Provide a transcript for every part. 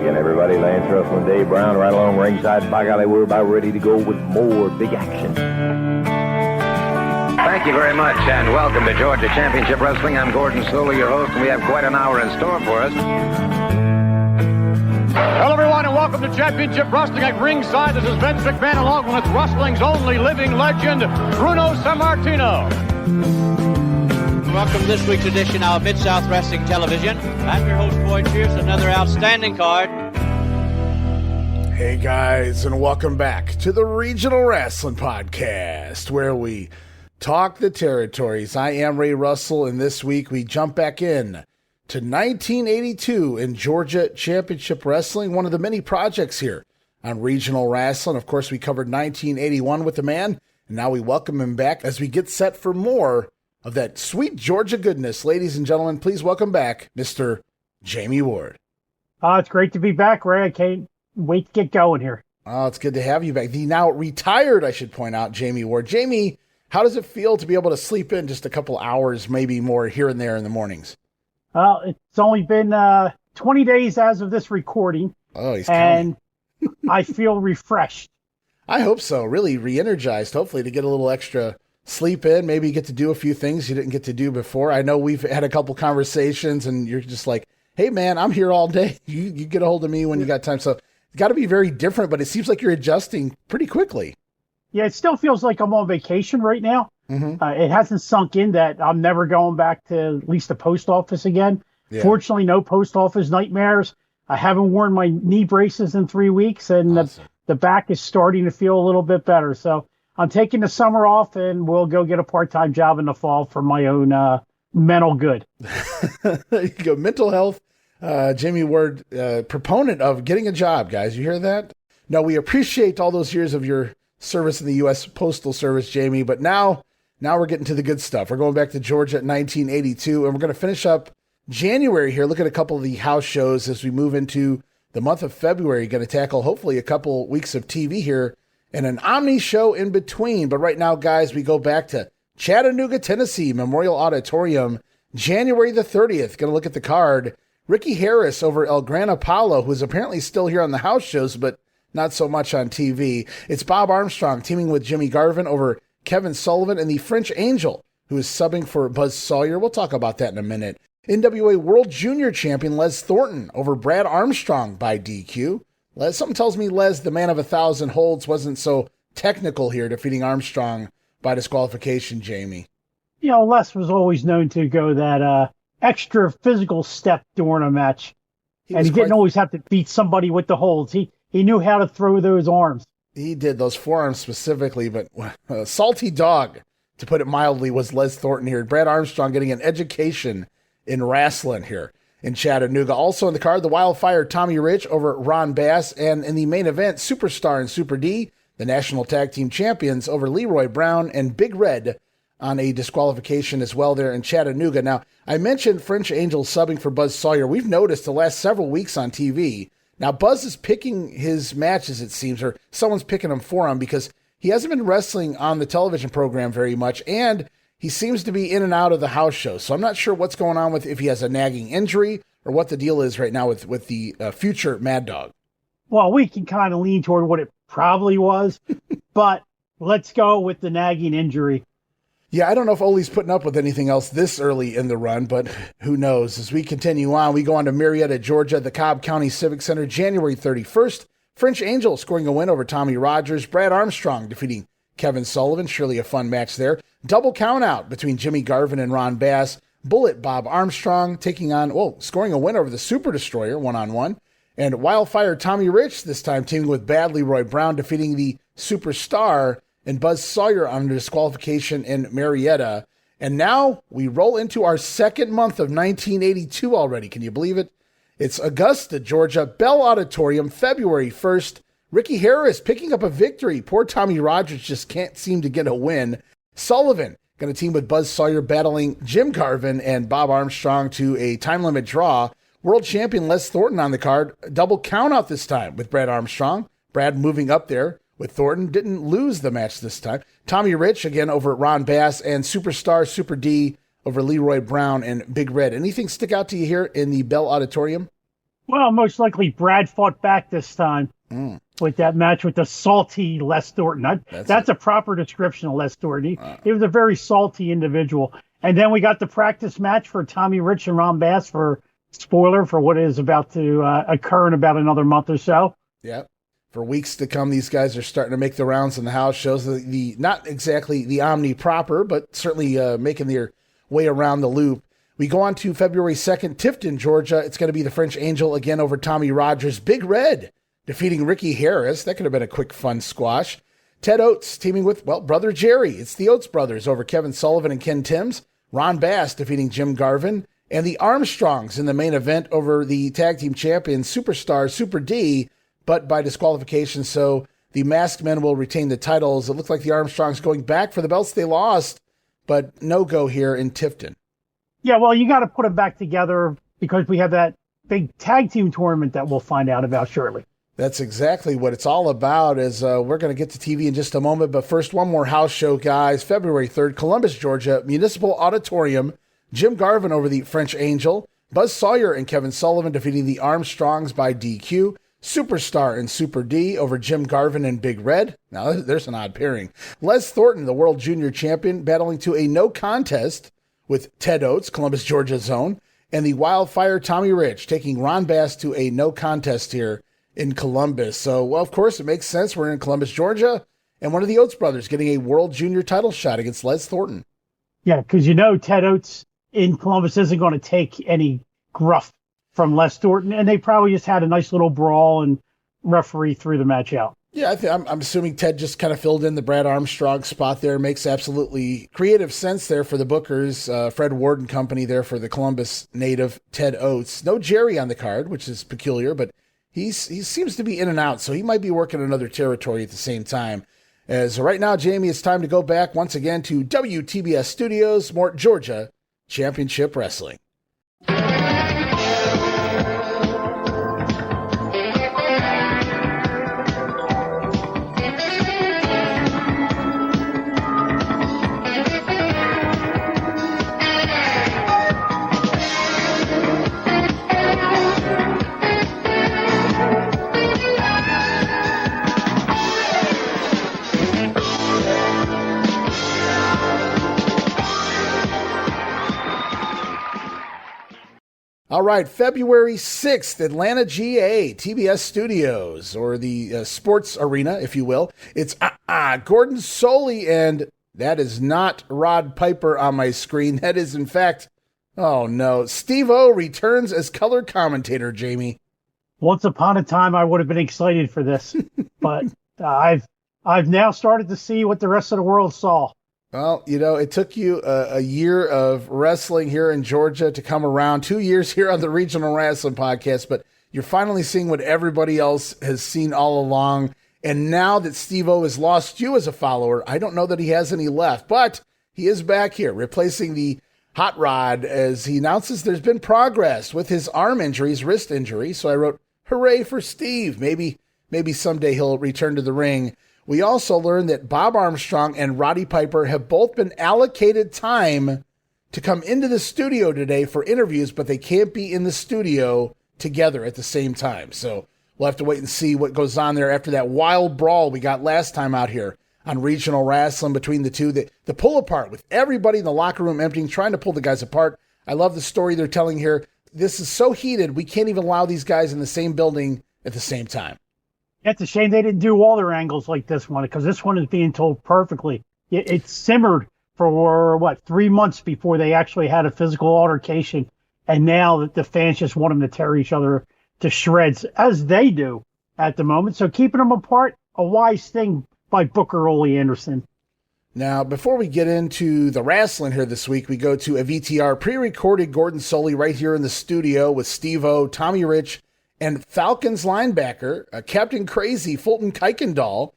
Again, everybody, Lance Russell and Dave Brown right along ringside. By golly, we're about ready to go with more big action. Thank you very much, and welcome to Georgia Championship Wrestling. I'm Gordon Soler, your host, and we have quite an hour in store for us. Hello, everyone, and welcome to Championship Wrestling at ringside. This is Vince McMahon, along with wrestling's only living legend, Bruno Sammartino. Welcome to this week's edition of Mid-South Wrestling Television. I'm your host, Boyd Pierce, another outstanding card. Hey, guys, and welcome back to the Regional Wrestling Podcast, where we talk the territories. I am Ray Russell, and this week we jump back in to 1982 in Georgia Championship Wrestling, one of the many projects here on Regional Wrestling. Of course, we covered 1981 with the man, and now we welcome him back as we get set for more of that sweet Georgia goodness. Ladies and gentlemen, please welcome back Mr. Jammie Ward. It's great to be back, Ray. I can't wait to get going here. Oh, it's good to have you back. The now retired, I should point out, Jammie Ward. Jammie, how does it feel to be able to sleep in just a couple hours, maybe more, here and there in the mornings? Well, it's only been 20 days as of this recording. Oh, he's and I feel refreshed. I hope so. Really re-energized, hopefully, to get a little extra sleep in, maybe get to do a few things you didn't get to do before. I know we've had a couple conversations and you're just like, hey man, I'm here all day. You get a hold of me when you got time. So it's got to be very different, but it seems like you're adjusting pretty quickly. Yeah, it still feels like I'm on vacation right now. Mm-hmm. It hasn't sunk in that I'm never going back to at least the post office again. Yeah. Fortunately, no post office nightmares. I haven't worn my knee braces in 3 weeks, and awesome. the back is starting to feel a little bit better. So I'm taking the summer off, and we'll go get a part-time job in the fall for my own mental good. There you go. Mental health. Jammie Ward, proponent of getting a job, guys. You hear that? No, we appreciate all those years of your service in the U.S. Postal Service, Jammie, but now we're getting to the good stuff. We're going back to Georgia at 1982, and we're going to finish up January here. Look at a couple of the house shows as we move into the month of February. Going to tackle, hopefully, a couple weeks of TV here and an Omni show in between. But right now, guys, we go back to Chattanooga, Tennessee, Memorial Auditorium, January the 30th. Going to look at the card. Ricky Harris over El Gran Apollo, who is apparently still here on the house shows, but not so much on TV. It's Bob Armstrong teaming with Jimmy Garvin over Kevin Sullivan and the French Angel, who is subbing for Buzz Sawyer. We'll talk about that in a minute. NWA World Junior Champion Les Thornton over Brad Armstrong by DQ. Something tells me Les, the man of 1,000 holds, wasn't so technical here, defeating Armstrong by disqualification, Jammie. You know, Les was always known to go that extra physical step during a match. He didn't always have to beat somebody with the holds. He knew how to throw those arms. He did, those forearms specifically, but salty dog, to put it mildly, was Les Thornton here. Brad Armstrong getting an education in Rasslin here in Chattanooga. Also in the card, the Wildfire Tommy Rich over Ron Bass, and in the main event, Superstar and Super D, the National Tag Team Champions, over Leroy Brown and Big Red on a disqualification as well there in Chattanooga. Now, I mentioned French Angel subbing for Buzz Sawyer. We've noticed the last several weeks on TV. Now, Buzz is picking his matches, it seems, or someone's picking him for him because he hasn't been wrestling on the television program very much, and he seems to be in and out of the house shows. So I'm not sure what's going on with if he has a nagging injury or what the deal is right now with the future Mad Dog. Well, we can kind of lean toward what it probably was, but let's go with the nagging injury. Yeah, I don't know if Ole's putting up with anything else this early in the run, but who knows? As we continue on, we go on to Marietta, Georgia, the Cobb County Civic Center, January 31st. French Angel scoring a win over Tommy Rogers. Brad Armstrong defeating Kevin Sullivan. Surely a fun match there. Double count out between Jimmy Garvin and Ron Bass. Bullet Bob Armstrong scoring a win over the Super Destroyer one-on-one. And Wildfire Tommy Rich, this time teaming with Bad Leroy Brown, defeating the Superstar and Buzz Sawyer on disqualification in Marietta. And now we roll into our second month of 1982 already. Can you believe it? It's Augusta, Georgia, Bell Auditorium, February 1st. Ricky Harris picking up a victory. Poor Tommy Rogers just can't seem to get a win. Sullivan going to team with Buzz Sawyer, battling Jim Garvin and Bob Armstrong to a time limit draw. World champion Les Thornton on the card. Double count out this time with Brad Armstrong. Brad moving up there with Thornton. Didn't lose the match this time. Tommy Rich again over Ron Bass, and Superstar Super D over Leroy Brown and Big Red. Anything stick out to you here in the Bell Auditorium? Well, most likely Brad fought back this time with that match with the salty Les Thornton. That's a proper description of Les Thornton. He was a very salty individual. And then we got the practice match for Tommy Rich and Ron Bass for what is about to occur in about another month or so. Yep. For weeks to come, these guys are starting to make the rounds in the house shows. The not exactly the Omni proper, but certainly making their way around the loop. We go on to February 2nd, Tifton, Georgia. It's going to be the French Angel again over Tommy Rogers. Big Red defeating Ricky Harris. That could have been a quick, fun squash. Ted Oates teaming with, brother Jerry. It's the Oates brothers over Kevin Sullivan and Ken Timms. Ron Bass defeating Jim Garvin. And the Armstrongs in the main event over the tag team champion Superstar Super D, but by disqualification. So the Masked Men will retain the titles. It looks like the Armstrongs going back for the belts they lost, but no go here in Tifton. Yeah, well, you got to put them back together because we have that big tag team tournament that we'll find out about shortly. That's exactly what it's all about. As we're going to get to TV in just a moment. But first, one more house show, guys. February 3rd, Columbus, Georgia, Municipal Auditorium. Jim Garvin over the French Angel. Buzz Sawyer and Kevin Sullivan defeating the Armstrongs by DQ. Superstar and Super D over Jim Garvin and Big Red. Now, there's an odd pairing. Les Thornton, the World Junior Champion, battling to a no contest with Ted Oates, Columbus, Georgia zone, and the Wildfire Tommy Rich taking Ron Bass to a no contest here in Columbus. So, well, of course, it makes sense. We're in Columbus, Georgia, and one of the Oates brothers getting a World Junior title shot against Les Thornton. Yeah, because Ted Oates in Columbus isn't going to take any gruff from Les Thornton, and they probably just had a nice little brawl and referee threw the match out. Yeah, I'm assuming Ted just kind of filled in the Brad Armstrong spot there. Makes absolutely creative sense there for the bookers. Fred Ward and company there for the Columbus native Ted Oates. No Jerry on the card, which is peculiar, but he seems to be in and out, so he might be working another territory at the same time. As right now, Jamie, it's time to go back once again to WTBS Studios, more Georgia Championship Wrestling. All right, February 6th, Atlanta, GA, TBS Studios, or the sports arena, if you will. It's Gordon Soley, and that is not Rod Piper on my screen. That is, in fact, oh no, Steve-O returns as color commentator, Jamie. Once upon a time, I would have been excited for this, but I've now started to see what the rest of the world saw. Well, it took you a year of wrestling here in Georgia to come around, 2 years here on the Regional Wrestling Podcast, but you're finally seeing what everybody else has seen all along. And now that Steve-O has lost you as a follower, I don't know that he has any left, but he is back here replacing the Hot Rod as he announces there's been progress with his arm injuries, wrist injury. So I wrote, hooray for Steve. Maybe someday he'll return to the ring. We also learned that Bob Armstrong and Roddy Piper have both been allocated time to come into the studio today for interviews, but they can't be in the studio together at the same time. So we'll have to wait and see what goes on there after that wild brawl we got last time out here on Regional Wrestling between the two. The pull apart with everybody in the locker room emptying, trying to pull the guys apart. I love the story they're telling here. This is so heated, we can't even allow these guys in the same building at the same time. It's a shame they didn't do all their angles like this one, because this one is being told perfectly. It simmered for, 3 months before they actually had a physical altercation, and now the fans just want them to tear each other to shreds, as they do at the moment. So keeping them apart, a wise thing by Booker Ole Anderson. Now, before we get into the wrestling here this week, we go to a VTR pre-recorded Gordon Soley right here in the studio with Steve-O, Tommy Rich, and Falcons linebacker, Captain Crazy, Fulton Kuykendall,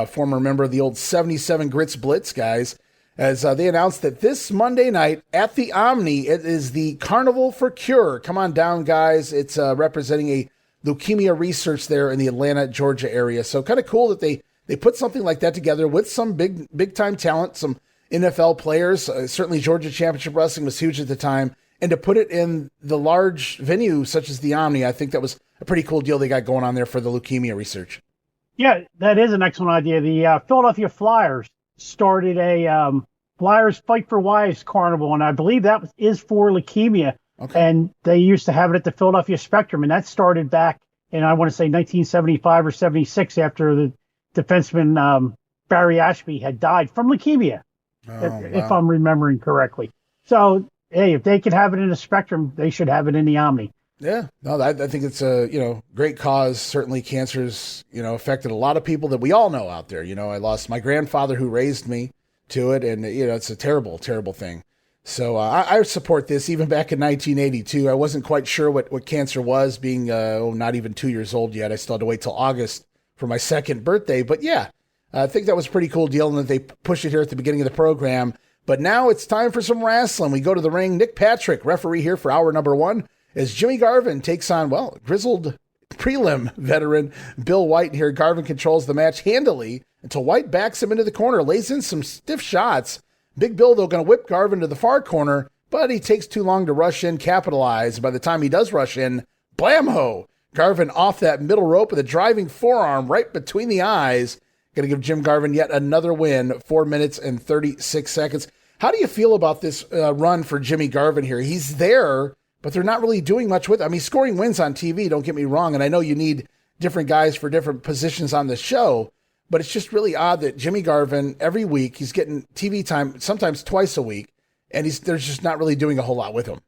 former member of the old 77 Grits Blitz guys, as they announced that this Monday night at the Omni, it is the Carnival for Cure. Come on down, guys. It's representing a leukemia research there in the Atlanta, Georgia area. So kind of cool that they put something like that together with some big-time talent, some NFL players. Certainly Georgia Championship Wrestling was huge at the time. and to put it in the large venue such as the Omni. I think that was a pretty cool deal they got going on there for the leukemia research. Yeah, that is an excellent idea. The Philadelphia Flyers started a Flyers Fight for Lives Carnival, and I believe that is for leukemia. Okay. And they used to have it at the Philadelphia Spectrum, and that started back in, I want to say, 1975 or 76 after the defenseman Barry Ashby had died from leukemia, if I'm remembering correctly. So, hey, if they could have it in the Spectrum, they should have it in the Omni. Yeah, no, I think it's a great cause. Certainly, cancer's affected a lot of people that we all know out there. I lost my grandfather who raised me to it, and it's a terrible, terrible thing. So I support this. Even back in 1982, I wasn't quite sure what cancer was, being not even 2 years old yet. I still had to wait till August for my second birthday. But yeah, I think that was a pretty cool deal, and that they pushed it here at the beginning of the program. But now it's time for some wrestling. We go to the ring. Nick Patrick, referee here for hour number 1, as Jimmy Garvin takes on, grizzled prelim veteran Bill White here. Garvin controls the match handily until White backs him into the corner, lays in some stiff shots. Big Bill, though, going to whip Garvin to the far corner, but he takes too long to rush in, capitalize. By the time he does rush in, blam-ho! Garvin off that middle rope with a driving forearm right between the eyes. Going to give Jim Garvin yet another win, 4 minutes and 36 seconds. How do you feel about this run for Jimmy Garvin here? He's there, but they're not really doing much with it. I mean, scoring wins on TV, don't get me wrong, and I know you need different guys for different positions on the show, but it's just really odd that Jimmy Garvin, every week, he's getting TV time, sometimes twice a week, and they're just not really doing a whole lot with him.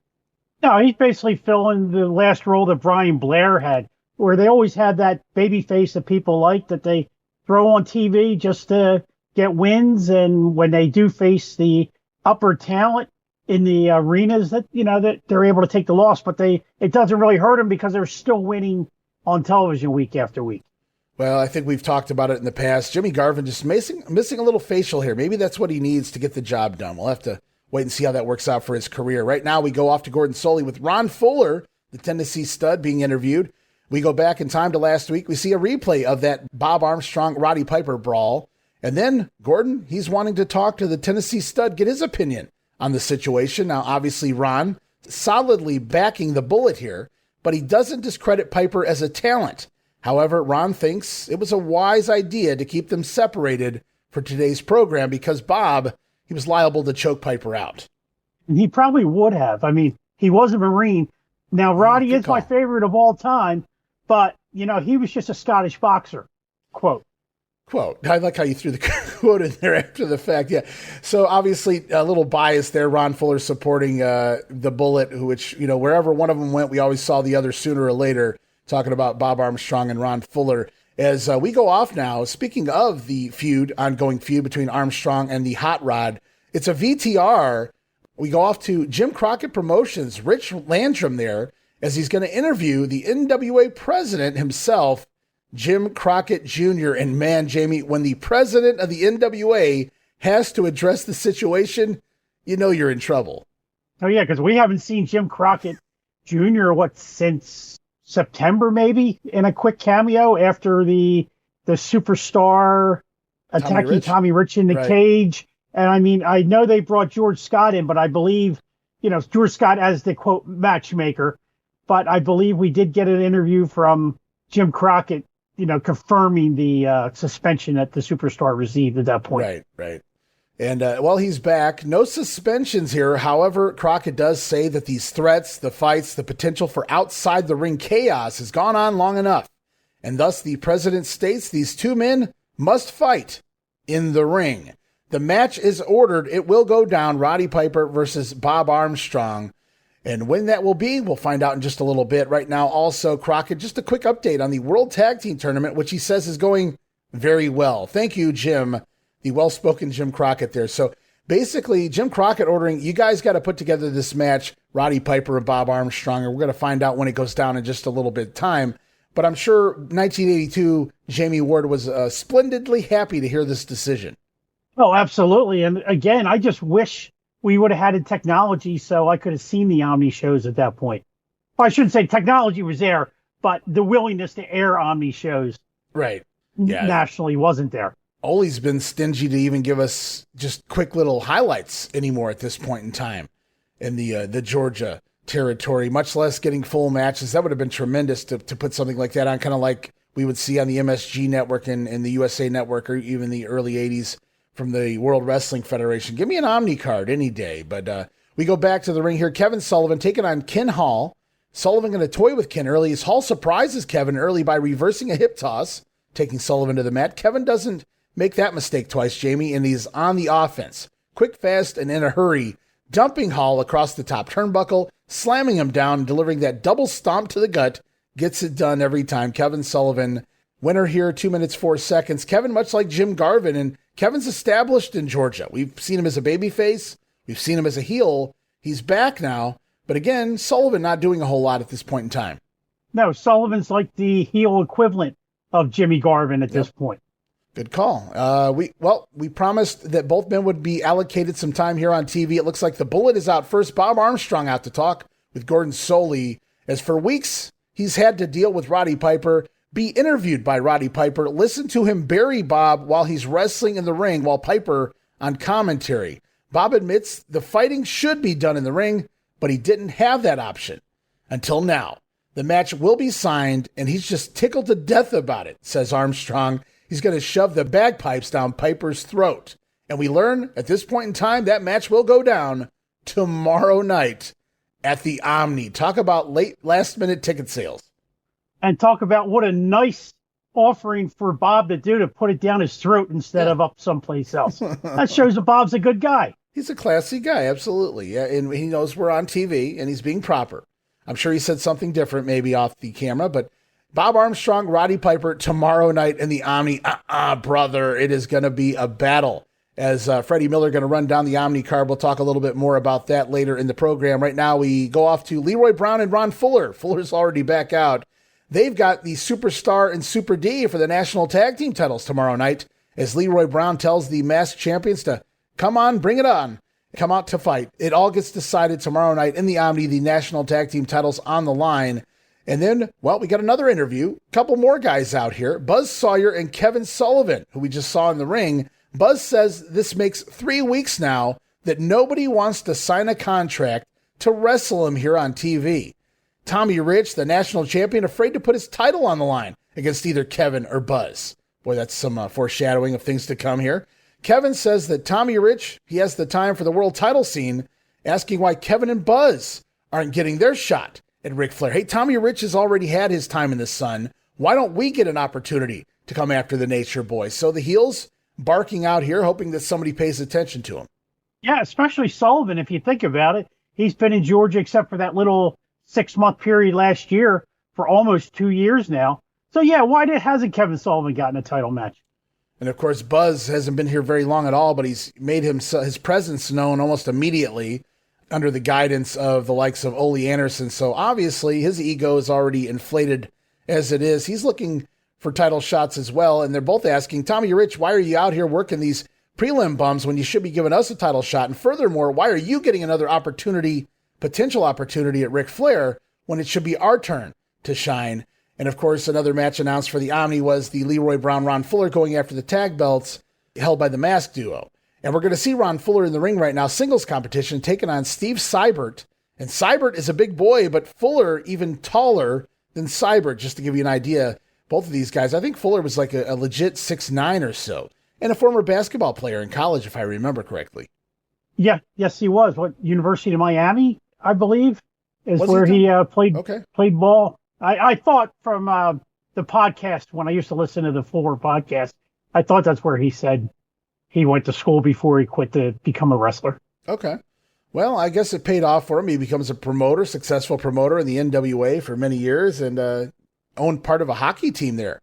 No, he's basically filling the last role that Brian Blair had, where they always had that baby face that people like that they throw on TV just to get wins, and when they do face the upper talent in the arenas, that that they're able to take the loss, but it doesn't really hurt them because they're still winning on television week after week. Well, I think we've talked about it in the past. Jimmy Garvin just missing a little facial hair. Maybe that's what he needs to get the job done. We'll have to wait and see how that works out for his career. Right now, we go off to Gordon Soley with Ron Fuller, the Tennessee stud, being interviewed. We go back in time to last week. We see a replay of that Bob Armstrong, Roddy Piper brawl. And then Gordon, he's wanting to talk to the Tennessee stud, get his opinion on the situation. Now, obviously, Ron solidly backing the bullet here, but he doesn't discredit Piper as a talent. However, Ron thinks it was a wise idea to keep them separated for today's program because Bob, he was liable to choke Piper out. And he probably would have. I mean, he was a Marine. Now, Roddy is my favorite of all time, but, he was just a Scottish boxer. Quote. I like how you threw the quote in there after the fact. Yeah. So obviously a little bias there. Ron Fuller supporting the bullet, which, wherever one of them went, we always saw the other sooner or later. Talking about Bob Armstrong and Ron Fuller. As we go off now, speaking of the ongoing feud between Armstrong and the Hot Rod, it's a VTR. We go off to Jim Crockett Promotions, Rich Landrum there, as he's going to interview the NWA president himself, Jim Crockett Jr. And man, Jamie, when the president of the NWA has to address the situation, you're in trouble. Oh, yeah, because we haven't seen Jim Crockett Jr. since September, maybe, in a quick cameo after the superstar attacking Tommy Rich in the cage. And I mean, I know they brought George Scott in, but I believe, George Scott as the quote matchmaker, but I believe we did get an interview from Jim Crockett, confirming the suspension that the superstar received at that point. Right. And while he's back, no suspensions here. However, Crockett does say that these threats, the fights, the potential for outside the ring chaos has gone on long enough. And thus the president states these two men must fight in the ring. The match is ordered. It will go down. Roddy Piper versus Bob Armstrong. And when that will be, we'll find out in just a little bit. Right now, also, Crockett, just a quick update on the World Tag Team Tournament, which he says is going very well. Thank you, Jim. The well-spoken Jim Crockett there. So basically, Jim Crockett ordering, you guys got to put together this match, Roddy Piper and Bob Armstrong, and we're going to find out when it goes down in just a little bit of time. But I'm sure 1982, Jammie Ward was splendidly happy to hear this decision. Oh, absolutely. And again, I just wish we would have had technology so I could have seen the Omni shows at that point. Well, I shouldn't say technology was there, but the willingness to air Omni shows nationally wasn't there. Ole's been stingy to even give us just quick little highlights anymore at this point in time. in the Georgia territory, much less getting full matches. That would have been tremendous to put something like that on, kind of like we would see on the MSG network and the USA network, or even the early 80s from the World Wrestling Federation. Give me an Omni card any day. But we go back to the ring here. Kevin Sullivan taking on Ken Hall. Sullivan going to toy with Ken early as Hall surprises Kevin early by reversing a hip toss, taking Sullivan to the mat. Kevin doesn't make that mistake twice, Jamie, and he's on the offense. Quick, fast, and in a hurry, dumping Hall across the top turnbuckle, slamming him down, delivering that double stomp to the gut. Gets it done every time. Kevin Sullivan, winner here, 2 minutes, 4 seconds. Kevin, much like Jim Garvin, and Kevin's established in Georgia. We've seen him as a babyface. We've seen him as a heel. He's back now. But again, Sullivan not doing a whole lot at this point in time. No, Sullivan's like the heel equivalent of Jimmy Garvin at this point. Good call. We promised that both men would be allocated some time here on TV. It looks like the bullet is out first. Bob Armstrong out to talk with Gordon Soley, as for weeks he's had to deal with Roddy Piper, be interviewed by Roddy Piper, listen to him bury Bob while he's wrestling in the ring while Piper on commentary. Bob admits the fighting should be done in the ring, but he didn't have that option until now. The match will be signed, and he's just tickled to death about it, says Armstrong. He's going to shove the bagpipes down Piper's throat. And we learn at this point in time that match will go down tomorrow night at the Omni. Talk about last-minute ticket sales. And talk about what a nice offering for Bob to do, to put it down his throat instead of up someplace else. That shows that Bob's a good guy. He's a classy guy, absolutely. Yeah, and he knows we're on TV, and he's being proper. I'm sure he said something different maybe off the camera, but Bob Armstrong, Roddy Piper, tomorrow night in the Omni. Brother, it is going to be a battle. As Freddie Miller going to run down the Omni card. We'll talk a little bit more about that later in the program. Right now, we go off to Leroy Brown and Ron Fuller. Fuller's already back out. They've got the Superstar and Super D for the national tag team titles tomorrow night, as Leroy Brown tells the masked champions to come on, bring it on, come out to fight. It all gets decided tomorrow night in the Omni, the national tag team titles on the line. And then, we got another interview. A couple more guys out here. Buzz Sawyer and Kevin Sullivan, who we just saw in the ring. Buzz says this makes 3 weeks now that nobody wants to sign a contract to wrestle him here on TV. Tommy Rich, the national champion, afraid to put his title on the line against either Kevin or Buzz. Boy, that's some foreshadowing of things to come here. Kevin says that Tommy Rich, he has the time for the world title scene, asking why Kevin and Buzz aren't getting their shot at Ric Flair. Hey, Tommy Rich has already had his time in the sun. Why don't we get an opportunity to come after the Nature Boy? So the heels barking out here, hoping that somebody pays attention to him. Yeah, especially Sullivan, if you think about it. He's been in Georgia except for that little 6-month period last year for almost 2 years now. So, yeah, why hasn't Kevin Sullivan gotten a title match? And, of course, Buzz hasn't been here very long at all, but he's made his presence known almost immediately under the guidance of the likes of Ole Anderson. So, obviously, his ego is already inflated as it is. He's looking for title shots as well, and they're both asking, Tommy Rich, why are you out here working these prelim bums when you should be giving us a title shot? And furthermore, why are you getting another potential opportunity at Ric Flair when it should be our turn to shine? And of course, another match announced for the Omni was the Leroy Brown, Ron Fuller going after the tag belts held by the Mask Duo. And we're going to see Ron Fuller in the ring right now, singles competition, taking on Steve Seibert. And Seibert is a big boy, but Fuller even taller than Seibert, just to give you an idea. Both of these guys, I think Fuller was like a legit 6'9" or so, and a former basketball player in college, if I remember correctly. Yeah, yes, he was. University of Miami, I believe, is where he played ball. I thought from the podcast, when I used to listen to the Fuller podcast, I thought that's where he said he went to school before he quit to become a wrestler. Okay. Well, I guess it paid off for him. He becomes a successful promoter in the NWA for many years, and owned part of a hockey team there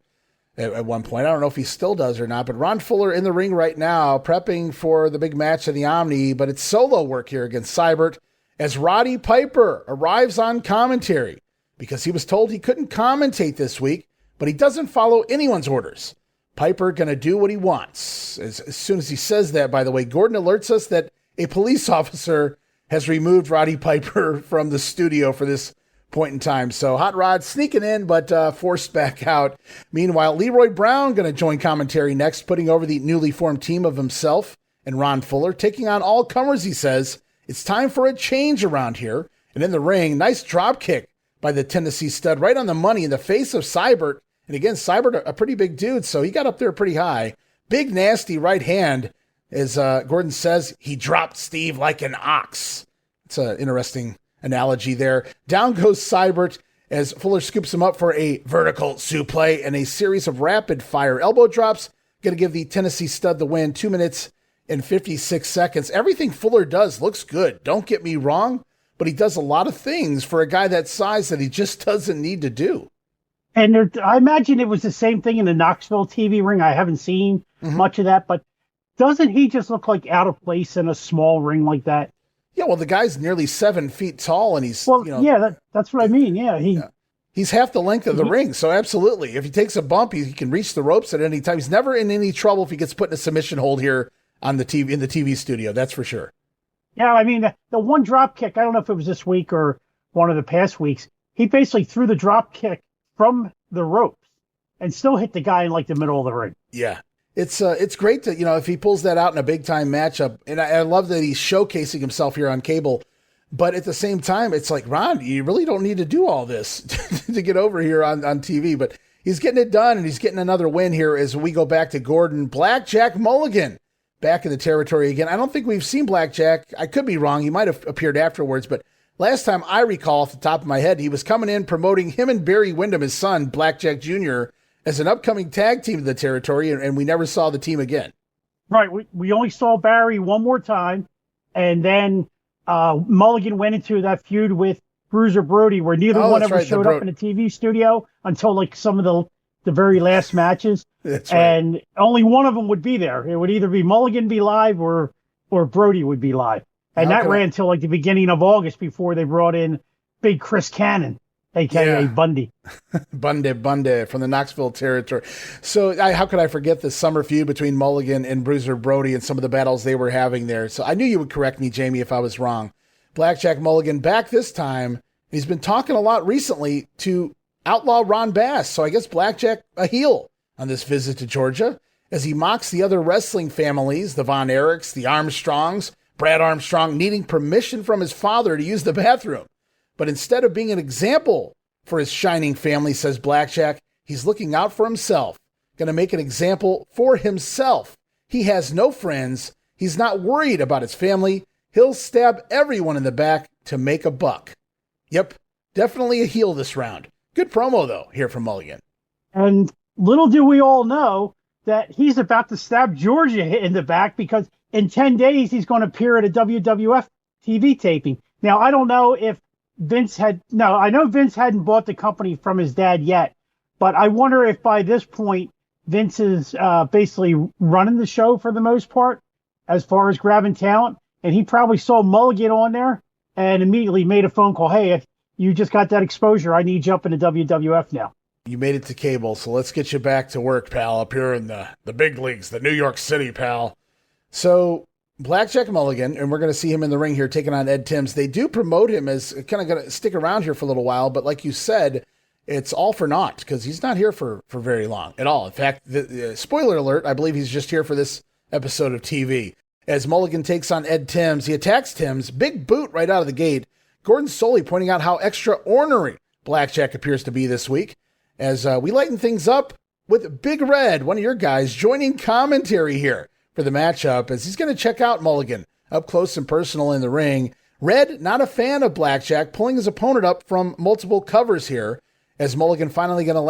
at one point. I don't know if he still does or not, but Ron Fuller in the ring right now, prepping for the big match in the Omni, but it's solo work here against Seibert as Roddy Piper arrives on commentary because he was told he couldn't commentate this week, but he doesn't follow anyone's orders. Piper going to do what he wants. As soon as he says that, by the way, Gordon alerts us that a police officer has removed Roddy Piper from the studio for this point in time. So Hot Rod sneaking in, but forced back out. Meanwhile, Leroy Brown going to join commentary next, putting over the newly formed team of himself and Ron Fuller, taking on all comers, he says, It's time for a change around here. And in the ring, nice drop kick by the Tennessee stud, right on the money in the face of Seibert. And again, Seibert, a pretty big dude, so he got up there pretty high. Big, nasty right hand. As Gordon says, he dropped Steve like an ox. It's an interesting analogy there. Down goes Seibert as Fuller scoops him up for a vertical suplex and a series of rapid-fire elbow drops. Going to give the Tennessee stud the win, 2 minutes and 56 seconds. Everything Fuller does looks good. Don't get me wrong, but he does a lot of things for a guy that size that he just doesn't need to do. And I imagine it was the same thing in the Knoxville TV ring. I haven't seen much of that, but doesn't he just look like out of place in a small ring like that? Yeah, well, the guy's nearly 7 feet tall, and he's that's what I mean. Yeah, he's half the length of the ring, so absolutely. If he takes a bump, he can reach the ropes at any time. He's never in any trouble if he gets put in a submission hold here on the TV in the TV studio. That's for sure. Yeah, I mean the one drop kick. I don't know if it was this week or one of the past weeks. He basically threw the drop kick from the ropes and still hit the guy in like the middle of the ring. Yeah. It's great to, if he pulls that out in a big time matchup, and I love that he's showcasing himself here on cable, but at the same time, it's like, Ron, you really don't need to do all this to get over here on TV, but he's getting it done, and he's getting another win here as we go back to Gordon. Blackjack Mulligan back in the territory again. I don't think we've seen Blackjack. I could be wrong. He might have appeared afterwards, but last time I recall off the top of my head, he was coming in promoting him and Barry Windham, his son, Blackjack Jr., as an upcoming tag team in the territory, and we never saw the team again. Right. We only saw Barry one more time, and then Mulligan went into that feud with Bruiser Brody, where neither one ever showed up in a TV studio until like some of the very last matches. That's right. And only one of them would be there. It would either be Mulligan be live or Brody would be live. And that ran until like the beginning of August before they brought in Big Chris Cannon, a.k.a. Bundy. Bundy from the Knoxville territory. So how could I forget the summer feud between Mulligan and Bruiser Brody and some of the battles they were having there? So I knew you would correct me, Jamie, if I was wrong. Blackjack Mulligan back this time. He's been talking a lot recently to outlaw Ron Bass. So I guess Blackjack a heel on this visit to Georgia as he mocks the other wrestling families, the Von Erichs, the Armstrongs, Brad Armstrong needing permission from his father to use the bathroom. But instead of being an example for his shining family, says Blackjack, he's looking out for himself, going to make an example for himself. He has no friends. He's not worried about his family. He'll stab everyone in the back to make a buck. Yep, definitely a heel this round. Good promo, though, here from Mulligan. And little do we all know that he's about to stab Georgia in the back because in 10 days he's going to appear at a WWF TV taping. Now, I don't know if I know Vince hadn't bought the company from his dad yet, but I wonder if by this point Vince is basically running the show for the most part as far as grabbing talent. And he probably saw Mulligan on there and immediately made a phone call. Hey, if you just got that exposure, I need you up in the WWF now. You made it to cable, so let's get you back to work, pal, up here in the big leagues, the New York City, pal. So Blackjack Mulligan, and we're going to see him in the ring here taking on Ed Timbs. They do promote him as kind of going to stick around here for a little while, but like you said, it's all for naught because he's not here for very long at all. In fact, spoiler alert, I believe he's just here for this episode of TV. As Mulligan takes on Ed Timbs, he attacks Timbs, big boot right out of the gate. Gordon Soley pointing out how extraordinary Blackjack appears to be this week. As we lighten things up with Big Red, one of your guys, joining commentary here for the matchup as he's going to check out Mulligan up close and personal in the ring. Red, not a fan of Blackjack, pulling his opponent up from multiple covers here as Mulligan finally going to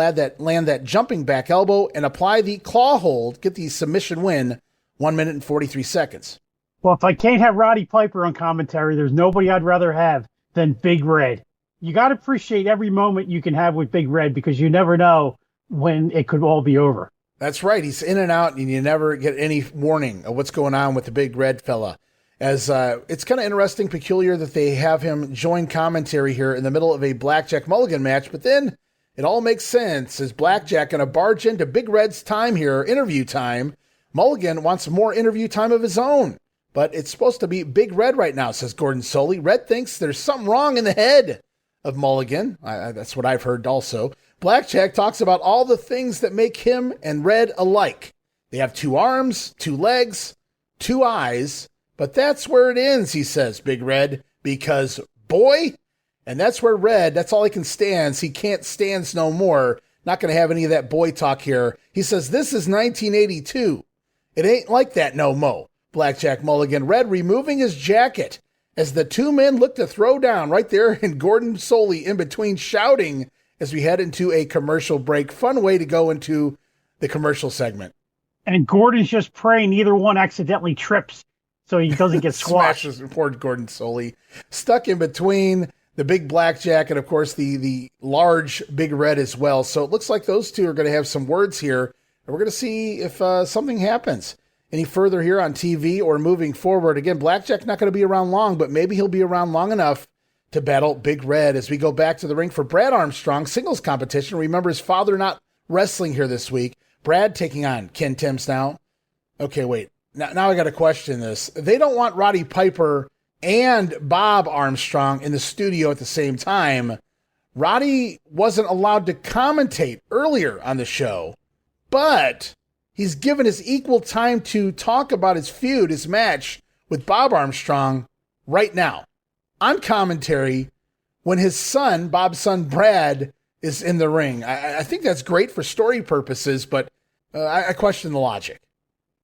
land that jumping back elbow and apply the claw hold, get the submission win, 1 minute and 43 seconds. Well, if I can't have Roddy Piper on commentary, there's nobody I'd rather have than Big Red. You got to appreciate every moment you can have with Big Red because you never know when it could all be over. That's right. He's in and out, and you never get any warning of what's going on with the Big Red fella. As it's kind of interesting, peculiar that they have him join commentary here in the middle of a Blackjack Mulligan match, but then it all makes sense as Blackjack going to barge into Big Red's time here, interview time. Mulligan wants more interview time of his own, but it's supposed to be Big Red right now, says Gordon Soley. Red thinks there's something wrong in the head of Mulligan. That's what I've heard also. Blackjack talks about all the things that make him and Red alike. They have 2 arms, 2 legs, 2 eyes, But that's where it ends, he says, Big Red, because boy, and that's where Red, that's all he can stand. He can't stand no more. Not going to have any of that boy talk here. He says, this is 1982. It ain't like that no mo. Blackjack Mulligan, Red removing his jacket as the two men look to throw down right there, and Gordon Soley in between shouting as we head into a commercial break. Fun way to go into the commercial segment. And Gordon's just praying neither one accidentally trips so he doesn't get squashed. Smashes poor Gordon Soley. Stuck in between the big Blackjack and, of course, the large Big Red as well. So it looks like those two are going to have some words here, and we're going to see if something happens any further here on TV or moving forward. Again, Blackjack not going to be around long, but maybe he'll be around long enough to battle Big Red as we go back to the ring for Brad Armstrong, singles competition. Remember, his father not wrestling here this week. Brad taking on Ken Timms now. Okay, wait. Now I got to question this. They don't want Roddy Piper and Bob Armstrong in the studio at the same time. Roddy wasn't allowed to commentate earlier on the show, but he's given his equal time to talk about his feud, his match with Bob Armstrong right now on commentary when his son, Bob's son, Brad, is in the ring. I think that's great for story purposes, but I question the logic.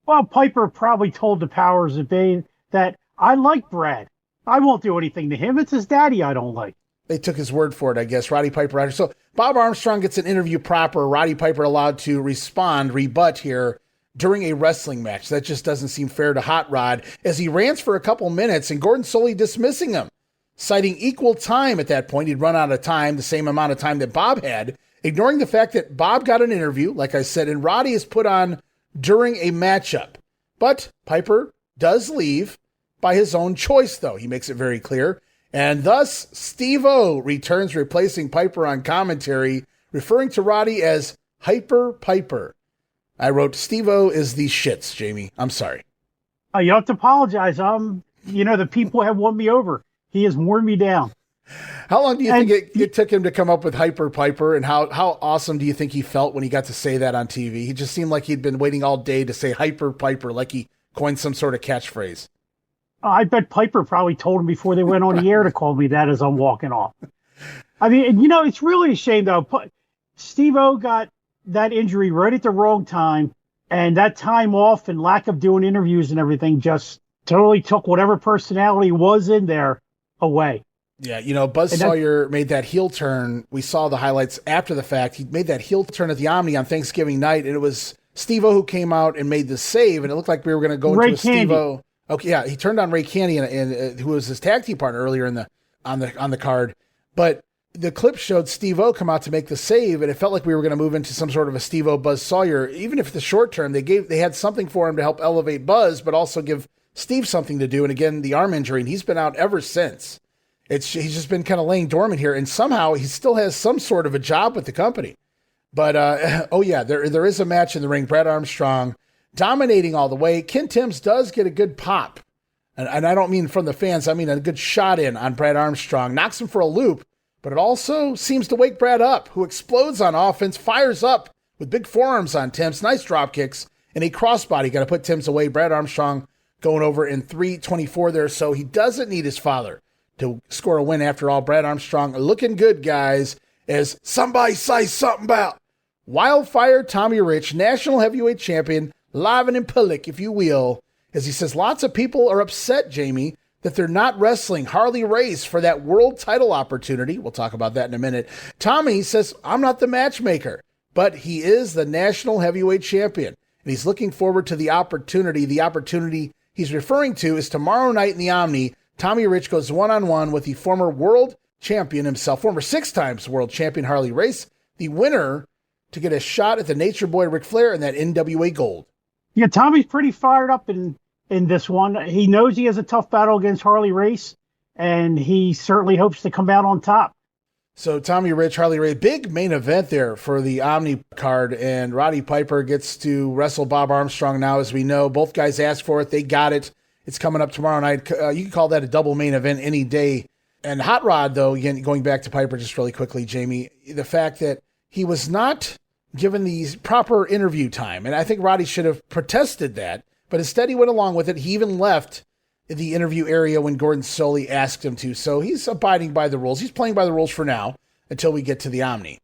Well, Piper probably told the powers that be that I like Brad. I won't do anything to him. It's his daddy I don't like. They took his word for it, I guess. Roddy Piper. So Bob Armstrong gets an interview proper. Roddy Piper allowed to rebut here during a wrestling match. That just doesn't seem fair to Hot Rod as he rants for a couple minutes and Gordon Soley dismissing him, citing equal time at that point. He'd run out of time, the same amount of time that Bob had, ignoring the fact that Bob got an interview, like I said, and Roddy is put on during a matchup. But Piper does leave by his own choice, though. He makes it very clear. And thus, Steve-O returns, replacing Piper on commentary, referring to Roddy as Hyper Piper. I wrote, Steve-O is the shits, Jamie. I'm sorry. You have to apologize. The people have won me over. He has worn me down. How long do you think it took him to come up with Hyper Piper, and how awesome do you think he felt when he got to say that on TV? He just seemed like he'd been waiting all day to say Hyper Piper, like he coined some sort of catchphrase. I bet Piper probably told him before they went on the air to call me that as I'm walking off. I mean, it's really a shame, though. Steve-O got that injury right at the wrong time, and that time off and lack of doing interviews and everything just totally took whatever personality was in there away. Yeah, Buzz Sawyer made that heel turn. We saw the highlights after the fact. He made that heel turn at the Omni on Thanksgiving night, and it was Steve-O who came out and made the save, and it looked like we were going to go into a Steve-O. Okay, yeah, he turned on Ray Candy, and who was his tag team partner earlier on the card. But the clip showed Steve-O come out to make the save, and it felt like we were going to move into some sort of a Steve-O Buzz Sawyer. Even if the short term they had something for him to help elevate Buzz, but also give Steve something to do. And again, the arm injury, and he's been out ever since. He's just been kind of laying dormant here, and somehow he still has some sort of a job with the company. But there is a match in the ring. Brad Armstrong dominating all the way. Ken Timms does get a good pop, and I don't mean from the fans. I mean a good shot in on Brad Armstrong. Knocks him for a loop, but it also seems to wake Brad up, who explodes on offense, fires up with big forearms on Timms. Nice drop kicks and a crossbody. Got to put Timms away. Brad Armstrong going over in 3:24 there, so he doesn't need his father to score a win after all. Brad Armstrong looking good, guys, as somebody say something about Wildfire Tommy Rich, national heavyweight champion, live and in public, if you will, as he says lots of people are upset, Jamie, that they're not wrestling Harley Race for that world title opportunity. We'll talk about that in a minute. Tommy says, I'm not the matchmaker, but he is the national heavyweight champion, and he's looking forward to the opportunity. The opportunity he's referring to is tomorrow night in the Omni. Tommy Rich goes one-on-one with the former world champion himself, former 6 times world champion Harley Race, the winner to get a shot at the Nature Boy Ric Flair and that NWA gold. Yeah, Tommy's pretty fired up in this one. He knows he has a tough battle against Harley Race, and he certainly hopes to come out on top. So Tommy Rich, Harley Race, big main event there for the Omni card, and Roddy Piper gets to wrestle Bob Armstrong now, as we know. Both guys asked for it. They got it. It's coming up tomorrow night. You can call that a double main event any day. And Hot Rod, though, again, going back to Piper just really quickly, Jamie, the fact that he was not given the proper interview time, and I think Roddy should have protested that, but instead he went along with it. He even left the interview area when Gordon Solie asked him to. So he's abiding by the rules. He's playing by the rules for now until we get to the Omni.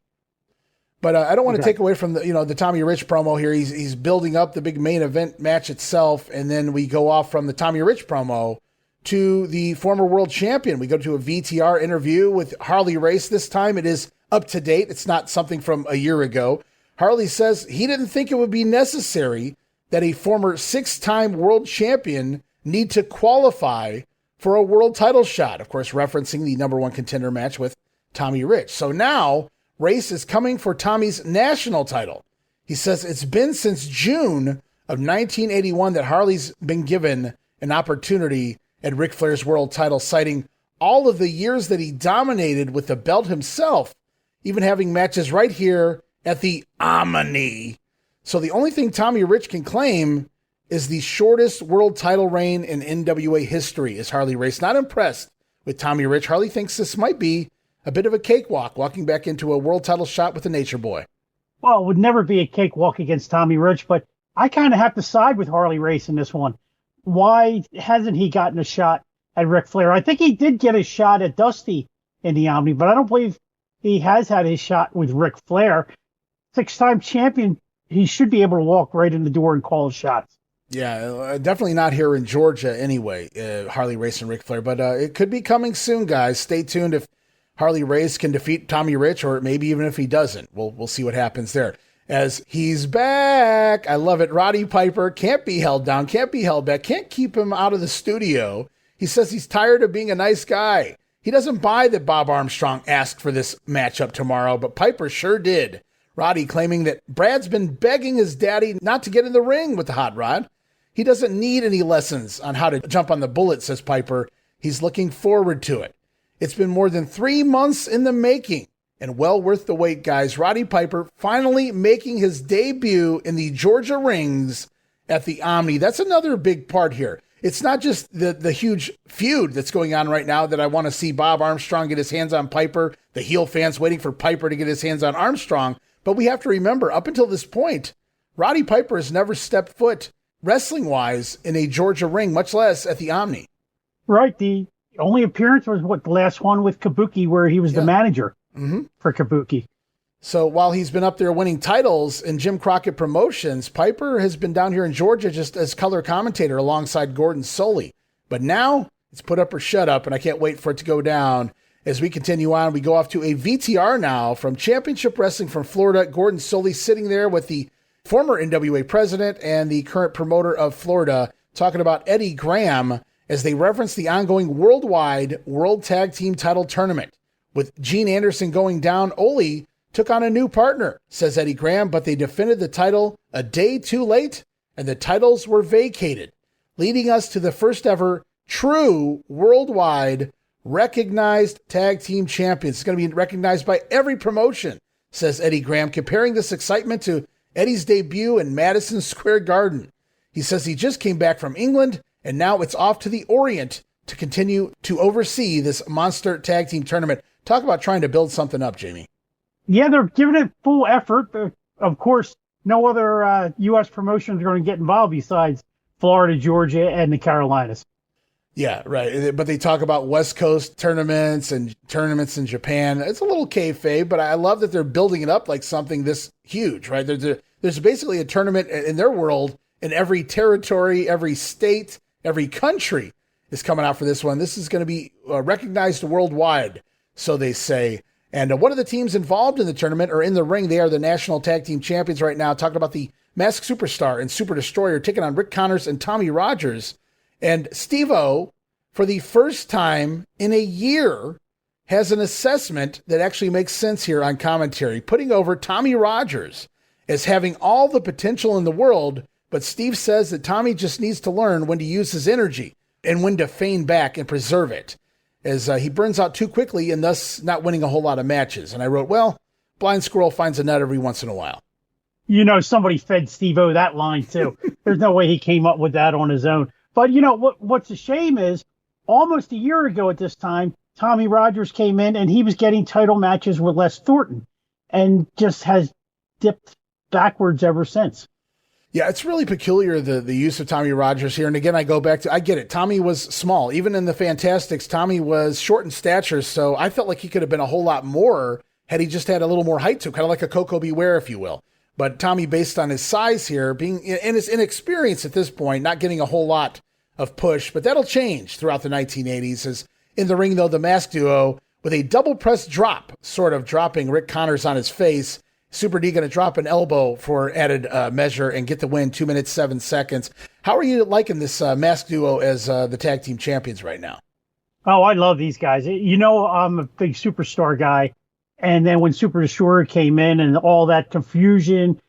But I don't want to take away from the Tommy Rich promo here. He's building up the big main event match itself, and then we go off from the Tommy Rich promo to the former world champion. We go to a VTR interview with Harley Race. This time it is up to date. It's not something from a year ago. Harley says he didn't think it would be necessary that a former 6-time world champion need to qualify for a world title shot. Of course, referencing the number 1 contender match with Tommy Rich. So now Race is coming for Tommy's national title. He says it's been since June of 1981 that Harley's been given an opportunity at Ric Flair's world title, citing all of the years that he dominated with the belt himself, even having matches right here at the Omni. So the only thing Tommy Rich can claim is the shortest world title reign in NWA history is Harley Race. Not impressed with Tommy Rich. Harley thinks this might be a bit of a cakewalk, walking back into a world title shot with the Nature Boy. Well, it would never be a cakewalk against Tommy Rich, but I kind of have to side with Harley Race in this one. Why hasn't he gotten a shot at Ric Flair? I think he did get a shot at Dusty in the Omni, but I don't believe he has had his shot with Ric Flair. 6-time champion, he should be able to walk right in the door and call his shots. Yeah, definitely not here in Georgia anyway, Harley Race and Ric Flair, but it could be coming soon, guys. Stay tuned if Harley Race can defeat Tommy Rich, or maybe even if he doesn't. We'll see what happens there. As he's back, I love it. Roddy Piper can't be held down, can't be held back, can't keep him out of the studio. He says he's tired of being a nice guy. He doesn't buy that Bob Armstrong asked for this matchup tomorrow, but Piper sure did. Roddy claiming that Brad's been begging his daddy not to get in the ring with the Hot Rod. He doesn't need any lessons on how to jump on the bullet, says Piper. He's looking forward to it. It's been more than 3 months in the making and well worth the wait, guys. Roddy Piper finally making his debut in the Georgia rings at the Omni. That's another big part here. It's not just the huge feud that's going on right now that I want to see Bob Armstrong get his hands on Piper, the heel fans waiting for Piper to get his hands on Armstrong. But we have to remember, up until this point, Roddy Piper has never stepped foot wrestling-wise in a Georgia ring, much less at the Omni. Right. The only appearance was, the last one with Kabuki, where he was the manager for Kabuki. So while he's been up there winning titles in Jim Crockett Promotions, Piper has been down here in Georgia just as color commentator alongside Gordon Solie. But now it's put up or shut up, and I can't wait for it to go down. As we continue on, we go off to a VTR now from Championship Wrestling from Florida. Gordon Solie sitting there with the former NWA president and the current promoter of Florida, talking about Eddie Graham as they reference the ongoing worldwide World Tag Team Title Tournament. With Gene Anderson going down, Ole took on a new partner, says Eddie Graham, but they defended the title a day too late, and the titles were vacated, leading us to the first ever true worldwide recognized tag team champions. It's going to be recognized by every promotion, says Eddie Graham, comparing this excitement to Eddie's debut in Madison Square Garden. He says he just came back from England, and now it's off to the Orient to continue to oversee this monster tag team tournament. Talk about trying to build something up, Jamie. Yeah, they're giving it full effort. Of course, no other U.S. promotions are going to get involved besides Florida, Georgia, and the Carolinas. Yeah, right. But they talk about West Coast tournaments and tournaments in Japan. It's a little kayfabe, but I love that they're building it up like something this huge, right? There's basically a tournament in their world in every territory, every state, every country is coming out for this one. This is going to be recognized worldwide, so they say. And one of the teams involved in the tournament are in the ring. They are the national tag team champions right now, talking about the Masked Superstar and Super Destroyer taking on Rick Connors and Tommy Rogers. And Steve-O, for the first time in a year, has an assessment that actually makes sense here on commentary, putting over Tommy Rogers as having all the potential in the world, but Steve says that Tommy just needs to learn when to use his energy and when to feign back and preserve it, as he burns out too quickly and thus not winning a whole lot of matches. And I wrote, well, blind squirrel finds a nut every once in a while. You know, somebody fed Steve-O that line, too. There's no way he came up with that on his own. But, you know, what's a shame is almost a year ago at this time, Tommy Rogers came in and he was getting title matches with Les Thornton and just has dipped backwards ever since. Yeah, it's really peculiar, the use of Tommy Rogers here. And again, I get it. Tommy was small. Even in the Fantastics, Tommy was short in stature, so I felt like he could have been a whole lot more had he just had a little more height to him, kind of like a Coco Beware, if you will. But Tommy, based on his size here, being and his inexperience at this point, not getting a whole lot of push, but that'll change throughout the 1980s. As in the ring, though, the Mask Duo with a double press drop, sort of dropping Rick Connors on his face. Super D going to drop an elbow for added measure and get the win, 2 minutes, 7 seconds. How are you liking this Mask Duo as the tag team champions right now? Oh, I love these guys. You know, I'm a big Superstar guy. And then when Super Destroyer came in and all that confusion,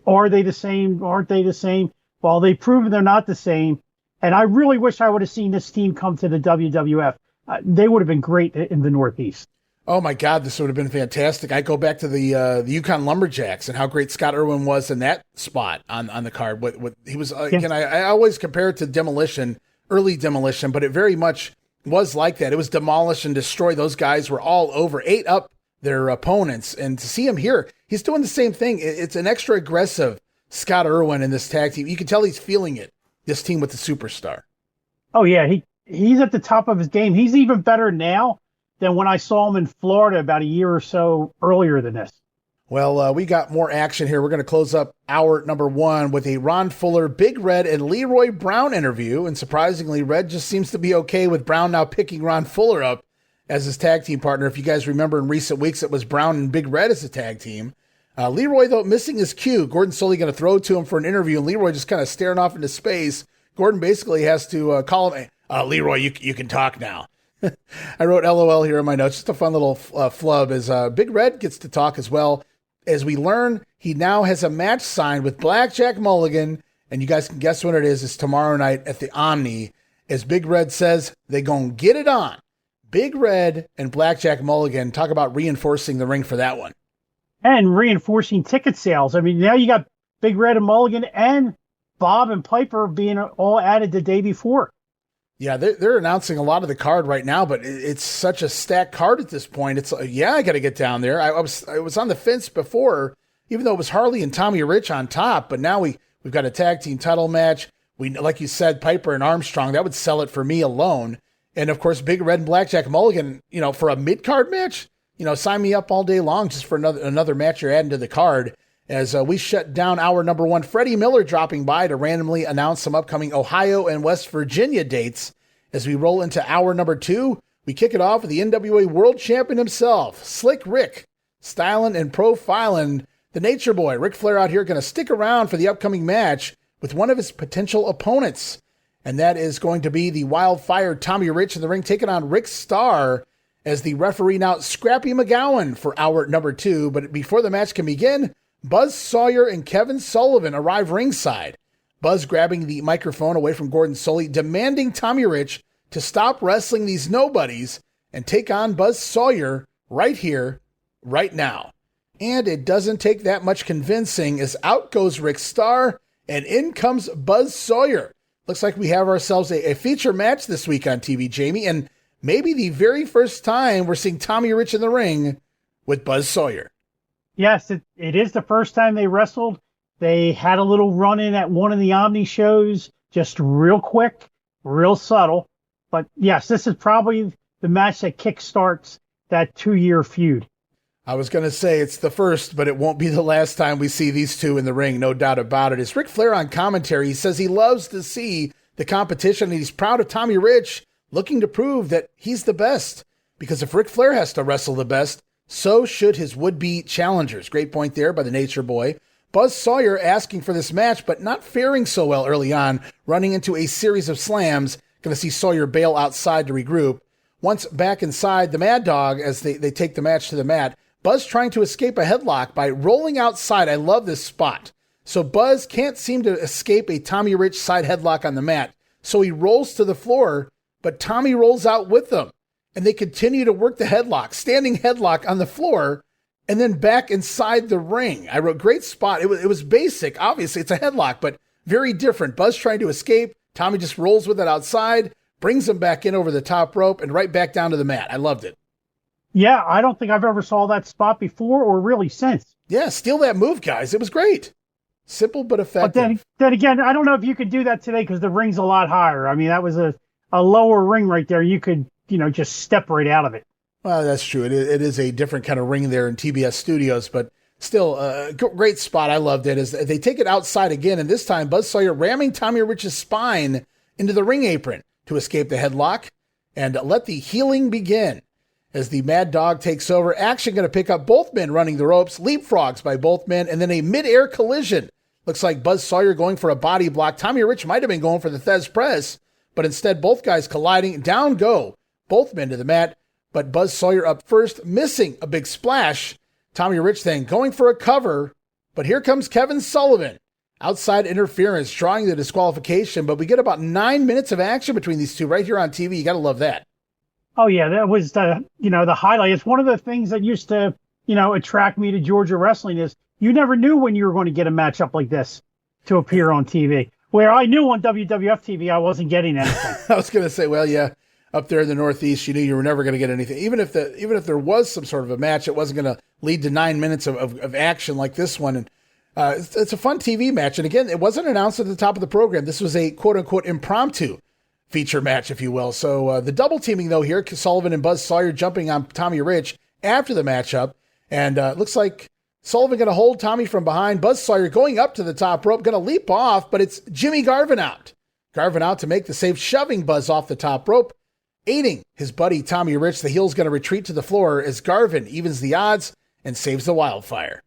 are they the same? Aren't they the same? Well, they've proven they're not the same. And I really wish I would have seen this team come to the WWF. They would have been great in the Northeast. Oh my God, this would have been fantastic. I go back to the Yukon Lumberjacks and how great Scott Irwin was in that spot on the card. What he was again, I always compare it to Demolition, early Demolition, but it very much was like that. It was demolish and destroy. Those guys were all over, ate up their opponents, and to see him here, he's doing the same thing. It's an extra aggressive Scott Irwin in this tag team. You can tell he's feeling it. This team with the Superstar. Oh yeah, he's at the top of his game. He's even better now than when I saw him in Florida about a year or so earlier than this. Well, we got more action here. We're going to close up hour number 1 with a Ron Fuller, Big Red, and Leroy Brown interview. And surprisingly, Red just seems to be okay with Brown now picking Ron Fuller up as his tag team partner. If you guys remember in recent weeks, it was Brown and Big Red as a tag team. Leroy, though, missing his cue. Gordon Sully going to throw to him for an interview, and Leroy just kind of staring off into space. Gordon basically has to call him, Leroy, you can talk now. I wrote LOL here in my notes. Just a fun little flub as Big Red gets to talk as well. As we learn, he now has a match signed with Blackjack Mulligan, and you guys can guess what it is. It's tomorrow night at the Omni. As Big Red says, they gonna get it on. Big Red and Blackjack Mulligan, talk about reinforcing the ring for that one. And reinforcing ticket sales. I mean, now you got Big Red and Mulligan and Bob and Piper being all added the day before. Yeah, they're announcing a lot of the card right now, but it's such a stacked card at this point. It's I got to get down there. I was on the fence before, even though it was Harley and Tommy Rich on top, but now we've got a tag team title match. We, like you said, Piper and Armstrong, that would sell it for me alone. And of course, Big Red and Blackjack Mulligan, for a mid-card match, sign me up all day long just for another match you're adding to the card. As we shut down hour number 1, Freddie Miller dropping by to randomly announce some upcoming Ohio and West Virginia dates. As we roll into hour number 2, we kick it off with the NWA World Champion himself, Slick Rick, styling and profiling the Nature Boy. Ric Flair out here going to stick around for the upcoming match with one of his potential opponents. And that is going to be the Wildfire Tommy Rich in the ring, taking on Rick Starr as the referee now, Scrappy McGowan, for hour number 2. But before the match can begin, Buzz Sawyer and Kevin Sullivan arrive ringside. Buzz grabbing the microphone away from Gordon Sully, demanding Tommy Rich to stop wrestling these nobodies and take on Buzz Sawyer right here, right now. And it doesn't take that much convincing as out goes Rick Starr and in comes Buzz Sawyer. Looks like we have ourselves a feature match this week on TV, Jamie, and maybe the very first time we're seeing Tommy Rich in the ring with Buzz Sawyer. Yes, it is the first time they wrestled. They had a little run-in at one of the Omni shows, just real quick, real subtle. But yes, this is probably the match that kickstarts that 2-year feud. I was going to say it's the first, but it won't be the last time we see these two in the ring, no doubt about it. It's Ric Flair on commentary. He says he loves to see the competition, and he's proud of Tommy Rich, looking to prove that he's the best. Because if Ric Flair has to wrestle the best, so should his would-be challengers. Great point there by the Nature Boy. Buzz Sawyer asking for this match, but not faring so well early on, running into a series of slams. Going to see Sawyer bail outside to regroup. Once back inside, the Mad Dog, as they take the match to the mat, Buzz trying to escape a headlock by rolling outside. I love this spot. So Buzz can't seem to escape a Tommy Rich side headlock on the mat. So he rolls to the floor, but Tommy rolls out with them. And they continue to work the headlock, standing headlock on the floor, and then back inside the ring. I wrote, great spot. It was basic. Obviously, it's a headlock, but very different. Buzz trying to escape. Tommy just rolls with it outside, brings him back in over the top rope, and right back down to the mat. I loved it. Yeah, I don't think I've ever saw that spot before or really since. Yeah, steal that move, guys. It was great. Simple but effective. But then again, I don't know if you could do that today because the ring's a lot higher. I mean, that was a lower ring right there. You could, just step right out of it. Well, that's true. It is a different kind of ring there in TBS studios, but still a great spot. I loved it as they take it outside again. And this time Buzz Sawyer ramming Tommy Rich's spine into the ring apron to escape the headlock and let the healing begin. As the Mad Dog takes over, action going to pick up both men running the ropes, leapfrogs by both men, and then a mid-air collision. Looks like Buzz Sawyer going for a body block. Tommy Rich might have been going for the Thez press, but instead both guys colliding. Down go both men to the mat, but Buzz Sawyer up first, missing a big splash. Tommy Rich then going for a cover, but here comes Kevin Sullivan. Outside interference, drawing the disqualification, but we get about 9 minutes of action between these two right here on TV. You got to love that. Oh, yeah, that was the highlight. It's one of the things that used to, attract me to Georgia wrestling is you never knew when you were going to get a matchup like this to appear on TV. Where I knew on WWF TV I wasn't getting anything. I was going to say, well, yeah, up there in the Northeast, you knew you were never going to get anything. Even if there was some sort of a match, it wasn't going to lead to 9 minutes of action like this one. And it's a fun TV match. And again, it wasn't announced at the top of the program. This was a quote-unquote impromptu feature match, if you will. So the double teaming, though, here, Sullivan and Buzz Sawyer jumping on Tommy Rich after the matchup. And it looks like Sullivan going to hold Tommy from behind. Buzz Sawyer going up to the top rope, going to leap off, but it's Jimmy Garvin out. Garvin out to make the save, shoving Buzz off the top rope, aiding his buddy Tommy Rich. The heel's going to retreat to the floor as Garvin evens the odds and saves the wildfire.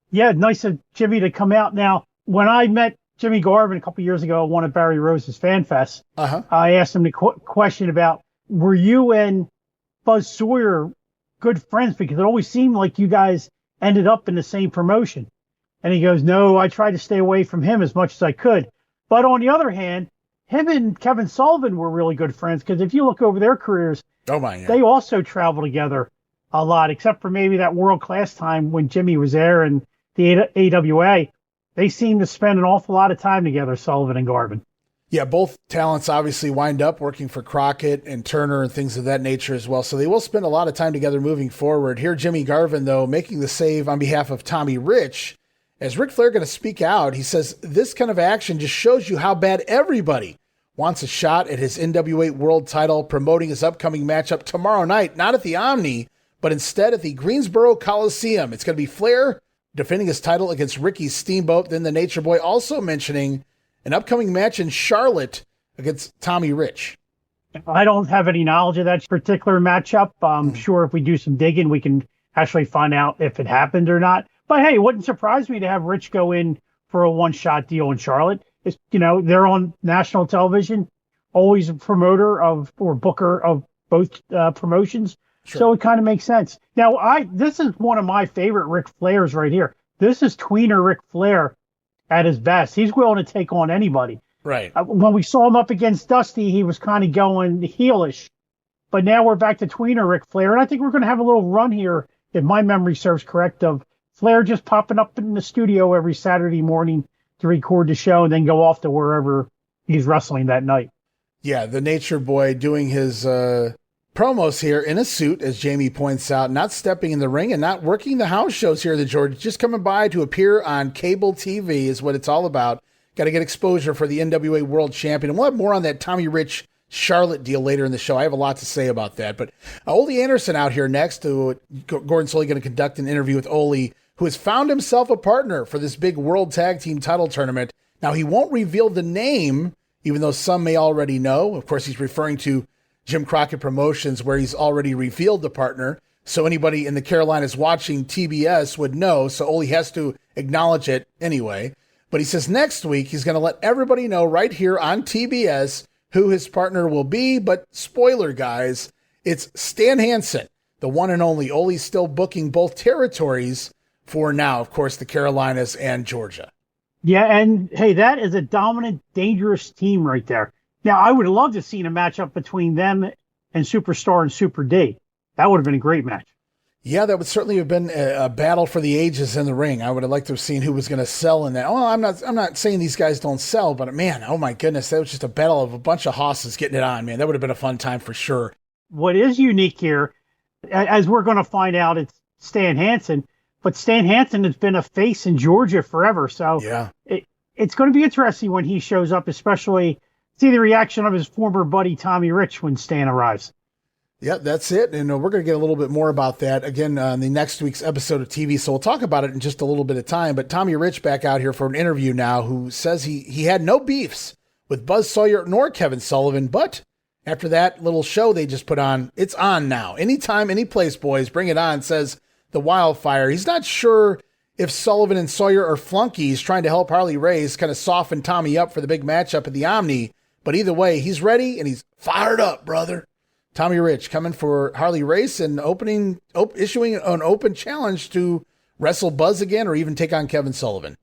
Yeah, nice of Jimmy to come out. Now, when I met Jimmy Garvin a couple years ago at one of Barry Rose's Fan Fests, I asked him the question about, were you and Buzz Sawyer good friends? Because it always seemed like you guys ended up in the same promotion. And he goes, no, I tried to stay away from him as much as I could. But on the other hand, him and Kevin Sullivan were really good friends because if you look over their careers, they also travel together a lot, except for maybe that World Class time when Jimmy was there and the AWA. They seem to spend an awful lot of time together, Sullivan and Garvin. Yeah, both talents obviously wind up working for Crockett and Turner and things of that nature as well. So they will spend a lot of time together moving forward. Here, Jimmy Garvin, though, making the save on behalf of Tommy Rich. As Ric Flair going to speak out, he says, this kind of action just shows you how bad everybody wants a shot at his NWA World title, promoting his upcoming matchup tomorrow night, not at the Omni, but instead at the Greensboro Coliseum. It's going to be Flair defending his title against Ricky Steamboat. Then the Nature Boy also mentioning an upcoming match in Charlotte against Tommy Rich. I don't have any knowledge of that particular matchup. I'm sure if we do some digging, we can actually find out if it happened or not. But hey, it wouldn't surprise me to have Rich go in for a one-shot deal in Charlotte. It's, they're on national television, always a promoter of or booker of both promotions. Sure. So it kind of makes sense. Now, this is one of my favorite Ric Flairs right here. This is tweener Ric Flair at his best. He's willing to take on anybody. Right. When we saw him up against Dusty, he was kind of going heelish. But now we're back to tweener Ric Flair. And I think we're going to have a little run here, if my memory serves correct, of Flair just popping up in the studio every Saturday morning to record the show and then go off to wherever he's wrestling that night. Yeah, the Nature Boy doing his promos here in a suit, as Jamie points out, not stepping in the ring and not working the house shows here at the Georgia, just coming by to appear on cable TV is what it's all about. Got to get exposure for the NWA World Champion. And we'll have more on that Tommy Rich Charlotte deal later in the show. I have a lot to say about that. But Ole Anderson out here next. Gordon's only going to conduct an interview with Ole, who has found himself a partner for this big World Tag Team title tournament. Now, he won't reveal the name, even though some may already know. Of course, he's referring to Jim Crockett Promotions, where he's already revealed the partner. So anybody in the Carolinas watching TBS would know. So Ole has to acknowledge it anyway. But he says next week he's going to let everybody know right here on TBS who his partner will be. But spoiler, guys, it's Stan Hansen, the one and only. Ole's still booking both territories for now, of course, the Carolinas and Georgia. Yeah, and hey, that is a dominant, dangerous team right there. Now, I would have loved to have seen a matchup between them and Superstar and Super D. That would have been a great match. Yeah, that would certainly have been a battle for the ages in the ring. I would have liked to have seen who was going to sell in that. Oh, I'm not saying these guys don't sell, but man, oh my goodness, that was just a battle of a bunch of hosses getting it on, man. That would have been a fun time for sure. What is unique here, as we're going to find out, it's Stan Hansen, but Stan Hansen has been a face in Georgia forever. So Yeah. It's going to be interesting when he shows up, especially see the reaction of his former buddy Tommy Rich when Stan arrives. Yeah, that's it. And we're going to get a little bit more about that again on the next week's episode of TV. So we'll talk about it in just a little bit of time. But Tommy Rich back out here for an interview now, who says he had no beefs with Buzz Sawyer nor Kevin Sullivan. But after that little show they just put on, it's on now. Anytime, any place, boys, bring it on, says the Wildfire. He's not sure if Sullivan and Sawyer are flunkies trying to help Harley Race kind of soften Tommy up for the big matchup at the Omni. But either way, he's ready and he's fired up, brother. Tommy Rich coming for Harley Race and issuing an open challenge to wrestle Buzz again or even take on Kevin Sullivan.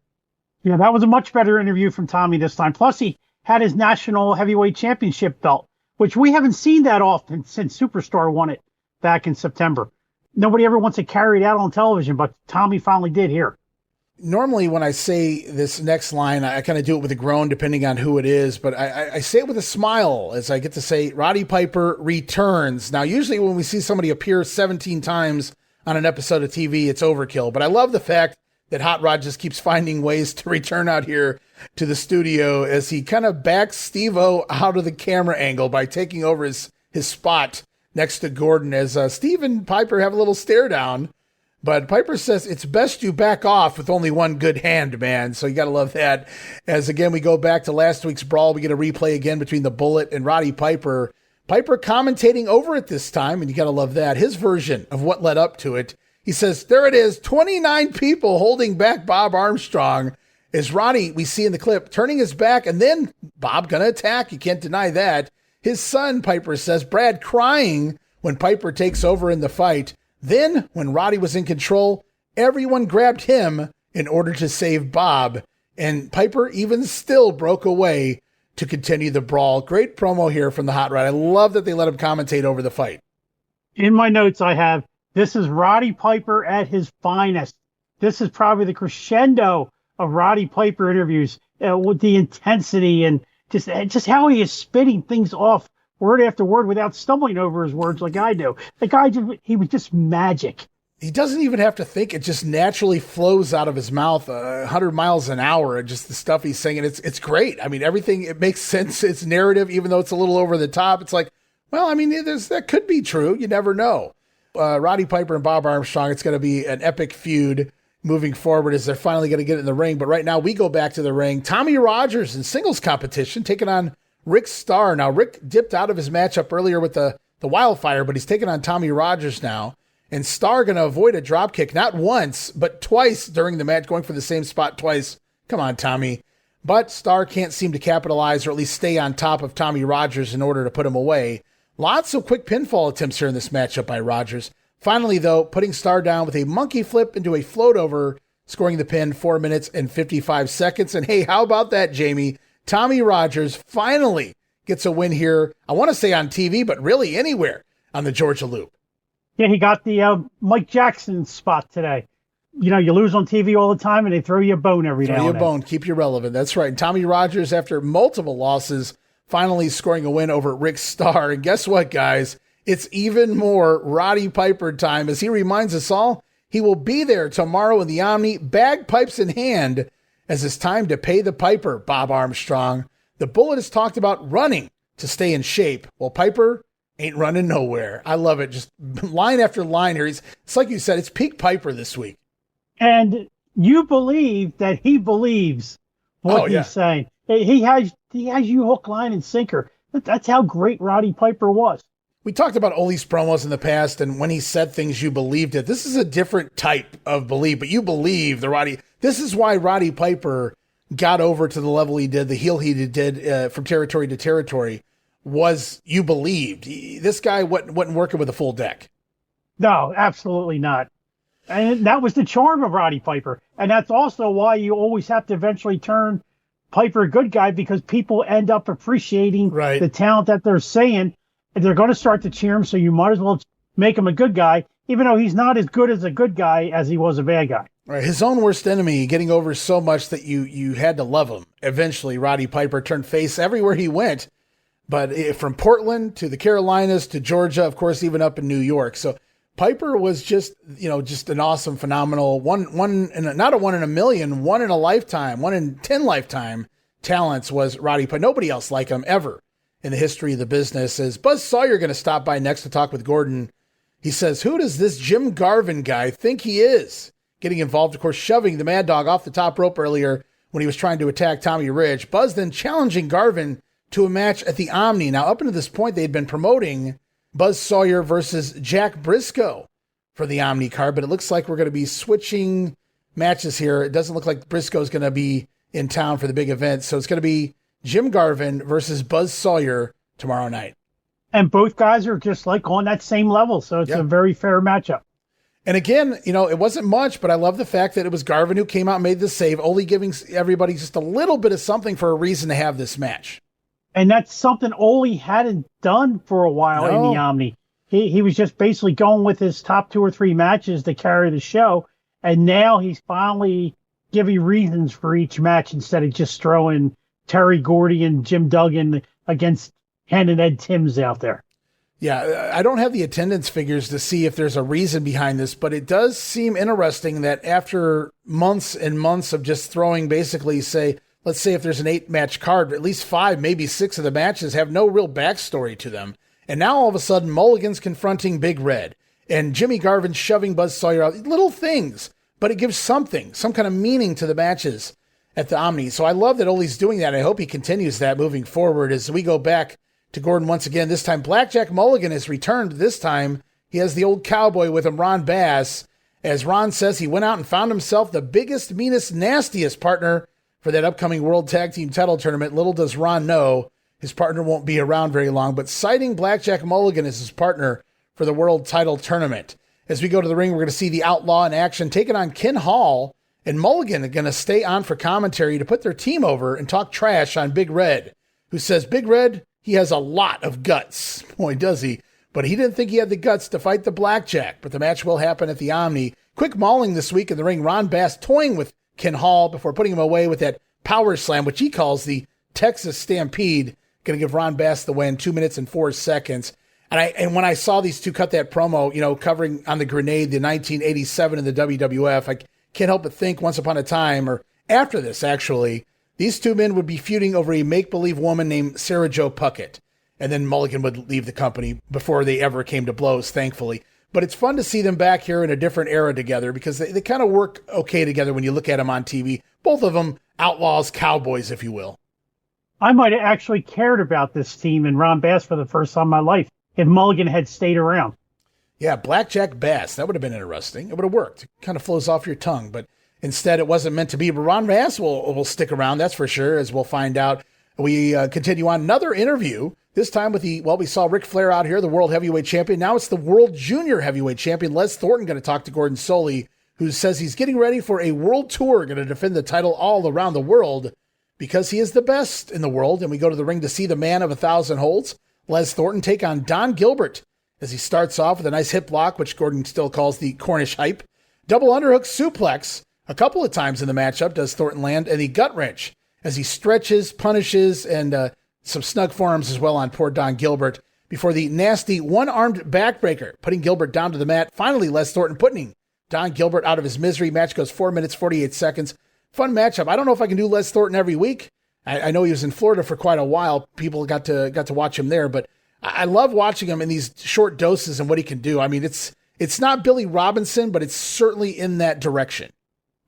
Yeah, that was a much better interview from Tommy this time. Plus, he had his national heavyweight championship belt, which we haven't seen that often since Superstar won it back in September. Nobody ever wants to carry it out on television, but Tommy finally did here. Normally when I say this next line, I kind of do it with a groan depending on who it is, but I say it with a smile as I get to say Roddy Piper returns. Now, usually when we see somebody appear 17 times on an episode of TV, it's overkill, but I love the fact that Hot Rod just keeps finding ways to return out here to the studio as he kind of backs Steve-O out of the camera angle by taking over his spot next to Gordon as Steve and Piper have a little stare down. But Piper says it's best you back off with only one good hand, man. So you got to love that. As again, we go back to last week's brawl. We get a replay again between the Bullet and Roddy Piper. Piper commentating over it this time, and you got to love that. His version of what led up to it. He says, there it is, 29 people holding back Bob Armstrong. As Roddy, we see in the clip, turning his back, and then Bob going to attack. You can't deny that. His son, Piper says, Brad crying when Piper takes over in the fight. Then, when Roddy was in control, everyone grabbed him in order to save Bob, and Piper even still broke away to continue the brawl. Great promo here from the Hot Rod. I love that they let him commentate over the fight. In my notes, I have, this is Roddy Piper at his finest. This is probably the crescendo of Roddy Piper interviews with the intensity and just how he is spitting things off word after word without stumbling over his words like I do. The guy, he was just magic. He doesn't even have to think. It just naturally flows out of his mouth 100 miles an hour. Just the stuff he's saying. It's great. I mean, everything, it makes sense. It's narrative, even though it's a little over the top. It's like, well, I mean, that could be true. You never know. Roddy Piper and Bob Armstrong, it's going to be an epic feud moving forward as they're finally going to get in the ring. But right now we go back to the ring. Tommy Rogers in singles competition taking on Rick Starr. Now, Rick dipped out of his matchup earlier with the Wildfire, but he's taking on Tommy Rogers now. And Starr going to avoid a drop kick, not once, but twice during the match, going for the same spot twice. Come on, Tommy. But Starr can't seem to capitalize or at least stay on top of Tommy Rogers in order to put him away. Lots of quick pinfall attempts here in this matchup by Rogers. Finally, though, putting Starr down with a monkey flip into a float over, scoring the pin 4 minutes and 55 seconds. And hey, how about that, Jamie? Tommy Rogers finally gets a win here. I want to say on TV, but really anywhere on the Georgia Loop. Yeah, he got the Mike Jackson spot today. You know, you lose on TV all the time and they throw you a bone every now and then. Throw you a bone, keep you relevant. That's right. And Tommy Rogers, after multiple losses, finally scoring a win over Rick Starr. And guess what, guys? It's even more Roddy Piper time. As he reminds us all, he will be there tomorrow in the Omni, bagpipes in hand, as it's time to pay the piper, Bob Armstrong. The Bullet has talked about running to stay in shape. Well, Piper ain't running nowhere. I love it. Just line after line here. It's like you said, it's peak Piper this week. And you believe that he believes what he's saying. He has you hook, line, and sinker. That's how great Roddy Piper was. We talked about Ole's promos in the past, and when he said things, you believed it. This is a different type of belief, but you believe the Roddy. This is why Roddy Piper got over to the level he did, the heel he did from territory to territory, was you believed. This guy wasn't working with a full deck. No, absolutely not. And that was the charm of Roddy Piper. And that's also why you always have to eventually turn Piper a good guy, because people end up appreciating the talent that they're saying. And they're going to start to cheer him, so you might as well make him a good guy, even though he's not as good as a good guy as he was a bad guy. Right, his own worst enemy getting over so much that you had to love him. Eventually, Roddy Piper turned face everywhere he went, but from Portland to the Carolinas to Georgia, of course, even up in New York. So Piper was just an awesome, phenomenal not a 1 in a million, 1 in a lifetime, 1 in 10 lifetime talents was Roddy Piper. Nobody else like him ever in the history of the business. Is Buzz Sawyer going to stop by next to talk with Gordon? He says, who does this Jim Garvin guy think he is? Getting involved, of course, shoving the Mad Dog off the top rope earlier when he was trying to attack Tommy Ridge. Buzz then challenging Garvin to a match at the Omni. Now, up until this point, they had been promoting Buzz Sawyer versus Jack Briscoe for the Omni card, but it looks like we're going to be switching matches here. It doesn't look like Briscoe's going to be in town for the big event, so it's going to be Jim Garvin versus Buzz Sawyer tomorrow night. And both guys are just like on that same level, so it's a very fair matchup. And again, it wasn't much, but I love the fact that it was Garvin who came out and made the save, only giving everybody just a little bit of something for a reason to have this match. And that's something Ole hadn't done for a while in the Omni. He was just basically going with his top 2 or 3 matches to carry the show, and now he's finally giving reasons for each match instead of just throwing Terry Gordy and Jim Duggan against Ken and Ed Timms out there. Yeah, I don't have the attendance figures to see if there's a reason behind this, but it does seem interesting that after months and months of just throwing basically, let's say if there's an 8-match card, at least 5, maybe 6 of the matches have no real backstory to them. And now all of a sudden, Mulligan's confronting Big Red and Jimmy Garvin shoving Buzz Sawyer out. Little things, but it gives some kind of meaning to the matches at the Omni. So I love that Ole's doing that. I hope he continues that moving forward as we go back to Gordon once again. This time, Blackjack Mulligan has returned. This time, he has the old cowboy with him, Ron Bass. As Ron says, he went out and found himself the biggest, meanest, nastiest partner for that upcoming World Tag Team Title Tournament. Little does Ron know his partner won't be around very long, but citing Blackjack Mulligan as his partner for the World Title Tournament. As we go to the ring, we're going to see the Outlaw in action, taking on Ken Hall, and Mulligan are going to stay on for commentary to put their team over and talk trash on Big Red, who says, Big Red, he has a lot of guts. Boy, does he. But he didn't think he had the guts to fight the Blackjack, but the match will happen at the Omni. Quick mauling this week in the ring, Ron Bass toying with Ken Hall before putting him away with that power slam, which he calls the Texas Stampede. Going to give Ron Bass the win, 2 minutes and 4 seconds. And when I saw these two cut that promo, covering on the grenade, the 1987 in the WWF, I can't help but think once upon a time, or after this actually, these two men would be feuding over a make-believe woman named Sarah Jo Puckett. And then Mulligan would leave the company before they ever came to blows, thankfully. But it's fun to see them back here in a different era together because they kind of work okay together when you look at them on TV. Both of them outlaws, cowboys, if you will. I might have actually cared about this team and Ron Bass for the first time in my life if Mulligan had stayed around. Yeah, Blackjack Bass. That would have been interesting. It would have worked. It kind of flows off your tongue, but instead it wasn't meant to be. But Ron Bass will stick around, that's for sure, as we'll find out. We continue on another interview, this time with we saw Ric Flair out here, the World Heavyweight Champion. Now it's the World Junior Heavyweight Champion, Les Thornton, going to talk to Gordon Solie, who says he's getting ready for a world tour, going to defend the title all around the world because he is the best in the world. And we go to the ring to see the man of 1,000 holds, Les Thornton, take on Don Gilbert as he starts off with a nice hip block, which Gordon still calls the Cornish hype. Double underhook suplex a couple of times in the matchup does Thornton land, and the gut wrench as he stretches, punishes, and some snug forearms as well on poor Don Gilbert before the nasty one-armed backbreaker, putting Gilbert down to the mat. Finally, Les Thornton putting Don Gilbert out of his misery. Match goes 4 minutes, 48 seconds. Fun matchup. I don't know if I can do Les Thornton every week. I know he was in Florida for quite a while. People got to watch him there, but I love watching him in these short doses and what he can do. I mean, it's not Billy Robinson, but it's certainly in that direction.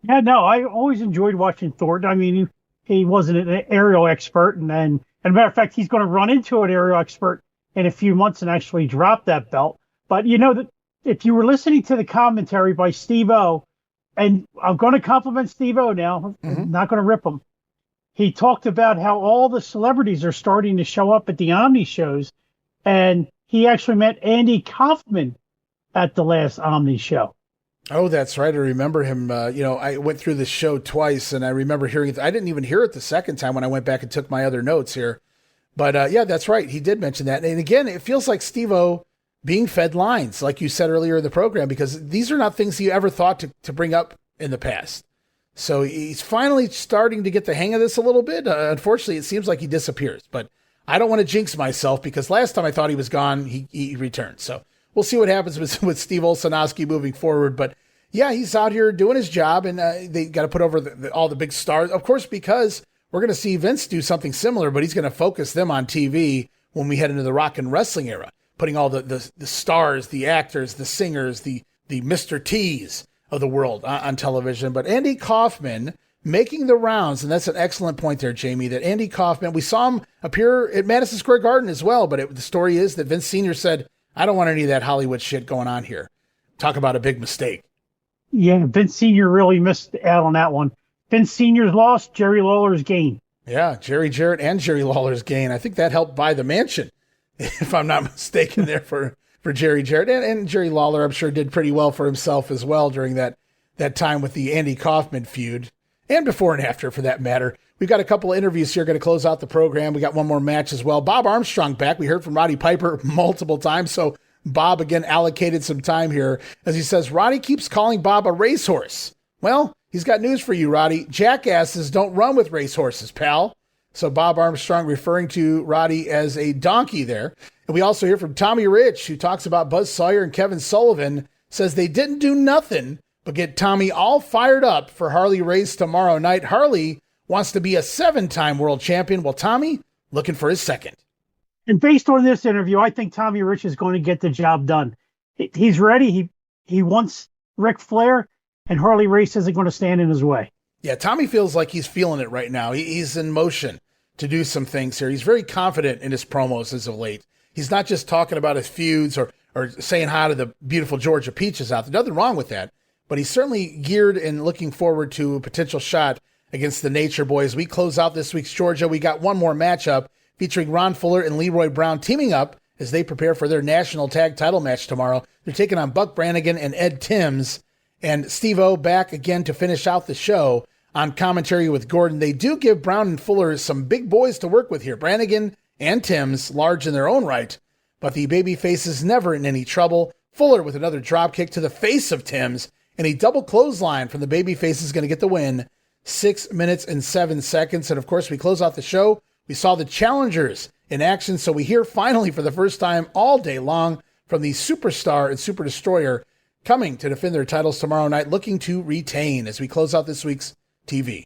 Yeah, no, I always enjoyed watching Thornton. I mean, he wasn't an aerial expert, and as a matter of fact, he's going to run into an aerial expert in a few months and actually drop that belt. But if you were listening to the commentary by Steve-O, and I'm going to compliment Steve-O now, I'm not going to rip him. He talked about how all the celebrities are starting to show up at the Omni shows, and he actually met Andy Kaufman at the last Omni show. Oh, that's right. I remember him. I went through this show twice, and I remember hearing it. I didn't even hear it the second time when I went back and took my other notes here. But, yeah, that's right. He did mention that. And, again, it feels like Steve-O being fed lines, like you said earlier in the program, because these are not things he ever thought to bring up in the past. So he's finally starting to get the hang of this a little bit. Unfortunately, it seems like he disappears. But I don't want to jinx myself because last time I thought he was gone, he returned. So we'll see what happens with Steve Olszewski moving forward. But yeah, he's out here doing his job, and they got to put over all the big stars, of course, because we're going to see Vince do something similar, but he's going to focus them on TV when we head into the rock and wrestling era, putting all the stars, the actors, the singers, the Mr. T's of the world on television. But Andy Kaufman making the rounds, and that's an excellent point there, Jamie, that Andy Kaufman, we saw him appear at Madison Square Garden as well, but the story is that Vince Sr. said, I don't want any of that Hollywood shit going on here. Talk about a big mistake. Yeah, Vince Sr. really missed out on that one. Vince Sr.'s loss, Jerry Lawler's gain. Yeah, Jerry Jarrett and Jerry Lawler's gain. I think that helped buy the mansion, if I'm not mistaken, there for Jerry Jarrett. And Jerry Lawler, I'm sure, did pretty well for himself as well during that time with the Andy Kaufman feud. And before and after, for that matter. We've got a couple of interviews here going to close out the program. We got one more match as well. Bob Armstrong back. We heard from Roddy Piper multiple times, so Bob again allocated some time here as he says, Roddy keeps calling Bob a racehorse. Well, he's got news for you, Roddy. Jackasses don't run with racehorses, pal. So Bob Armstrong referring to Roddy as a donkey there. And we also hear from Tommy Rich, who talks about Buzz Sawyer and Kevin Sullivan, says they didn't do nothing but get Tommy all fired up for Harley Race tomorrow night. Harley wants to be a 7-time world champion, while Tommy looking for his second. And based on this interview, I think Tommy Rich is going to get the job done. He's ready. He wants Ric Flair, and Harley Race isn't going to stand in his way. Yeah, Tommy feels like he's feeling it right now. He's in motion to do some things here. He's very confident in his promos as of late. He's not just talking about his feuds or saying hi to the beautiful Georgia Peaches out there. Nothing wrong with that. But he's certainly geared and looking forward to a potential shot against the Nature Boys. We close out this week's Georgia. We got one more matchup featuring Ron Fuller and Leroy Brown teaming up as they prepare for their national tag title match tomorrow. They're taking on Buck Brannigan and Ed Timms. And Steve-O back again to finish out the show on commentary with Gordon. They do give Brown and Fuller some big boys to work with here. Brannigan and Timms, large in their own right, but the baby face is never in any trouble. Fuller with another drop kick to the face of Timms, and a double clothesline from the baby face is going to get the win. 6 minutes and 7 seconds. And of course, we close out the show. We saw the challengers in action. So we hear finally for the first time all day long from the Superstar and Super Destroyer coming to defend their titles tomorrow night, looking to retain as we close out this week's TV.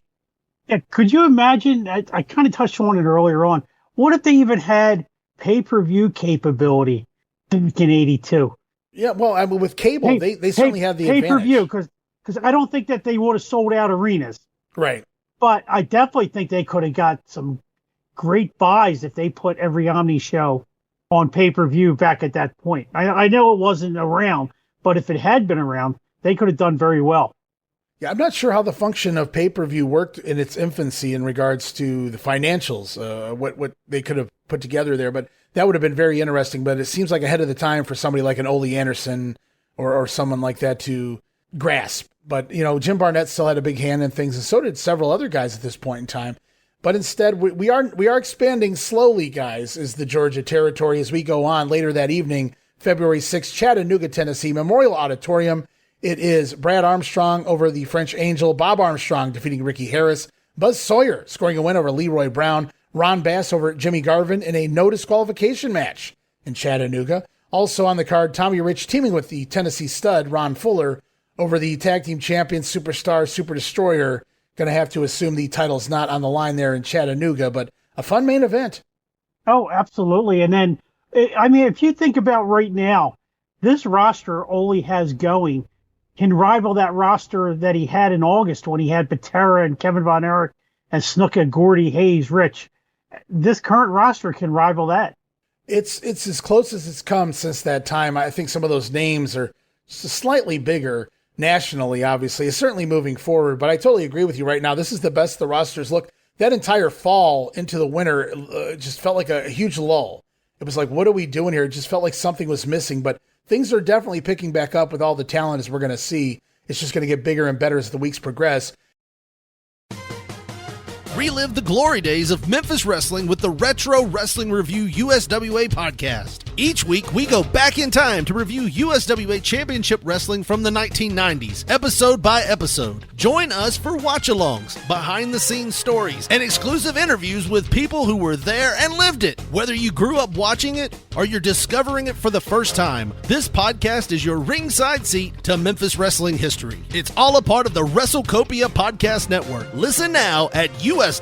Yeah, could you imagine? I kind of touched on it earlier on. What if they even had pay-per-view capability in 82? Yeah, well, I mean, with cable, they certainly have the advantage. Pay-per-view, because I don't think that they would have sold out arenas. Right. But I definitely think they could have got some great buys if they put every Omni show on pay-per-view back at that point. I know it wasn't around, but if it had been around, they could have done very well. Yeah, I'm not sure how the function of pay-per-view worked in its infancy in regards to the financials, what they could have put together there, but that would have been very interesting. But it seems like ahead of the time for somebody like an Ole Anderson or someone like that to grasp. But, you know, Jim Barnett still had a big hand in things, and so did several other guys at this point in time. But instead, we are expanding slowly, guys, is the Georgia territory as we go on later that evening, February 6th, Chattanooga, Tennessee, Memorial Auditorium. It is Brad Armstrong over the French Angel, Bob Armstrong defeating Ricky Harris, Buzz Sawyer scoring a win over Leroy Brown, Ron Bass over Jimmy Garvin in a no disqualification match in Chattanooga. Also on the card, Tommy Rich teaming with the Tennessee stud, Ron Fuller, over the tag team champion, Superstar, Super Destroyer. Going to have to assume the title's not on the line there in Chattanooga, but a fun main event. Oh, absolutely. And then, I mean, if you think about right now, this roster Ole has going can rival that roster that he had in August when he had Patera and Kevin Von Erich and Snuka, Gordy, Hayes, Rich. This current roster can rival that. It's as close as it's come since that time. I think some of those names are slightly bigger nationally, obviously. It's certainly moving forward, but I totally agree with you right now. This is the best the rosters look. That entire fall into the winter just felt like a huge lull. It was like, what are we doing here? It just felt like something was missing, but things are definitely picking back up with all the talent as we're going to see. It's just going to get bigger and better as the weeks progress. relive the glory days of Memphis wrestling with the Retro Wrestling Review USWA podcast. Each week, we go back in time to review USWA Championship Wrestling from the 1990s, episode by episode. Join us for watch-alongs, behind-the-scenes stories, and exclusive interviews with people who were there and lived it. Whether you grew up watching it or you're discovering it for the first time, this podcast is your ringside seat to Memphis wrestling history. It's all a part of the WrestleCopia Podcast Network. Listen now at uswapodcast.com.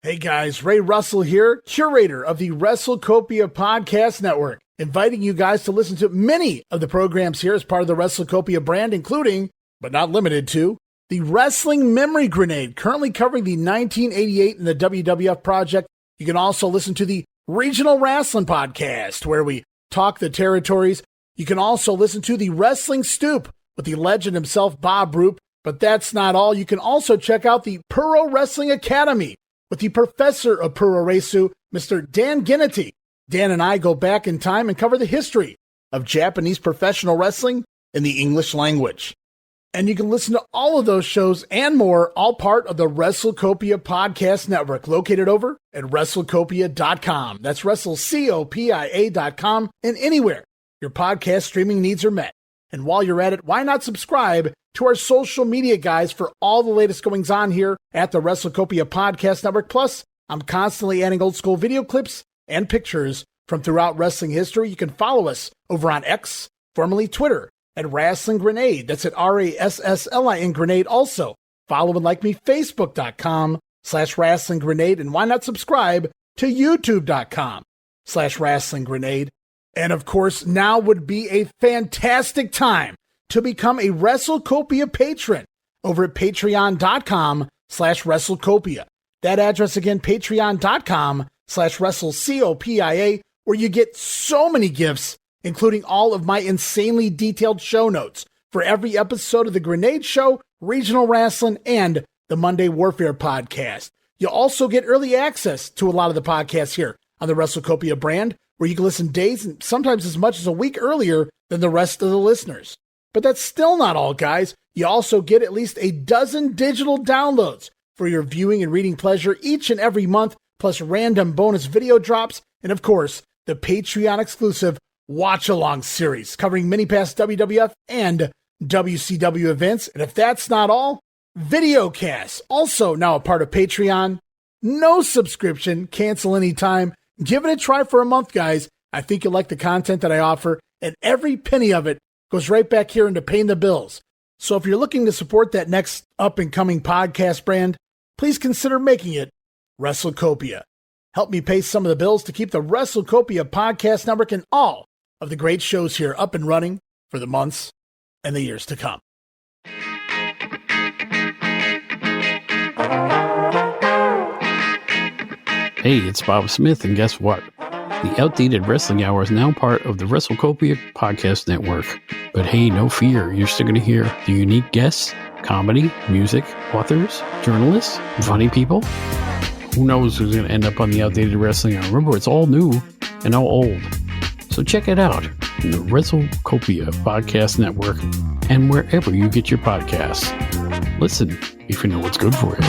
Hey guys, Ray Russell here, curator of the WrestleCopia Podcast Network, inviting you guys to listen to many of the programs here as part of the WrestleCopia brand, including, but not limited to, the Wrestling Memory Grenade, currently covering the 1988 and the WWF project. You can also listen to the Regional Rasslin Podcast, where we talk the territories. You can also listen to the Wrestling Stoop with the legend himself, Bob Roop. But that's not all. You can also check out the Puro Wrestling Academy with the professor of Puro Resu, Mr. Dan Ginnity. Dan and I go back in time and cover the history of Japanese professional wrestling in the English language. And you can listen to all of those shows and more, all part of the WrestleCopia Podcast Network, located over at WrestleCopia.com. That's WrestleCopia.com, and anywhere your podcast streaming needs are met. And while you're at it, why not subscribe to our social media guys for all the latest goings on here at the WrestleCopia Podcast Network. Plus, I'm constantly adding old school video clips and pictures from throughout wrestling history. You can follow us over on X, formerly Twitter, at Wrestling Grenade. That's at RASSLIN Grenade. Also, follow and like me, Facebook.com/Wrestling Grenade. And why not subscribe to YouTube.com/Wrestling Grenade. And of course, now would be a fantastic time to become a WrestleCopia patron over at patreon.com/WrestleCopia. That address again, patreon.com/WrestleCopia, where you get so many gifts, including all of my insanely detailed show notes for every episode of The Grenade Show, Regional Wrestling, and the Monday Warfare podcast. You'll also get early access to a lot of the podcasts here on the WrestleCopia brand, where you can listen days and sometimes as much as a week earlier than the rest of the listeners. But that's still not all, guys. You also get at least a dozen digital downloads for your viewing and reading pleasure each and every month, plus random bonus video drops, and of course, the Patreon exclusive Watch Along series covering many past WWF and WCW events. And if that's not all, videocasts, also now a part of Patreon. No subscription, cancel anytime. Give it a try for a month, guys. I think you'll like the content that I offer, and every penny of it goes right back here into paying the bills. So if you're looking to support that next up-and-coming podcast brand, please consider making it WrestleCopia. Help me pay some of the bills to keep the WrestleCopia Podcast Network and all of the great shows here up and running for the months and the years to come. Hey, it's Bob Smith, and guess what? The Outdated Wrestling Hour is now part of the WrestleCopia Podcast Network. But hey, no fear, you're still going to hear the unique guests, comedy, music, authors, journalists, funny people. Who knows who's going to end up on the Outdated Wrestling Hour? Remember, it's all new and all old. So check it out in the WrestleCopia Podcast Network and wherever you get your podcasts. Listen if you know what's good for you.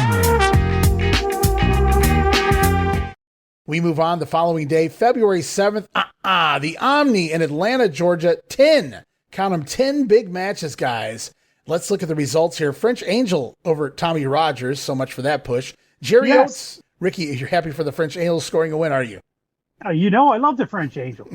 We move on the following day, February 7th. The Omni in Atlanta, Georgia. 10. Count them, 10 big matches, guys. Let's look at the results here. French Angel over Tommy Rogers. So much for that push. Jerry Oates. Ricky, you're happy for the French Angel scoring a win, are you? You know, I love the French Angel.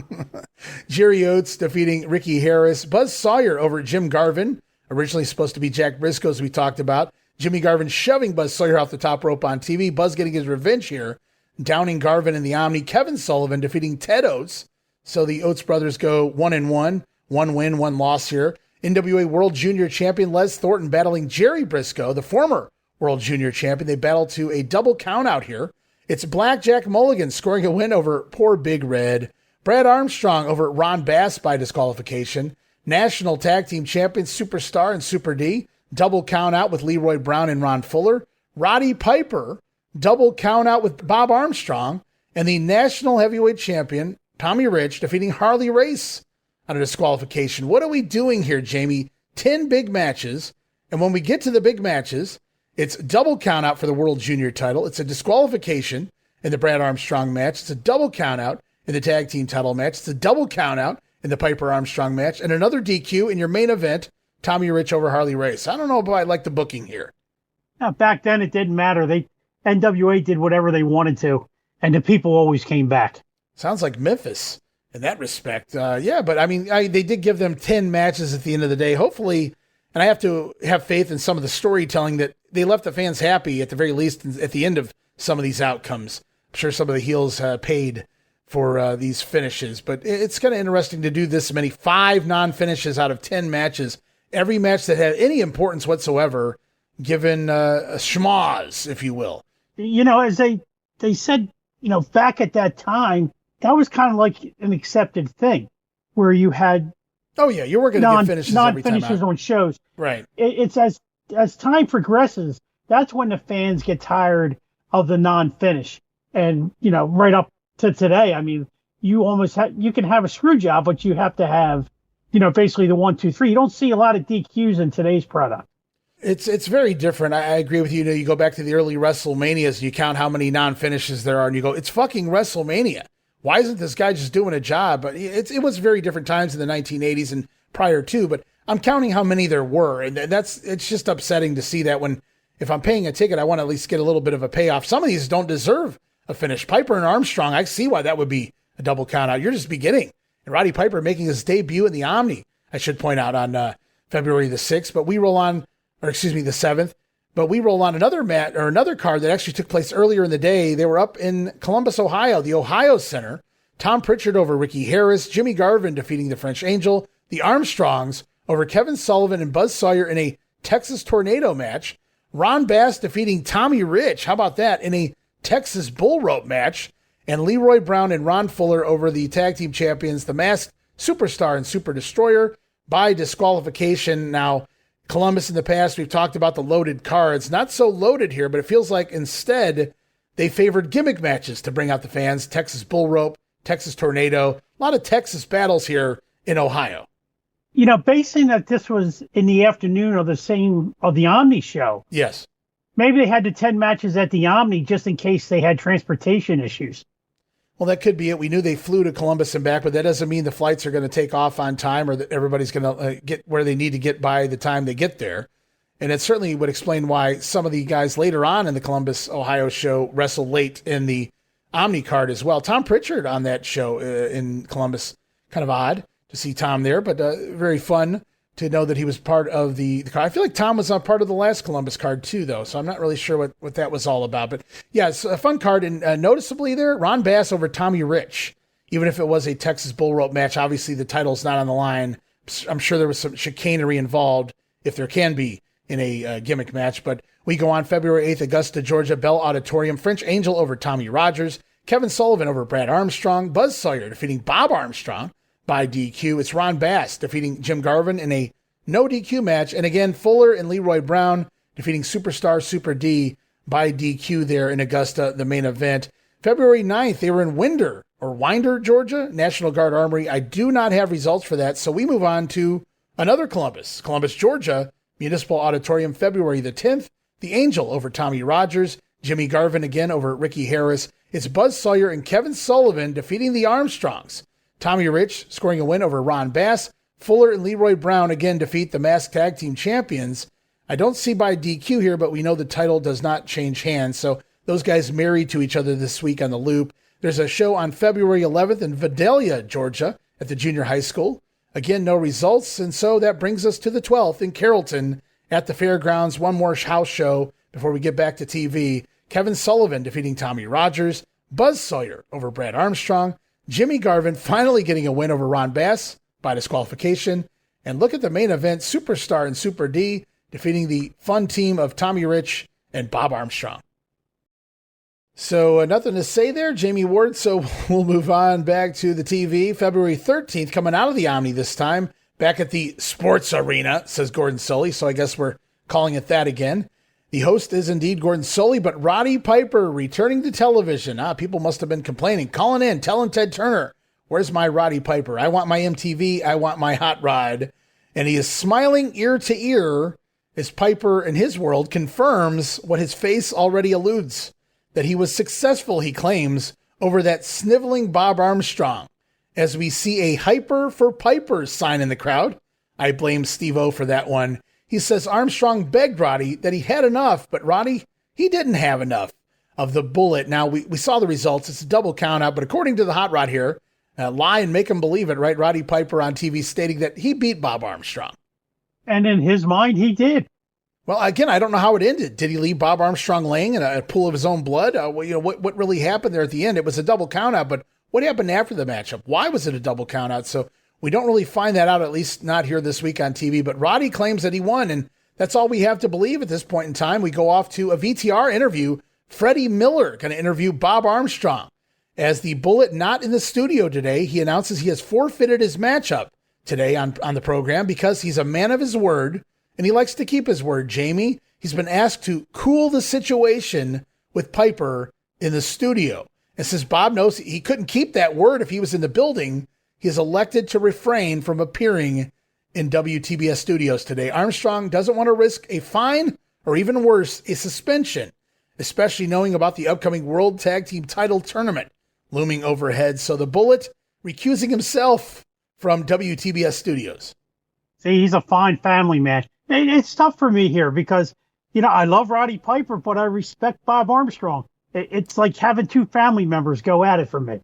Jerry Oates defeating Ricky Harris. Buzz Sawyer over Jim Garvin. Originally supposed to be Jack Briscoe, as we talked about. Jimmy Garvin shoving Buzz Sawyer off the top rope on TV. Buzz getting his revenge here, downing Garvin in the Omni. Kevin Sullivan defeating Ted Oates. So the Oates brothers go 1-1. 1 win, 1 loss here. NWA World Junior Champion Les Thornton battling Jerry Briscoe, the former World Junior Champion. They battle to a double count out here. It's Blackjack Mulligan scoring a win over poor Big Red. Brad Armstrong over Ron Bass by disqualification. National Tag Team Champions Superstar and Super D. Double count out with Leroy Brown and Ron Fuller. Roddy Piper. Double count out with Bob Armstrong. And the National Heavyweight Champion Tommy Rich defeating Harley Race on a disqualification. What are we doing here, Jamie? 10 big matches. And when we get to the big matches, it's double count out for the World Junior title. It's a disqualification in the Brad Armstrong match. It's a double count out in the tag team title match. It's a double count out in the Piper Armstrong match, and another DQ in your main event, Tommy Rich over Harley Race. I don't know if I like the booking here. Now, back then, it didn't matter. NWA did whatever they wanted to, and the people always came back. Sounds like Memphis in that respect. Yeah, but I mean, they did give them 10 matches at the end of the day. Hopefully, and I have to have faith in some of the storytelling that they left the fans happy at the very least at the end of some of these outcomes. I'm sure some of the heels paid for these finishes, but it's kind of interesting to do this many, 5 non-finishes out of 10 matches. Every match that had any importance whatsoever, given a schmoz, if you will. You know, as they said, you know, back at that time, that was kind of like an accepted thing, where you had you were going to get finishes every time non-finishes on shows. Right. It's as time progresses, that's when the fans get tired of the non-finish, and you know, right up to today. I mean, you can have a screw job, but you have to have, you know, basically the 1, 2, 3. You don't see a lot of DQs in today's product. It's very different. I agree with you. You know, you go back to the early WrestleManias and you count how many non-finishes there are, and you go, it's fucking WrestleMania. Why isn't this guy just doing a job? But it was very different times in the 1980s and prior to. But I'm counting how many there were, and it's just upsetting to see that when, if I'm paying a ticket, I want to at least get a little bit of a payoff. Some of these don't deserve a finish. Piper and Armstrong, I see why that would be a double count out. You're just beginning. And Roddy Piper making his debut in the Omni, I should point out, on February the 6th. But we roll on, the 7th. But we roll on another card that actually took place earlier in the day. They were up in Columbus, Ohio, the Ohio Center. Tom Pritchard over Ricky Harris, Jimmy Garvin defeating the French Angel, the Armstrongs over Kevin Sullivan and Buzz Sawyer in a Texas Tornado match, Ron Bass defeating Tommy Rich, how about that, in a Texas Bull Rope match, and Leroy Brown and Ron Fuller over the tag team champions, the Masked Superstar and Super Destroyer, by disqualification. Now, Columbus in the past, we've talked about the loaded cards. Not so loaded here, but it feels like instead they favored gimmick matches to bring out the fans. Texas Bull Rope, Texas Tornado, a lot of Texas battles here in Ohio. You know, basing that this was in the afternoon of the Omni show. Yes. Maybe they had the 10 matches at the Omni just in case they had transportation issues. Well, that could be it. We knew they flew to Columbus and back, but that doesn't mean the flights are going to take off on time or that everybody's going to get where they need to get by the time they get there. And it certainly would explain why some of the guys later on in the Columbus, Ohio show wrestled late in the Omni card as well. Tom Pritchard on that show in Columbus, kind of odd to see Tom there, but very fun to know that he was part of the card. I feel like Tom was on part of the last Columbus card too, though, so I'm not really sure what that was all about. But yeah, it's a fun card, and noticeably there, Ron Bass over Tommy Rich. Even if it was a Texas Bull Rope match, obviously the title's not on the line. I'm sure there was some chicanery involved, if there can be, in a gimmick match. But we go on February 8th, Augusta, Georgia, Bell Auditorium. French Angel over Tommy Rogers. Kevin Sullivan over Brad Armstrong. Buzz Sawyer defeating Bob Armstrong by DQ. It's Ron Bass defeating Jim Garvin in a no DQ match. And again, Fuller and Leroy Brown defeating Superstar Super D by DQ there in Augusta, the main event. February 9th, they were in Winder, Georgia, National Guard Armory. I do not have results for that, so we move on to another Columbus, Georgia, Municipal Auditorium, February the 10th. The Angel over Tommy Rogers. Jimmy Garvin again over Ricky Harris. It's Buzz Sawyer and Kevin Sullivan defeating the Armstrongs. Tommy Rich scoring a win over Ron Bass. Fuller and Leroy Brown again defeat the Masked Tag Team Champions. I don't see by DQ here, but we know the title does not change hands, so those guys married to each other this week on the Loop. There's a show on February 11th in Vidalia, Georgia, at the junior high school. Again, no results, and so that brings us to the 12th in Carrollton at the fairgrounds. One more house show before we get back to TV. Kevin Sullivan defeating Tommy Rogers. Buzz Sawyer over Brad Armstrong. Jimmy Garvin finally getting a win over Ron Bass by disqualification. And look at the main event, Superstar and Super D defeating the fun team of Tommy Rich and Bob Armstrong. So nothing to say there, Jammie Ward. So we'll move on back to the TV. February 13th, coming out of the Omni this time, back at the Sports Arena, says Gordon Sully. So I guess we're calling it that again. The host is indeed Gordon Sully, but Roddy Piper returning to television. People must have been complaining, calling in, telling Ted Turner, where's my Roddy Piper? I want my MTV. I want my hot rod. And he is smiling ear to ear as Piper in his world confirms what his face already alludes, that he was successful, he claims, over that sniveling Bob Armstrong, as we see a hyper for Piper sign in the crowd. I blame Steve-O for that one. He says Armstrong begged Roddy that he had enough, but Roddy, he didn't have enough of the bullet. Now, we saw the results. It's a double count out, but according to the Hot Rod here, lie and make him believe it, right? Roddy Piper on TV stating that he beat Bob Armstrong. And in his mind, he did. Well, again, I don't know how it ended. Did he leave Bob Armstrong laying in a pool of his own blood? What really happened there at the end? It was a double count out, but what happened after the matchup? Why was it a double count out? So we don't really find that out, at least not here this week on TV, but Roddy claims that he won, and that's all we have to believe at this point in time. We go off to a VTR interview. Freddie Miller going to interview Bob Armstrong. As the Bullet not in the studio today, he announces he has forfeited his matchup today on the program because he's a man of his word, and he likes to keep his word, Jamie. He's been asked to cool the situation with Piper in the studio. And since Bob knows he couldn't keep that word if he was in the building, he has elected to refrain from appearing in WTBS studios today. Armstrong doesn't want to risk a fine or even worse, a suspension, especially knowing about the upcoming World Tag Team title tournament looming overhead. So the Bullet recusing himself from WTBS studios. See, he's a fine family man. It's tough for me here because, I love Roddy Piper, but I respect Bob Armstrong. It's like having two family members go at it for me.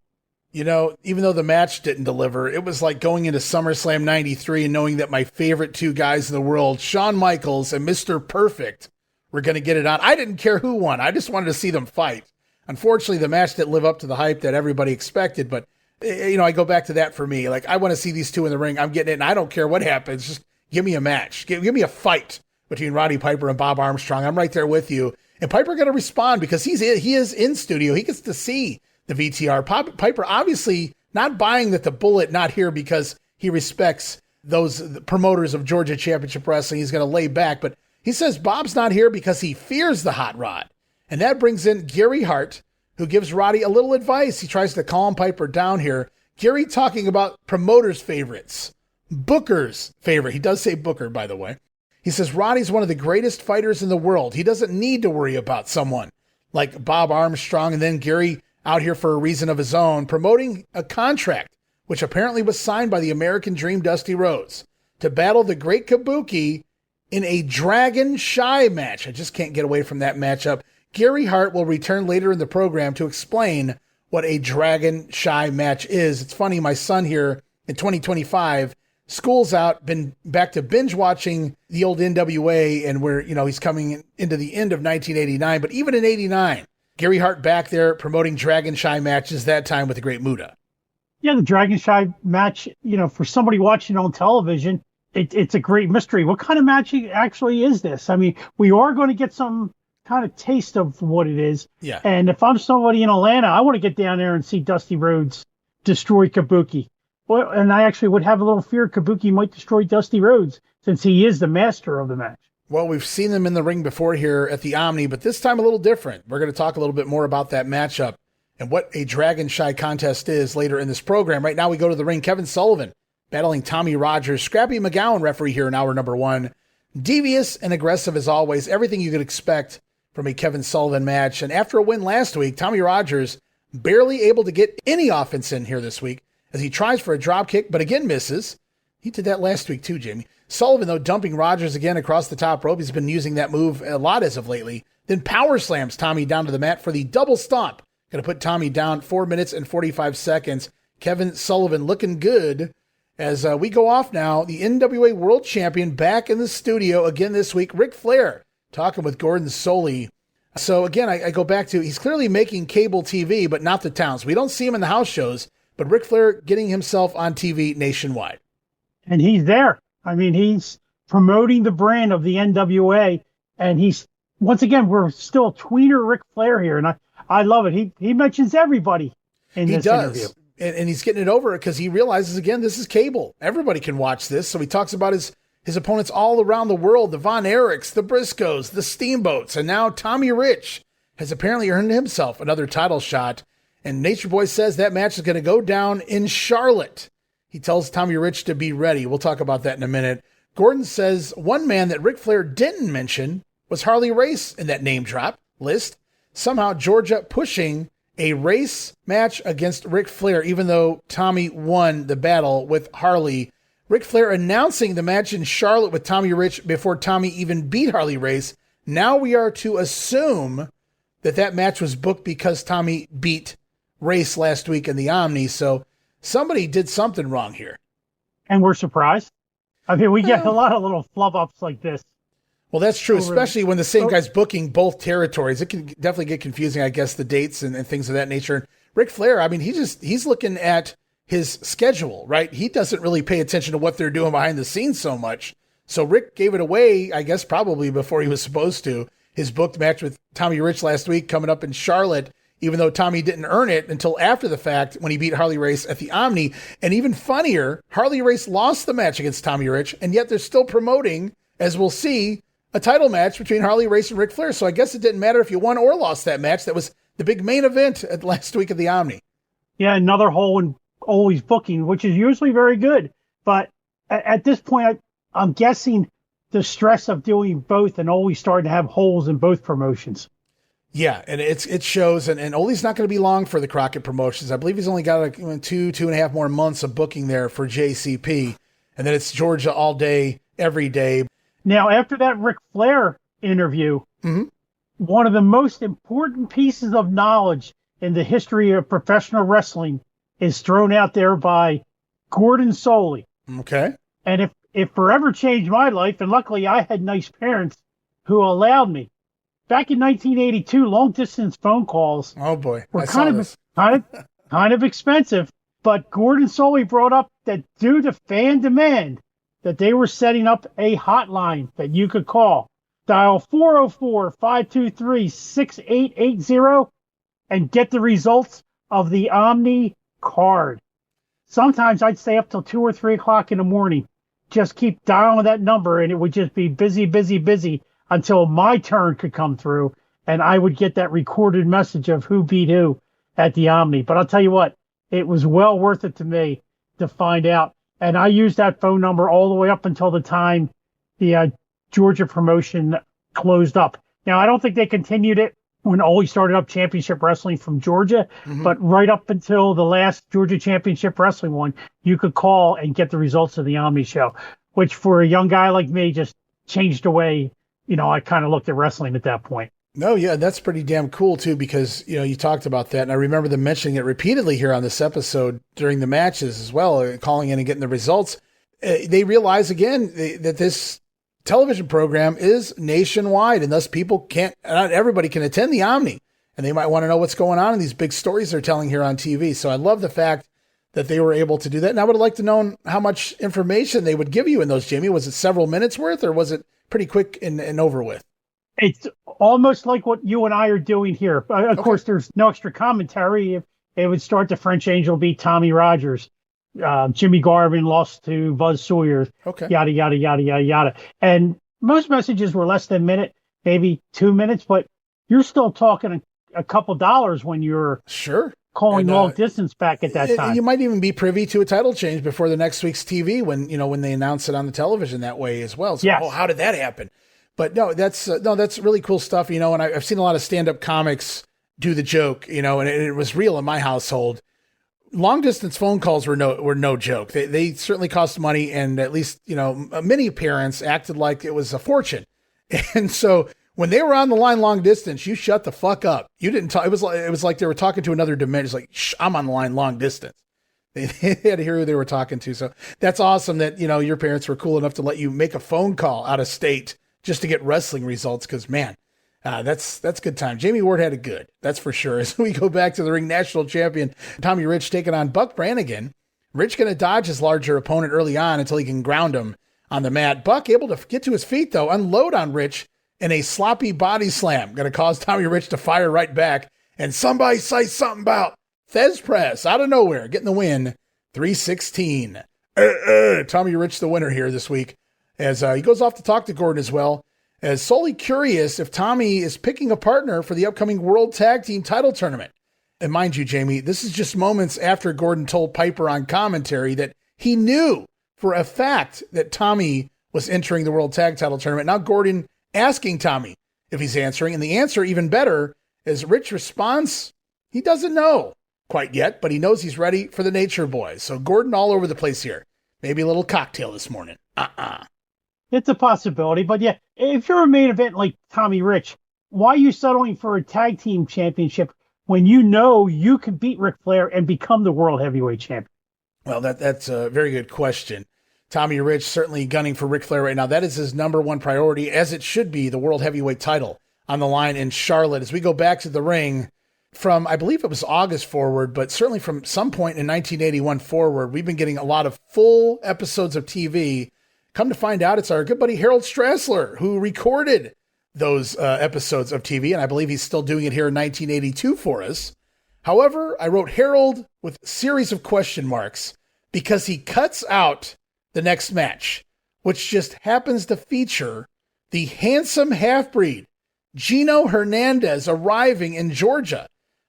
Even though the match didn't deliver, it was like going into SummerSlam 93 and knowing that my favorite two guys in the world, Shawn Michaels and Mr. Perfect, were going to get it on. I didn't care who won. I just wanted to see them fight. Unfortunately, the match didn't live up to the hype that everybody expected, but, I go back to that for me. Like, I want to see these two in the ring. I'm getting it, and I don't care what happens. Just give me a match. Give me a fight between Roddy Piper and Bob Armstrong. I'm right there with you. And Piper going to respond because he is in studio. He gets to see the VTR. Piper obviously not buying that the Bullet not here because he respects those promoters of Georgia Championship Wrestling. He's going to lay back, but he says Bob's not here because he fears the Hot Rod. And that brings in Gary Hart, who gives Roddy a little advice. He tries to calm Piper down here. Gary talking about promoters' favorites, Booker's favorite. He does say Booker, by the way. He says Roddy's one of the greatest fighters in the world. He doesn't need to worry about someone like Bob Armstrong. And then Gary out here for a reason of his own, promoting a contract, which apparently was signed by the American Dream Dusty Rhodes, to battle the Great Kabuki in a Dragon Shai match. I just can't get away from that matchup. Gary Hart will return later in the program to explain what a Dragon Shai match is. It's funny, my son here in 2025, school's out, been back to binge watching the old NWA, and where, he's coming into the end of 1989, but even in 89, Gary Hart back there promoting Dragon Shai matches, that time with the Great Muta. Yeah, the Dragon Shai match, for somebody watching on television, it's a great mystery. What kind of match actually is this? I mean, we are going to get some kind of taste of what it is. Yeah. And if I'm somebody in Atlanta, I want to get down there and see Dusty Rhodes destroy Kabuki. Well, and I actually would have a little fear Kabuki might destroy Dusty Rhodes since he is the master of the match. Well, we've seen them in the ring before here at the Omni, but this time a little different. We're going to talk a little bit more about that matchup and what a Dragon Shai contest is later in this program. Right now we go to the ring. Kevin Sullivan battling Tommy Rogers. Scrappy McGowan, referee here in hour number one. Devious and aggressive as always. Everything you could expect from a Kevin Sullivan match. And after a win last week, Tommy Rogers barely able to get any offense in here this week as he tries for a drop kick, but again misses. He did that last week too, Jamie. Sullivan, though, dumping Rogers again across the top rope. He's been using that move a lot as of lately. Then power slams Tommy down to the mat for the double stomp. Going to put Tommy down 4 minutes and 45 seconds. Kevin Sullivan looking good as we go off now. The NWA World Champion back in the studio again this week. Ric Flair talking with Gordon Soley. So again, I go back to, he's clearly making cable TV, but not the towns. We don't see him in the house shows, but Ric Flair getting himself on TV nationwide. And he's there. I mean, he's promoting the brand of the NWA, and he's, once again, we're still tweener Ric Flair here, and I love it. He mentions everybody in this interview. And he's getting it over because he realizes, again, this is cable. Everybody can watch this. So he talks about his opponents all around the world, the Von Erichs, the Briscoes, the Steamboats, and now Tommy Rich has apparently earned himself another title shot. And Nature Boy says that match is going to go down in Charlotte. He tells Tommy Rich to be ready. We'll talk about that in a minute. Gordon says one man that Ric Flair didn't mention was Harley Race in that name drop list. Somehow Georgia pushing a race match against Ric Flair, even though Tommy won the battle with Harley. Ric Flair announcing the match in Charlotte with Tommy Rich before Tommy even beat Harley Race. Now we are to assume that match was booked because Tommy beat Race last week in the Omni. So somebody did something wrong here. And we're surprised. I mean, we get a lot of little flub-ups like this. Well, that's true, especially when the same guy's booking both territories. It can definitely get confusing, I guess, the dates and things of that nature. And Ric Flair, I mean, he's looking at his schedule, right? He doesn't really pay attention to what they're doing behind the scenes so much. So Rick gave it away, I guess, probably before he was supposed to. His booked match with Tommy Rich last week coming up in Charlotte, even though Tommy didn't earn it until after the fact when he beat Harley Race at the Omni. And even funnier, Harley Race lost the match against Tommy Rich, and yet they're still promoting, as we'll see, a title match between Harley Race and Ric Flair. So I guess it didn't matter if you won or lost that match. That was the big main event at last week at the Omni. Yeah, another hole in always booking, which is usually very good. But at this point, I'm guessing the stress of doing both and always starting to have holes in both promotions. Yeah, and it shows, and Ole's not going to be long for the Crockett Promotions. I believe he's only got like 2.5 more months of booking there for JCP, and then it's Georgia all day, every day. Now, after that Ric Flair interview, one of the most important pieces of knowledge in the history of professional wrestling is thrown out there by Gordon Solie. Okay. And if forever changed my life, and luckily I had nice parents who allowed me. Back in 1982, long-distance phone calls were kind of expensive, but Gordon Solie brought up that due to fan demand, that they were setting up a hotline that you could call. Dial 404-523-6880 and get the results of the Omni card. Sometimes I'd stay up till 2 or 3 o'clock in the morning, just keep dialing that number, and it would just be busy, busy, busy until my turn could come through, and I would get that recorded message of who beat who at the Omni. But I'll tell you what, it was well worth it to me to find out. And I used that phone number all the way up until the time the Georgia promotion closed up. Now, I don't think they continued it when Ole started up Championship Wrestling from Georgia, but right up until the last Georgia Championship Wrestling one, you could call and get the results of the Omni show, which for a young guy like me just changed the way, I kind of looked at wrestling at that point. No, yeah, that's pretty damn cool too, because, you talked about that. And I remember them mentioning it repeatedly here on this episode during the matches as well, calling in and getting the results. They realize again that this television program is nationwide, and thus not everybody can attend the Omni, and they might want to know what's going on in these big stories they're telling here on TV. So I love the fact that they were able to do that. And I would have liked to know how much information they would give you in those, Jamie. Was it several minutes worth, or was it pretty quick and over with? It's almost like what you and I are doing here. Of course, there's no extra commentary. It would start the French Angel beat Tommy Rogers. Jimmy Garvin lost to Buzz Sawyer. Okay. Yada, yada, yada, yada, yada. And most messages were less than a minute, maybe 2 minutes, but you're still talking a couple dollars when you're calling long distance back at that time. You might even be privy to a title change before the next week's TV when they announce it on the television that way as well. So, how did that happen? But no, that's really cool stuff, and I've seen a lot of stand-up comics do the joke, and it was real in my household. Long distance phone calls were no joke. They certainly cost money, and at least, many parents acted like it was a fortune. And so when they were on the line long distance, you shut the fuck up. You didn't talk. It was like they were talking to another dimension. It's like, shh, I'm on the line long distance. They had to hear who they were talking to. So that's awesome that, your parents were cool enough to let you make a phone call out of state just to get wrestling results, because, man, that's good time. Jammie Ward had it good, that's for sure. As we go back to the ring, national champion Tommy Rich taking on Buck Brannigan. Rich going to dodge his larger opponent early on until he can ground him on the mat. Buck able to get to his feet, though, unload on Rich in a sloppy body slam. Going to cause Tommy Rich to fire right back. And somebody say something about Thez Press out of nowhere, getting the win, 316. Tommy Rich the winner here this week, as he goes off to talk to Gordon as well, as solely curious if Tommy is picking a partner for the upcoming World Tag Team title tournament. And mind you, Jamie, this is just moments after Gordon told Piper on commentary that he knew for a fact that Tommy was entering the World Tag Title Tournament. Now Gordon asking Tommy if he's answering, and the answer, even better, is Rich response, he doesn't know quite yet, but he knows he's ready for the Nature Boys. So Gordon all over the place here. Maybe a little cocktail this morning. It's a possibility, but yeah, if you're a main event like Tommy Rich, why are you settling for a tag team championship when you know you can beat Ric Flair and become the world heavyweight champion? Well, that's a very good question. Tommy Rich certainly gunning for Ric Flair right now. That is his number one priority, as it should be, the world heavyweight title on the line in Charlotte. As we go back to the ring from, I believe it was August forward, but certainly from some point in 1981 forward, we've been getting a lot of full episodes of TV. Come to find out, it's our good buddy Harold Strassler who recorded those episodes of TV, and I believe he's still doing it here in 1982 for us. However, I wrote Harold with a series of question marks because he cuts out the next match, which just happens to feature the handsome half-breed Gino Hernandez arriving in Georgia.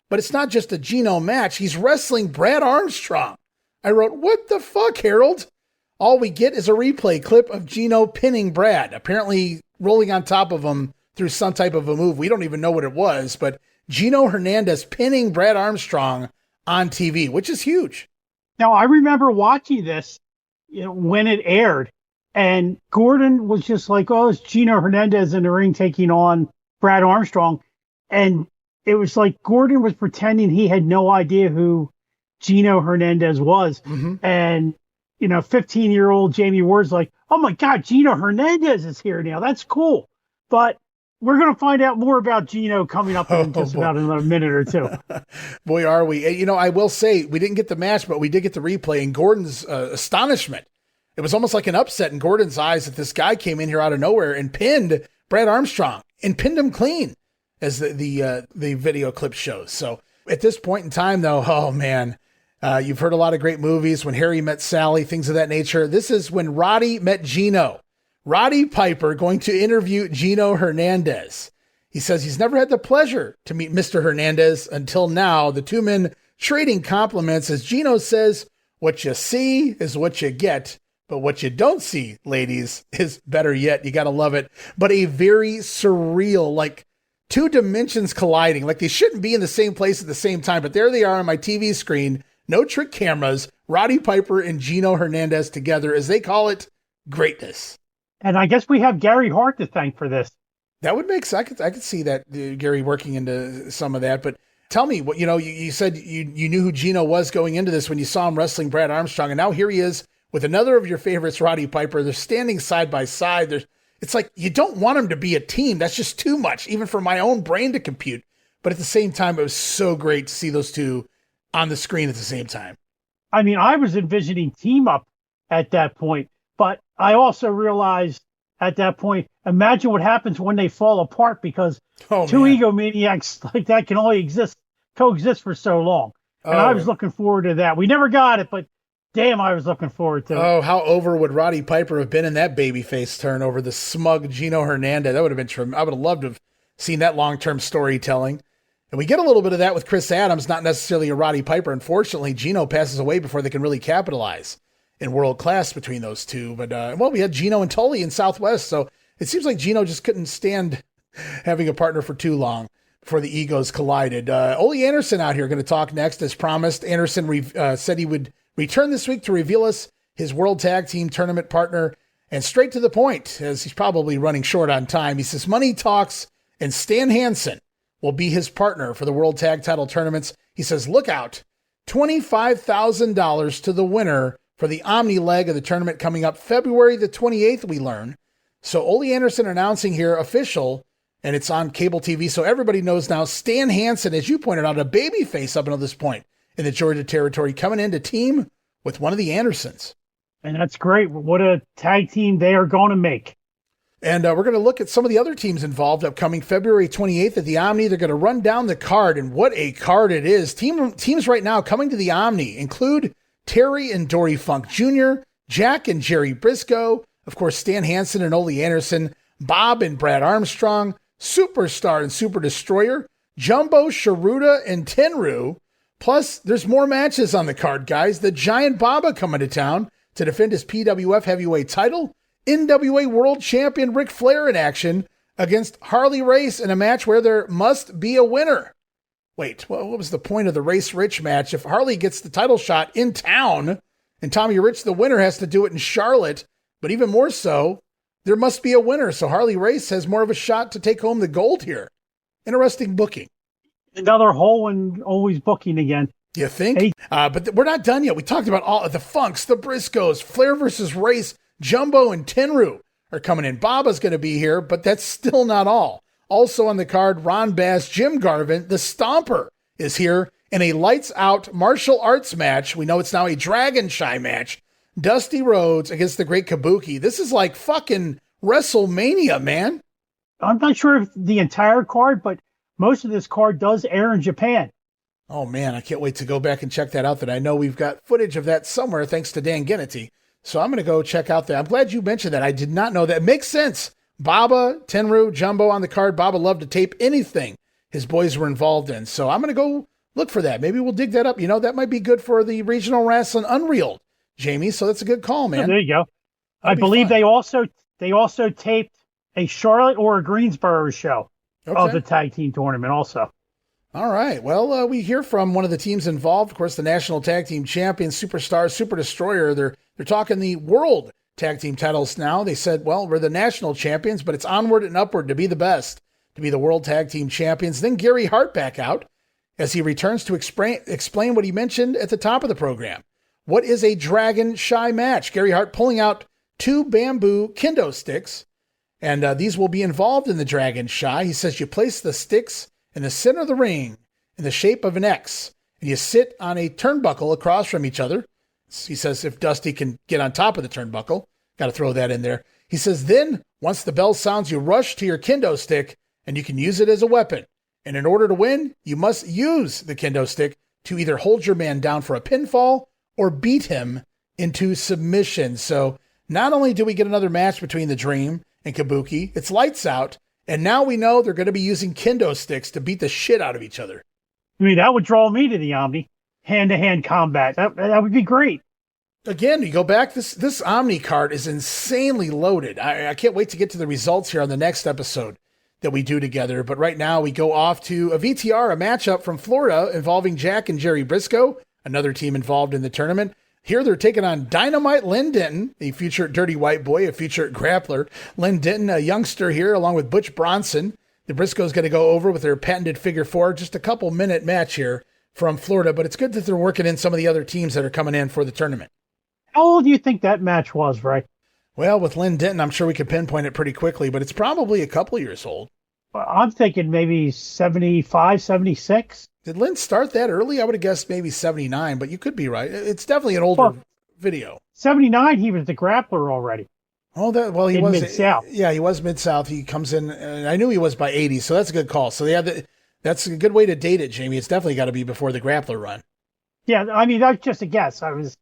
But it's not just a Gino match. He's wrestling Brad Armstrong. I wrote, what the fuck, Harold? All we get is a replay clip of Gino pinning Brad, apparently rolling on top of him through some type of a move. We don't even know what it was, but Gino Hernandez pinning Brad Armstrong on TV, which is huge. Now, I remember watching this when it aired, and Gordon was just like, oh, it's Gino Hernandez in the ring taking on Brad Armstrong. And it was like Gordon was pretending he had no idea who Gino Hernandez was. Mm-hmm. And 15-year-old Jammie Ward's like, oh my God, Gino Hernandez is here now. That's cool. But we're going to find out more about Gino coming up in just about another minute or two. Boy, are we. I will say we didn't get the match, but we did get the replay. And Gordon's astonishment, it was almost like an upset in Gordon's eyes that this guy came in here out of nowhere and pinned Brad Armstrong and pinned him clean, as the video clip shows. So at this point in time, though, oh man, you've heard a lot of great movies, When Harry Met Sally, things of that nature. This is When Roddy Met Gino. Roddy Piper going to interview Gino Hernandez. He says he's never had the pleasure to meet Mr. Hernandez until now. The two men trading compliments as Gino says, what you see is what you get, but what you don't see, ladies, is better yet. You got to love it. But a very surreal, like two dimensions colliding, like they shouldn't be in the same place at the same time, but there they are on my TV screen. No trick cameras, Roddy Piper and Gino Hernandez together, as they call it, greatness. And I guess we have Gary Hart to thank for this. That would make sense. I could see that, Gary working into some of that. But tell me, what you said you knew who Gino was going into this when you saw him wrestling Brad Armstrong, and now here he is with another of your favorites, Roddy Piper. They're standing side by side. It's like you don't want them to be a team. That's just too much, even for my own brain to compute. But at the same time, it was so great to see those two on the screen at the same time. I mean, I was envisioning team up at that point, but I also realized at that point, imagine what happens when they fall apart, because two egomaniacs like that can only coexist for so long. And I was looking forward to that. We never got it, but damn, I was looking forward to it. Oh, how over would Roddy Piper have been in that babyface turn over the smug Gino Hernandez? That would have been tremendous. I would have loved to have seen that long-term storytelling. And we get a little bit of that with Chris Adams, not necessarily a Roddy Piper. Unfortunately, Gino passes away before they can really capitalize in world class between those two. But, we had Gino and Tully in Southwest, so it seems like Gino just couldn't stand having a partner for too long before the egos collided. Ole Anderson out here going to talk next, as promised. Anderson said he would return this week to reveal us his World Tag Team Tournament partner, and straight to the point, as he's probably running short on time. He says money talks, and Stan Hansen will be his partner for the World Tag Title Tournaments. He says, look out, $25,000 to the winner for the Omni leg of the tournament coming up February the 28th, we learn. So Ole Anderson announcing here, official, and it's on cable TV, so everybody knows now, Stan Hansen, as you pointed out, a babyface up until this point in the Georgia territory, coming in to team with one of the Andersons. And that's great. What a tag team they are going to make. And we're going to look at some of the other teams involved upcoming February 28th at the Omni. They're going to run down the card, and what a card it is. Teams right now coming to the Omni include Terry and Dory Funk Jr., Jack and Jerry Briscoe, of course, Stan Hansen and Ole Anderson, Bob and Brad Armstrong, Superstar and Super Destroyer, Jumbo, Sharuda, and Tenru. Plus, there's more matches on the card, guys. The Giant Baba coming to town to defend his PWF heavyweight title. NWA World Champion Ric Flair in action against Harley Race in a match where there must be a winner. Wait, what was the point of the Race Rich match? If Harley gets the title shot in town and Tommy Rich, the winner, has to do it in Charlotte, but even more so, there must be a winner. So Harley Race has more of a shot to take home the gold here. Interesting booking. Another hole in always booking again. You think? Hey. But we're not done yet. We talked about all the Funks, the Briscoes, Flair versus Race, Jumbo and Tenryu are coming in. Baba's going to be here, but that's still not all. Also on the card, Ron Bass, Jim Garvin, the Stomper is here in a lights-out martial arts match. We know it's now a Dragon Shai match. Dusty Rhodes against the Great Kabuki. This is like fucking WrestleMania, man. I'm not sure if the entire card, but most of this card does air in Japan. Oh, man, I can't wait to go back and check that out. That I know we've got footage of that somewhere thanks to Dan Ginnity. So I'm going to go check out that. I'm glad you mentioned that. I did not know that. It makes sense. Baba, Tenryu, Jumbo on the card. Baba loved to tape anything his boys were involved in. So I'm going to go look for that. Maybe we'll dig that up. You know, that might be good for the regional wrestling Unreal, Jamie. So that's a good call, man. Oh, there you go. I believe they also taped a Charlotte or a Greensboro show of the tag team tournament also. All right. Well, we hear from one of the teams involved. Of course, the National Tag Team Champion, Superstar, Super Destroyer. They're talking the World Tag Team titles now. They said, well, we're the national champions, but it's onward and upward to be the best, to be the World Tag Team Champions. Then Gary Hart back out as he returns to explain what he mentioned at the top of the program. What is a Dragon Shai match? Gary Hart pulling out 2 bamboo kendo sticks, and these will be involved in the Dragon Shai. He says you place the sticks in the center of the ring in the shape of an X, and you sit on a turnbuckle across from each other. He says if Dusty can get on top of the turnbuckle, got to throw that in there. He says then, once the bell sounds, you rush to your kendo stick, and you can use it as a weapon. And in order to win, you must use the kendo stick to either hold your man down for a pinfall or beat him into submission. So not only do we get another match between the Dream and Kabuki, it's lights out, and now we know they're going to be using kendo sticks to beat the shit out of each other. I mean, that would draw me to the Omni. Hand-to-hand combat. That would be great. Again, you go back, this Omni card is insanely loaded. I can't wait to get to the results here on the next episode that we do together. But right now we go off to a VTR, a matchup from Florida involving Jack and Jerry Briscoe, another team involved in the tournament. Here they're taking on Dynamite Lynn Denton, a future Dirty White Boy, a future grappler. Lynn Denton, a youngster here, along with Butch Bronson. The Briscoes going to go over with their patented figure 4. Just a couple minute match here from Florida, but it's good that they're working in some of the other teams that are coming in for the tournament. How old do you think that match was, Ray? Well, with Lynn Denton, I'm sure we could pinpoint it pretty quickly, but it's probably a couple years old. Well, I'm thinking maybe 75, 76. Did Lynn start that early? I would have guessed maybe 79, but you could be right. It's definitely an older video. 79, he was the grappler already. Oh, he was Mid-South. Yeah, he was Mid-South. He comes in, I knew he was by 80, so that's a good call. So yeah, that's a good way to date it, Jamie. It's definitely got to be before the grappler run. Yeah, I mean, that's just a guess. I was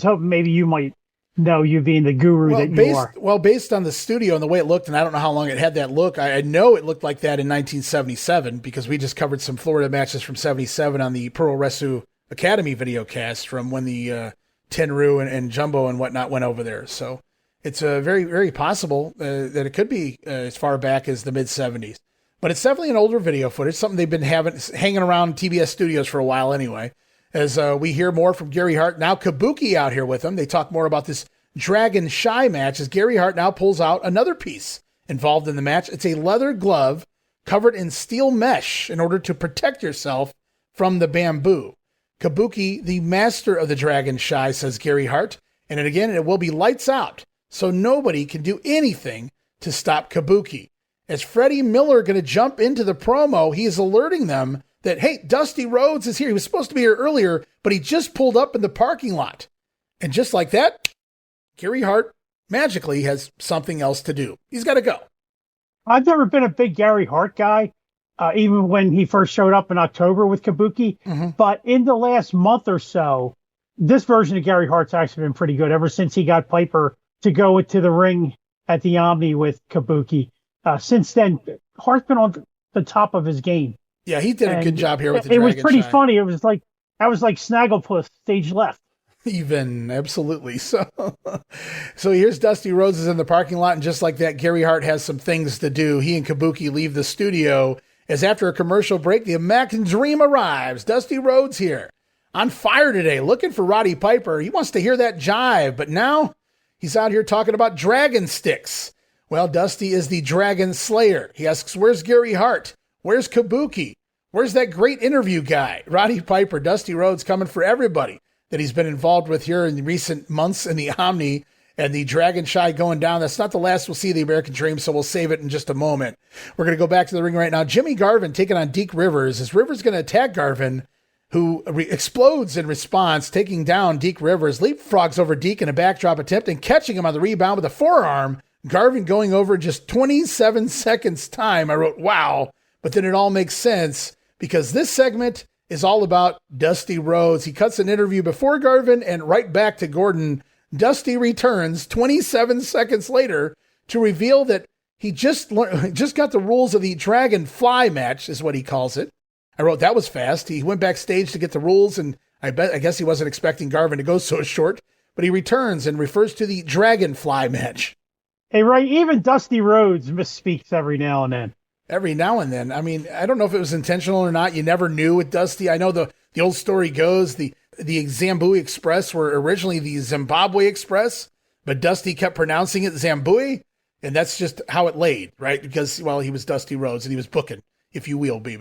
hoping maybe you might know, you being the guru you are. Well, based on the studio and the way it looked, and I don't know how long it had that look, I know it looked like that in 1977 because we just covered some Florida matches from 77 on the Pro Wrestling Academy video cast from when the Tenryu and Jumbo and whatnot went over there. So it's very, very possible that it could be as far back as the mid-70s. But it's definitely an older video footage, something they've been hanging around TBS studios for a while anyway. As we hear more from Gary Hart. Now Kabuki out here with him. They talk more about this Dragon Shai match as Gary Hart now pulls out another piece involved in the match. It's a leather glove covered in steel mesh in order to protect yourself from the bamboo. Kabuki, the master of the Dragon Shai, says Gary Hart. And again, it will be lights out, so nobody can do anything to stop Kabuki. As Freddie Miller going to jump into the promo, he is alerting them that, hey, Dusty Rhodes is here. He was supposed to be here earlier, but he just pulled up in the parking lot. And just like that, Gary Hart magically has something else to do. He's got to go. I've never been a big Gary Hart guy, even when he first showed up in October with Kabuki. Mm-hmm. But in the last month or so, this version of Gary Hart's actually been pretty good ever since he got Piper to go into the ring at the Omni with Kabuki. Since then, Hart's been on the top of his game. Yeah, he did a good job here with the Dragon It was pretty Shai. funny. It was like Snagglepuss stage left. Even, absolutely. So here's Dusty Rhodes is in the parking lot, and just like that, Gary Hart has some things to do. He and Kabuki leave the studio as after a commercial break, the American Dream arrives. Dusty Rhodes here, on fire today, looking for Roddy Piper. He wants to hear that jive, but now he's out here talking about dragon sticks. Well, Dusty is the Dragon Slayer. He asks, where's Gary Hart? Where's Kabuki? Where's that great interview guy? Roddy Piper, Dusty Rhodes coming for everybody that he's been involved with here in the recent months in the Omni, and the Dragon Shai going down. That's not the last we'll see of the American Dream, so we'll save it in just a moment. We're going to go back to the ring right now. Jimmy Garvin taking on Deke Rivers. Is Rivers going to attack Garvin, who explodes in response, taking down Deke Rivers, leapfrogs over Deke in a backdrop attempt and catching him on the rebound with a forearm. Garvin going over just 27 seconds time. I wrote, wow, but then it all makes sense because this segment is all about Dusty Rhodes. He cuts an interview before Garvin and right back to Gordon. Dusty returns 27 seconds later to reveal that he just got the rules of the Dragonfly match, is what he calls it. I wrote, that was fast. He went backstage to get the rules, and I guess he wasn't expecting Garvin to go so short, but he returns and refers to the Dragonfly match. Hey, Ray, even Dusty Rhodes misspeaks every now and then. Every now and then. I mean, I don't know if it was intentional or not. You never knew with Dusty. I know the old story goes, the Zambui Express were originally the Zimbabwe Express, but Dusty kept pronouncing it Zambui, and that's just how it laid, right? Because, well, he was Dusty Rhodes, and he was booking, if you will, be.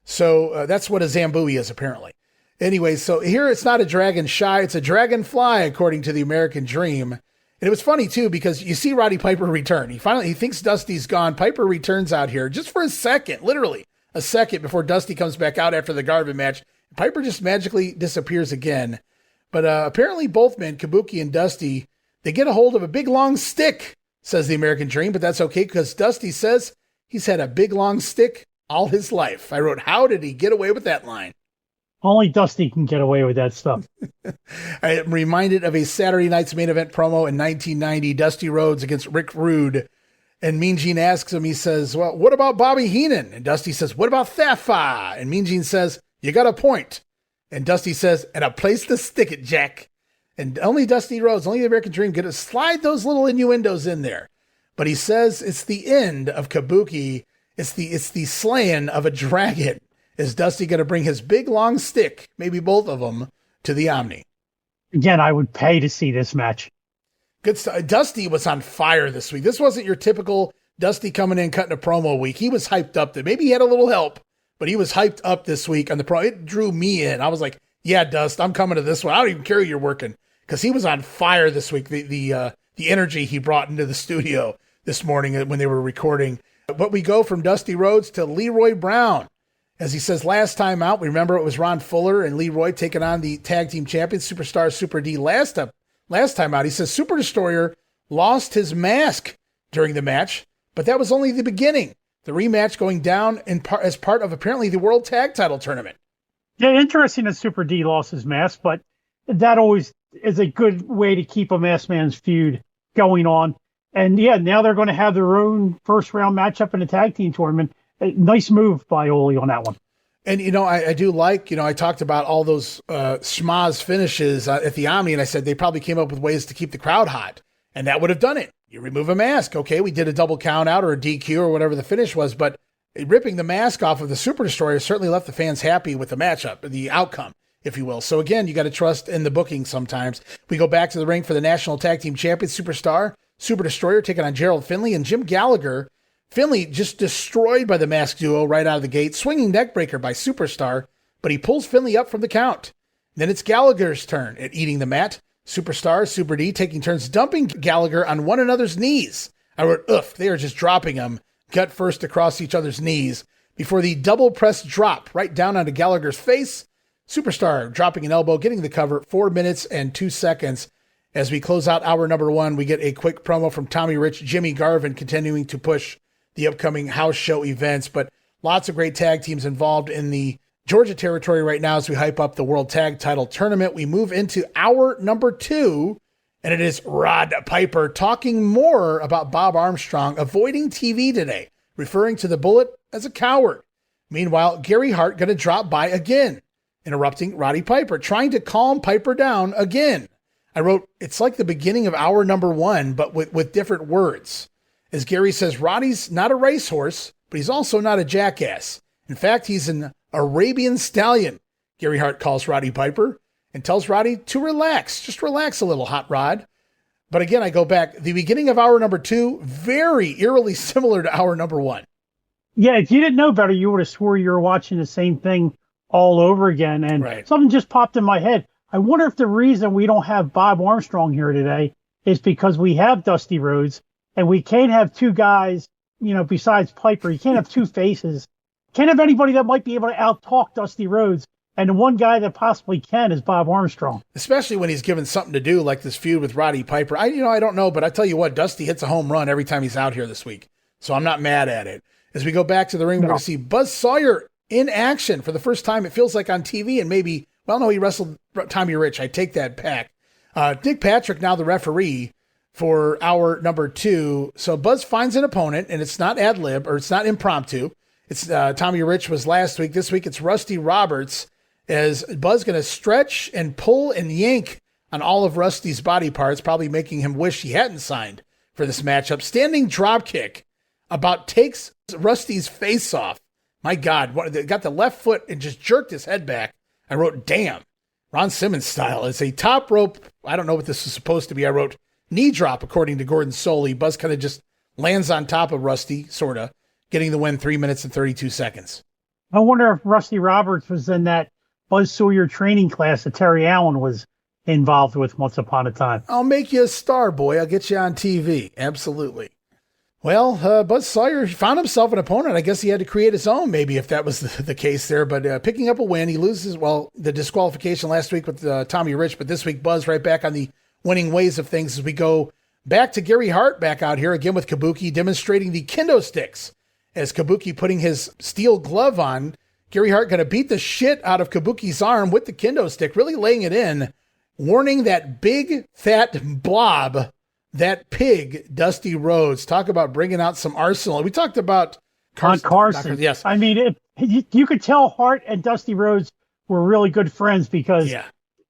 So that's what a Zambui is, apparently. Anyway, so here it's not a Dragon Shai, it's a Dragonfly, according to the American Dream. And it was funny, too, because you see Roddy Piper return. He thinks Dusty's gone. Piper returns out here just for a second, literally a second before Dusty comes back out after the Garvin match. Piper just magically disappears again. But apparently both men, Kabuki and Dusty, they get a hold of a big long stick, says the American Dream. But that's okay because Dusty says he's had a big long stick all his life. I wrote, how did he get away with that line? Only Dusty can get away with that stuff. I am reminded of a Saturday Night's Main Event promo in 1990, Dusty Rhodes against Rick Rude. And Mean Gene asks him, he says, well, what about Bobby Heenan? And Dusty says, what about Thafa? And Mean Gene says, you got a point. And Dusty says, and a place to stick it, Jack. And only Dusty Rhodes, only the American Dream get to slide those little innuendos in there. But he says it's the end of Kabuki. It's the slaying of a dragon. Is Dusty going to bring his big, long stick, maybe both of them, to the Omni? Again, I would pay to see this match. Good stuff. Dusty was on fire this week. This wasn't your typical Dusty coming in, cutting a promo week. He was hyped up. Maybe he had a little help, but he was hyped up this week on the pro. It drew me in. I was like, yeah, Dust, I'm coming to this one. I don't even care you're working, because he was on fire this week. The energy he brought into the studio this morning when they were recording. But we go from Dusty Rhodes to Leroy Brown. As he says, last time out, we remember it was Ron Fuller and Leroy taking on the tag team champions, Superstar Super D. Last time out, he says Super Destroyer lost his mask during the match, but that was only the beginning. The rematch going down as part of apparently the World Tag Title Tournament. Yeah, interesting that Super D lost his mask, but that always is a good way to keep a masked man's feud going on. And yeah, now they're going to have their own first round matchup in the tag team tournament. Nice move by Ole on that one. And, I do like, I talked about all those schmaz finishes at the Omni, and I said they probably came up with ways to keep the crowd hot, and that would have done it. You remove a mask. Okay, we did a double count out or a DQ or whatever the finish was, but ripping the mask off of the Super Destroyer certainly left the fans happy with the matchup, the outcome, if you will. So again, you got to trust in the booking sometimes. We go back to the ring for the National Tag Team Champions, Superstar, Super Destroyer taking on Gerald Finley and Jim Gallagher. Finley just destroyed by the masked duo right out of the gate, swinging neckbreaker by Superstar, but he pulls Finley up from the count. Then it's Gallagher's turn at eating the mat. Superstar, Super D taking turns dumping Gallagher on one another's knees. I wrote, oof, they are just dropping him gut first across each other's knees before the double press drop right down onto Gallagher's face. Superstar dropping an elbow, getting the cover, 4 minutes and 2 seconds. As we close out hour number one, we get a quick promo from Tommy Rich, Jimmy Garvin continuing to push the upcoming house show events, but lots of great tag teams involved in the Georgia territory right now as we hype up the World Tag Title Tournament. We move into hour number two, and it is Rod Piper talking more about Bob Armstrong avoiding TV today, referring to the Bullet as a coward. Meanwhile, Gary Hart going to drop by again. interrupting Roddy Piper, trying to calm Piper down again. I wrote, it's like the beginning of hour number 1, but with different words. As Gary says, Roddy's not a racehorse, but he's also not a jackass. In fact, he's an Arabian stallion, Gary Hart calls Roddy Piper, and tells Roddy to relax. Just relax a little, Hot Rod. But again, I go back. The beginning of hour number 2, very eerily similar to hour number 1. Yeah, if you didn't know better, you would have swore you were watching the same thing all over again. And something just popped in my head. I wonder if the reason we don't have Bob Armstrong here today is because we have Dusty Rhodes, and we can't have two guys, besides Piper. You can't have two faces. Can't have anybody that might be able to out-talk Dusty Rhodes. And the one guy that possibly can is Bob Armstrong. Especially when he's given something to do, like this feud with Roddy Piper. I don't know, but I tell you what, Dusty hits a home run every time he's out here this week. So I'm not mad at it. As we go back to the ring, we're going to see Buzz Sawyer in action for the first time, it feels like, on TV, and maybe, he wrestled Tommy Rich. I take that back. Dick Patrick, now the referee for hour number 2. So Buzz finds an opponent, and it's not ad-lib, or it's not impromptu. It's Tommy Rich was last week. This week it's Rusty Roberts, as Buzz going to stretch and pull and yank on all of Rusty's body parts, probably making him wish he hadn't signed for this matchup. Standing drop kick about takes Rusty's face off. My God, got the left foot and just jerked his head back. I wrote, damn, Ron Simmons style. It's a top rope. I don't know what this is supposed to be. I wrote knee drop, according to Gordon Soley. Buzz kind of just lands on top of Rusty, sort of, getting the win 3 minutes and 32 seconds. I wonder if Rusty Roberts was in that Buzz Sawyer training class that Terry Allen was involved with once upon a time. I'll make you a star, boy. I'll get you on TV. Absolutely. Well, Buzz Sawyer found himself an opponent. I guess he had to create his own, maybe, if that was the case there. But picking up a win, he loses, the disqualification last week with Tommy Rich, but this week Buzz right back on the winning ways of things as we go back to Gary Hart back out here again with Kabuki, demonstrating the kendo sticks. As Kabuki putting his steel glove on, Gary Hart going to beat the shit out of Kabuki's arm with the kendo stick, really laying it in, warning that big, fat blob, that pig, Dusty Rhodes. Talk about bringing out some arsenal. We talked about Carson. Yes. I mean, you could tell Hart and Dusty Rhodes were really good friends because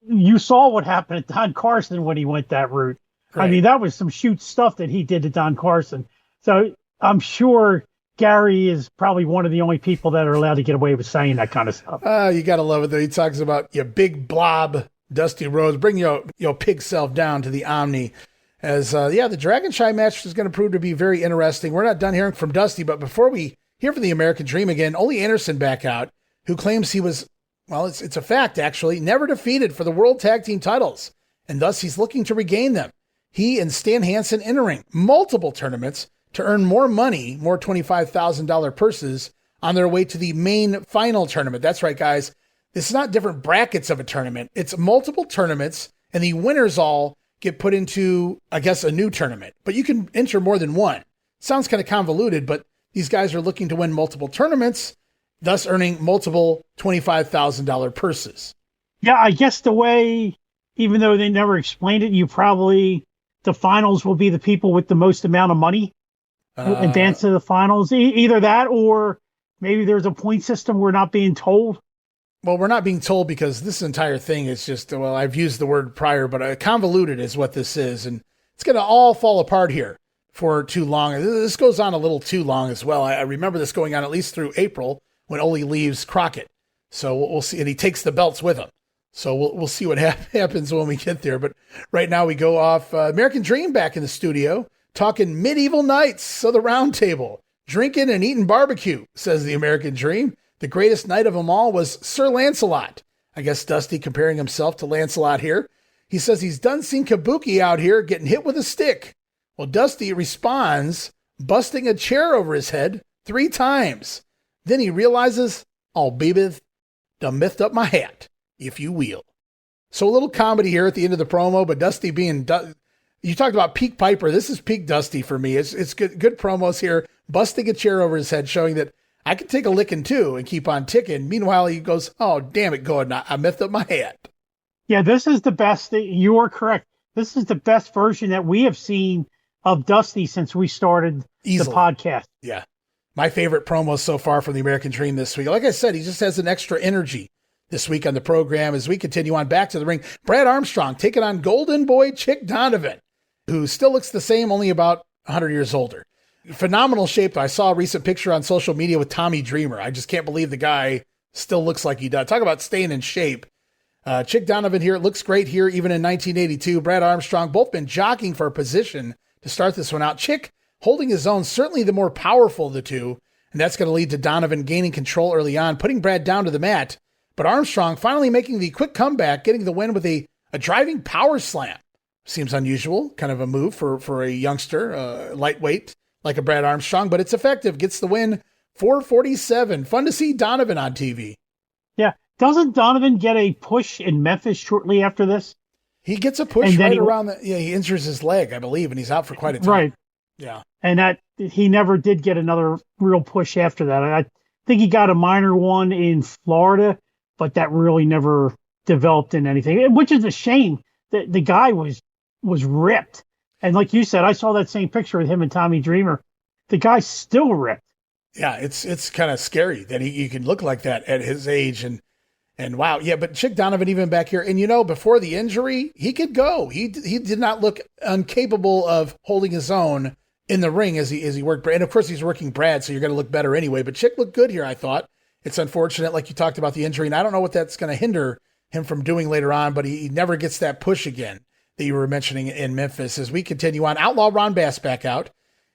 you saw what happened to Don Carson when he went that route. Right. I mean, that was some shoot stuff that he did to Don Carson. So I'm sure Gary is probably one of the only people that are allowed to get away with saying that kind of stuff. You got to love it, though. He talks about your big blob, Dusty Rhodes. Bring your pig self down to the Omni. As, the Dragon Shai match is going to prove to be very interesting. We're not done hearing from Dusty, but before we hear from the American Dream again, Ole Anderson back out, who claims he was, it's a fact, actually, never defeated for the World Tag Team titles, and thus he's looking to regain them. He and Stan Hansen entering multiple tournaments to earn more money, more $25,000 purses on their way to the main final tournament. That's right, guys. This is not different brackets of a tournament. It's multiple tournaments, and the winners all get put into, I guess, a new tournament. But you can enter more than one. Sounds kind of convoluted, but these guys are looking to win multiple tournaments, thus earning multiple $25,000 purses. Yeah, I guess the way, even though they never explained it, the finals will be the people with the most amount of money advance to the finals. Either that or maybe there's a point system we're not being told. Well, we're not being told because this entire thing is just, I've used the word prior, but convoluted is what this is. And it's going to all fall apart here for too long. This goes on a little too long as well. I remember this going on at least through April when Ole leaves Crockett. So we'll see. And he takes the belts with him. So we'll see what happens when we get there. But right now we go off American Dream back in the studio, talking medieval knights of the round table, drinking and eating barbecue, says the American Dream. The greatest knight of them all was Sir Lancelot. I guess Dusty comparing himself to Lancelot here. He says he's done seen Kabuki out here getting hit with a stick. Well, Dusty responds, busting a chair over his head 3 times. Then he realizes, "Oh, baby, done mythed up my hat, if you will." So a little comedy here at the end of the promo, but Dusty being... You talked about peak Piper. This is peak Dusty for me. It's good promos here, busting a chair over his head, showing that I could take a licking too and keep on ticking. Meanwhile, he goes, "Oh, damn it, Gordon, I mythed up my hat." Yeah, this is the best. You are correct. This is the best version that we have seen of Dusty since we started the podcast. Yeah. My favorite promos so far from the American Dream this week. Like I said, he just has an extra energy this week on the program as we continue on back to the ring. Brad Armstrong taking on Golden Boy Chic Donovan, who still looks the same, only about 100 years older. Phenomenal shape. I saw a recent picture on social media with Tommy Dreamer. I just can't believe the guy still looks like he does. Talk about staying in shape. Chic Donovan here looks great here, even in 1982. Brad Armstrong, both been jockeying for a position to start this one out. Chic holding his own, certainly the more powerful of the two, and that's going to lead to Donovan gaining control early on, putting Brad down to the mat. But Armstrong finally making the quick comeback, getting the win with a driving power slam. Seems unusual, kind of a move for a youngster, lightweight like a Brad Armstrong, but it's effective. Gets the win, 447. Fun to see Donovan on TV. Yeah. Doesn't Donovan get a push in Memphis shortly after this? He gets a push right around he injures his leg, I believe, and he's out for quite a time. Right. Yeah. And that he never did get another real push after that. I think he got a minor one in Florida, but that really never developed in anything, which is a shame. The guy was ripped. And like you said, I saw that same picture with him and Tommy Dreamer. The guy's still ripped. Yeah, it's kind of scary that he can look like that at his age. And wow, yeah, but Chic Donovan even back here, and before the injury, he could go. He did not look incapable of holding his own in the ring as he worked. And of course, he's working Brad, so you're going to look better anyway. But Chic looked good here, I thought. It's unfortunate, like you talked about the injury, and I don't know what that's going to hinder him from doing later on, but he never gets that push again that you were mentioning in Memphis. As we continue on, Outlaw Ron Bass back out,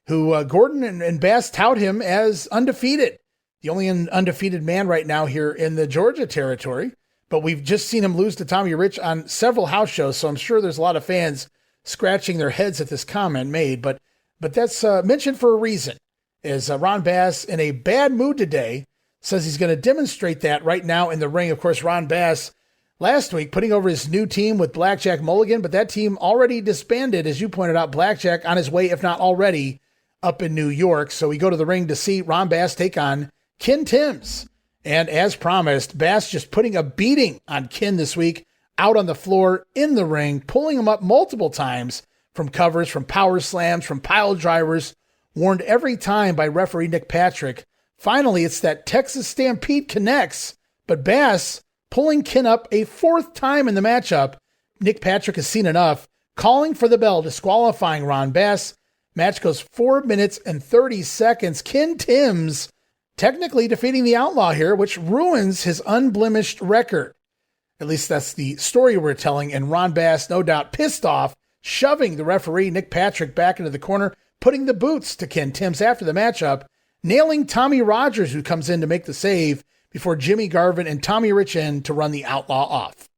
who Gordon and Bass tout him as undefeated. The only undefeated man right now here in the Georgia territory, but we've just seen him lose to Tommy Rich on several house shows, so I'm sure there's a lot of fans scratching their heads at this comment made, but that's mentioned for a reason, as Ron Bass, in a bad mood today, says he's going to demonstrate that right now in the ring. Of course, Ron Bass last week putting over his new team with Blackjack Mulligan, but that team already disbanded, as you pointed out. Blackjack on his way, if not already, up in New York. So we go to the ring to see Ron Bass take on Ken Timms. And as promised, Bass just putting a beating on Ken this week, out on the floor, in the ring, pulling him up multiple times from covers, from power slams, from pile drivers, warned every time by referee Nick Patrick. Finally, it's that Texas Stampede connects, but Bass pulling Ken up a fourth time in the matchup. Nick Patrick has seen enough, calling for the bell, disqualifying Ron Bass. Match goes 4 minutes and 30 seconds. Ken Timms technically defeating the Outlaw here, which ruins his unblemished record. At least that's the story we're telling, and Ron Bass, no doubt pissed off, shoving the referee Nick Patrick back into the corner, putting the boots to Ken Timms after the matchup, nailing Tommy Rogers, who comes in to make the save before Jimmy Garvin and Tommy Rich in to run the Outlaw off.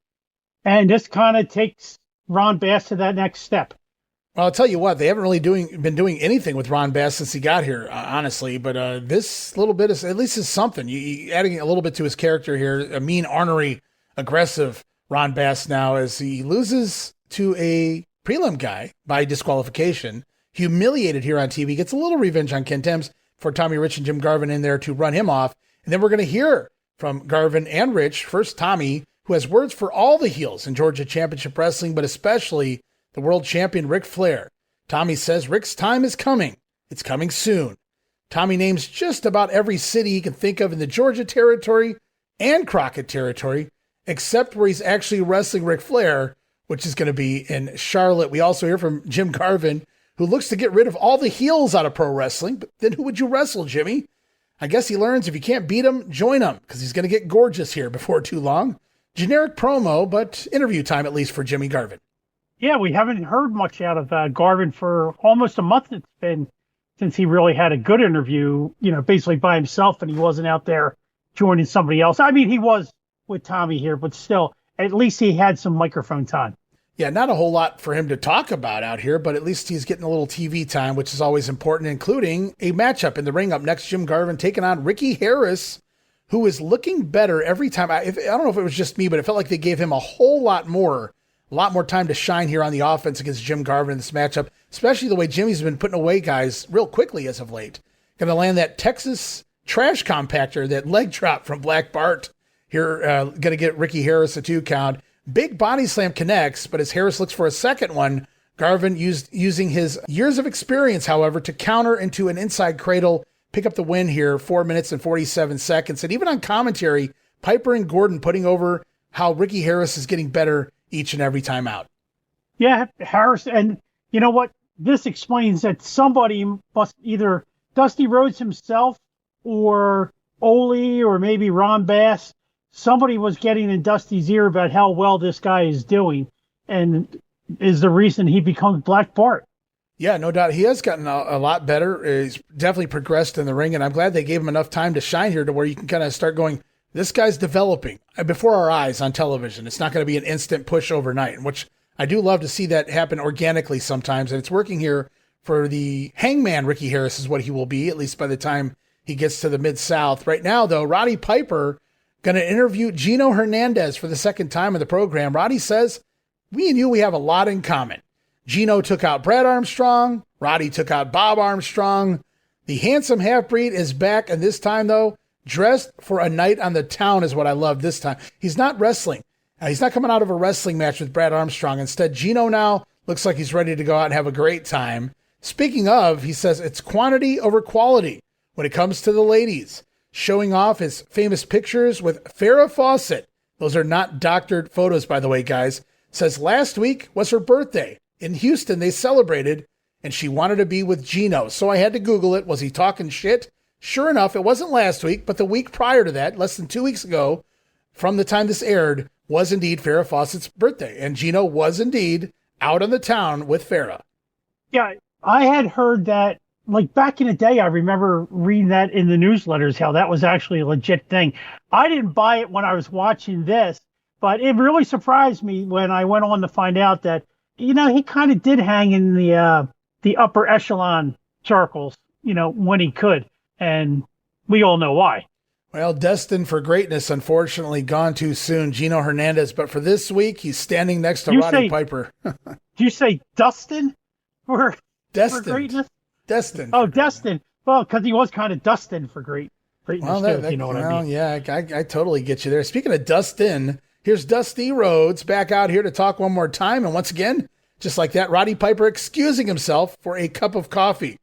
And this kind of takes Ron Bass to that next step. Well, I'll tell you what, they haven't really been doing anything with Ron Bass since he got here, honestly. But this little bit at least is something. You adding a little bit to his character here, a mean, ornery, aggressive Ron Bass now, as he loses to a prelim guy by disqualification, humiliated here on TV, gets a little revenge on Ken Timms for Tommy Rich and Jim Garvin in there to run him off. And then we're going to hear from Garvin and Rich, first Tommy, who has words for all the heels in Georgia Championship Wrestling, but especially the world champion Ric Flair. Tommy says Ric's time is coming. It's coming soon. Tommy names just about every city he can think of in the Georgia territory and Crockett territory, except where he's actually wrestling Ric Flair, which is going to be in Charlotte. We also hear from Jim Garvin, who looks to get rid of all the heels out of pro wrestling. But then who would you wrestle, Jimmy? I guess he learns if you can't beat him, join him, because he's going to get gorgeous here before too long. Generic promo, but interview time at least for Jimmy Garvin. Yeah, we haven't heard much out of Garvin for almost a month. It's been since he really had a good interview, basically by himself, and he wasn't out there joining somebody else. I mean, he was with Tommy here, but still, at least he had some microphone time. Yeah, not a whole lot for him to talk about out here, but at least he's getting a little TV time, which is always important, including a matchup in the ring. Up next, Jim Garvin taking on Ricky Harris, who is looking better every time. I don't know if it was just me, but it felt like they gave him a lot more time to shine here on the offense against Jim Garvin in this matchup, especially the way Jimmy's been putting away guys real quickly as of late. Going to land that Texas trash compactor, that leg drop from Black Bart here, going to get Ricky Harris a 2 count. Big body slam connects, but as Harris looks for a second one, Garvin using his years of experience, however, to counter into an inside cradle, pick up the win here, 4 minutes and 47 seconds. And even on commentary, Piper and Gordon putting over how Ricky Harris is getting better each and every time out. Yeah, Harris. And you know what? This explains that somebody must either Dusty Rhodes himself or Ole or maybe Ron Bass, somebody was getting in Dusty's ear about how well this guy is doing and is the reason he becomes Black Bart. Yeah, no doubt. He has gotten a lot better. He's definitely progressed in the ring, and I'm glad they gave him enough time to shine here to where you can kind of start going, this guy's developing before our eyes on television. It's not going to be an instant push overnight, which I do love to see that happen organically sometimes, and it's working here for the Hangman. Ricky Harris is what he will be, at least by the time he gets to the Mid-South. Right now, though, Roddy Piper going to interview Gino Hernandez for the second time in the program. Roddy says, we and you, we have a lot in common. Gino took out Brad Armstrong. Roddy took out Bob Armstrong. The handsome half-breed is back, and this time, though, dressed for a night on the town is what I love this time. He's not wrestling. He's not coming out of a wrestling match with Brad Armstrong. Instead, Gino now looks like he's ready to go out and have a great time. Speaking of, he says it's quantity over quality when it comes to the ladies, showing off his famous pictures with Farrah Fawcett. Those are not doctored photos, by the way, guys. Says last week was her birthday. In Houston, they celebrated, and she wanted to be with Gino. So I had to Google it. Was he talking shit? Sure enough, it wasn't last week, but the week prior to that, less than 2 weeks ago, from the time this aired, was indeed Farrah Fawcett's birthday. And Gino was indeed out on the town with Farrah. Yeah, I had heard that, like back in the day, I remember reading that in the newsletters, how that was actually a legit thing. I didn't buy it when I was watching this, but it really surprised me when I went on to find out that, you know, he kind of did hang in the upper echelon circles, you know, when he could. And we all know why. Well, destined for greatness, unfortunately, gone too soon, Gino Hernandez. But for this week, he's standing next to Roddy Piper. Do you say Dustin for greatness? Destined. Oh, destined. Well, because he was kind of destined for greatness, well, too, you know what I mean? Yeah, I totally get you there. Speaking of Dustin, here's Dusty Rhodes back out here to talk one more time. And once again, just like that, Roddy Piper excusing himself for a cup of coffee.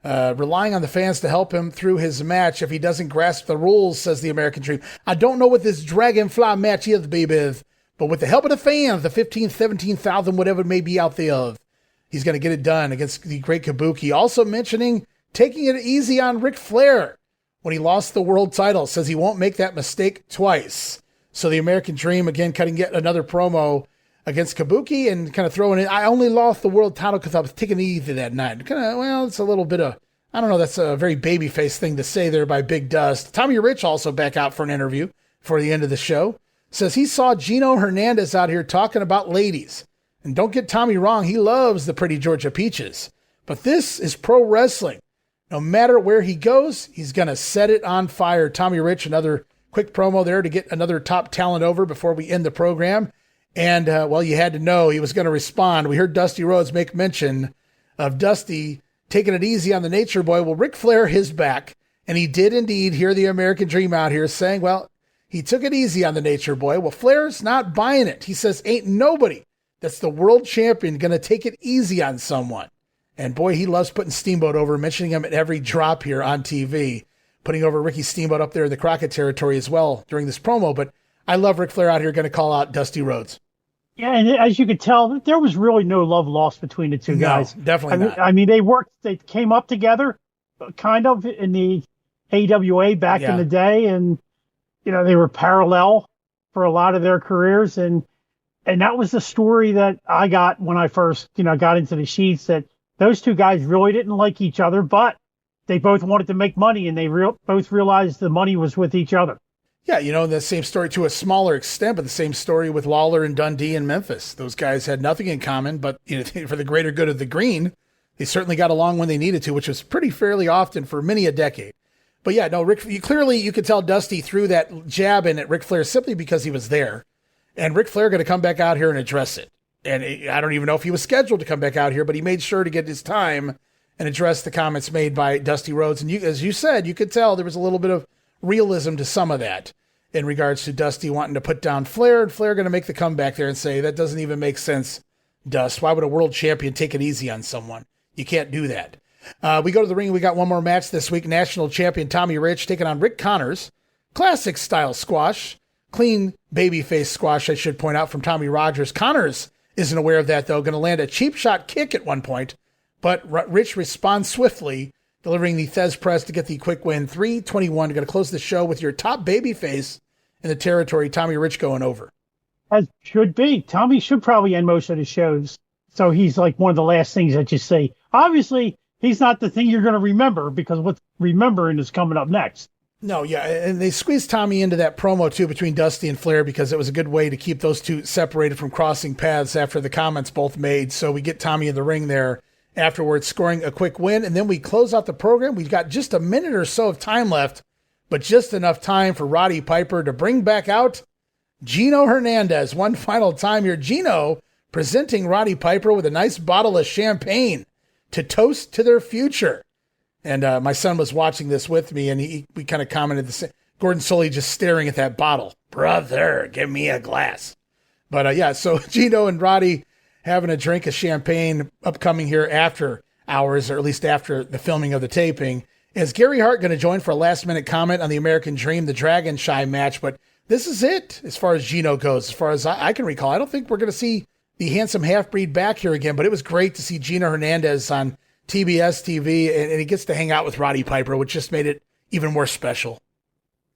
Relying on the fans to help him through his match if he doesn't grasp the rules, says the American Dream. I don't know what this Dragonfly match is, baby, but with the help of the fans, the 15, 17,000, whatever it may be out there, he's going to get it done against the Great Kabuki. Also mentioning taking it easy on Ric Flair when he lost the world title. Says he won't make that mistake twice. So the American Dream, again, cutting yet another promo against Kabuki and kind of throwing in, I only lost the world title because I was taking it easy that night. Kind of, well, it's a little bit of, I don't know, that's a very babyface thing to say there by Big Dust. Tommy Rich also back out for an interview for the end of the show. Says he saw Gino Hernandez out here talking about ladies. And don't get Tommy wrong, he loves the pretty Georgia Peaches. But this is pro wrestling. No matter where he goes, he's going to set it on fire. Tommy Rich, another quick promo there to get another top talent over before we end the program. And, well, you had to know he was going to respond. We heard Dusty Rhodes make mention of Dusty taking it easy on the Nature Boy. Well, Ric Flair, his back. And he did indeed hear the American Dream out here saying, well, he took it easy on the Nature Boy. Well, Flair's not buying it. He says, ain't nobody that's the world champion going to take it easy on someone. And, boy, he loves putting Steamboat over, mentioning him at every drop here on TV, putting over Ricky Steamboat up there in the Crockett territory as well during this promo. But I love Ric Flair out here going to call out Dusty Rhodes. Yeah, and as you could tell, there was really no love lost between the two guys. No, definitely not. I mean, they came up together, kind of, in the AWA back in the day, and, you know, they were parallel for a lot of their careers, and that was the story that I got when I first, you know, got into the sheets, that those two guys really didn't like each other, but they both wanted to make money, and they both realized the money was with each other. Yeah, you know, the same story to a smaller extent, but the same story with Lawler and Dundee in Memphis. Those guys had nothing in common, but you know, for the greater good of the green, they certainly got along when they needed to, which was pretty fairly often for many a decade. But yeah, no, you could tell Dusty threw that jab in at Ric Flair simply because he was there. And Ric Flair going to come back out here and address it. And I don't even know if he was scheduled to come back out here, but he made sure to get his time and address the comments made by Dusty Rhodes. And as you said, you could tell there was a little bit of realism to some of that in regards to Dusty wanting to put down Flair, and Flair going to make the comeback there and say, that doesn't even make sense, Dust. Why would a world champion take it easy on someone? You can't do that. We go to the ring, and we got one more match this week. National champion Tommy Rich taking on Rick Connors. classic style squash. Clean babyface squash, I should point out, from Tommy Rogers. Connors isn't aware of that, though. Going to land a cheap shot kick at one point, but Rich responds swiftly, delivering the Thez press to get the quick win. 3:21. Going to close the show with your top babyface in the territory, Tommy Rich, going over. As should be. Tommy should probably end most of the shows. So he's like one of the last things that you say. Obviously, he's not the thing you're going to remember, because what's remembering is coming up next. No, yeah, and they squeezed Tommy into that promo, too, between Dusty and Flair, because it was a good way to keep those two separated from crossing paths after the comments both made. So we get Tommy in the ring there afterwards, scoring a quick win, and then we close out the program. We've got just a minute or so of time left, but just enough time for Roddy Piper to bring back out Gino Hernandez one final time here. Gino presenting Roddy Piper with a nice bottle of champagne to toast to their future. And my son was watching this with me, and we kind of commented the same. Gordon Sully just staring at that bottle. Brother, give me a glass. But yeah, so Gino and Roddy having a drink of champagne upcoming here after hours, or at least after the filming of the taping. Is Gary Hart going to join for a last-minute comment on the American Dream, the Dragon Shai match? But this is it as far as Gino goes, as far as I can recall. I don't think we're going to see the handsome half-breed back here again, but it was great to see Gino Hernandez on TBS TV, and he gets to hang out with Roddy Piper, which just made it even more special.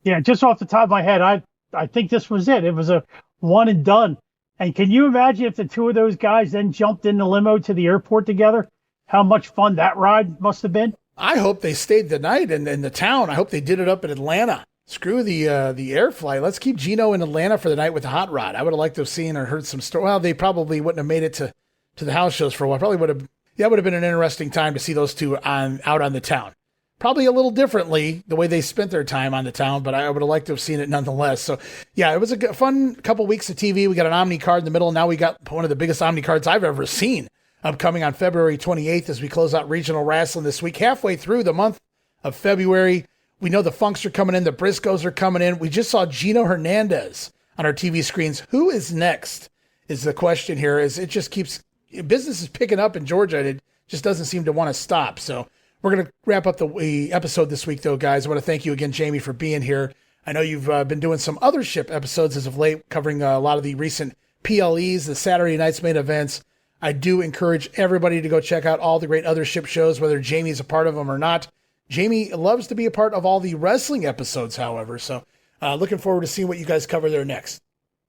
Yeah, just off the top of my head, I think this was it. It was a one and done. And can you imagine if the two of those guys then jumped in the limo to the airport together? How much fun that ride must have been. I hope they stayed the night in the town. I hope they did it up in Atlanta. Screw the air flight. Let's keep Gino in Atlanta for the night with the hot rod. I would have liked to have seen or heard some story. Well, they probably wouldn't have made it to the house shows for a while. Probably would have. That would have been an interesting time to see those two out on the town. Probably a little differently the way they spent their time on the town, but I would have liked to have seen it nonetheless. So yeah, it was a fun couple weeks of TV. We got an Omni card in the middle. Now we got one of the biggest Omni cards I've ever seen upcoming on February 28th as we close out regional wrestling this week. Halfway through the month of February, we know the Funks are coming in. The Briscoes are coming in. We just saw Gino Hernandez on our TV screens. Who is next is the question here. Is it just keeps... Business is picking up in Georgia, and it just doesn't seem to want to stop. So we're going to wrap up the episode this week, though, guys. I want to thank you again, Jammie, for being here. I know you've been doing some other ship episodes as of late, covering a lot of the recent PLEs, the Saturday Night's main events. I do encourage everybody to go check out all the great other ship shows, whether Jammie's a part of them or not. Jammie loves to be a part of all the wrestling episodes, however. So looking forward to seeing what you guys cover there next.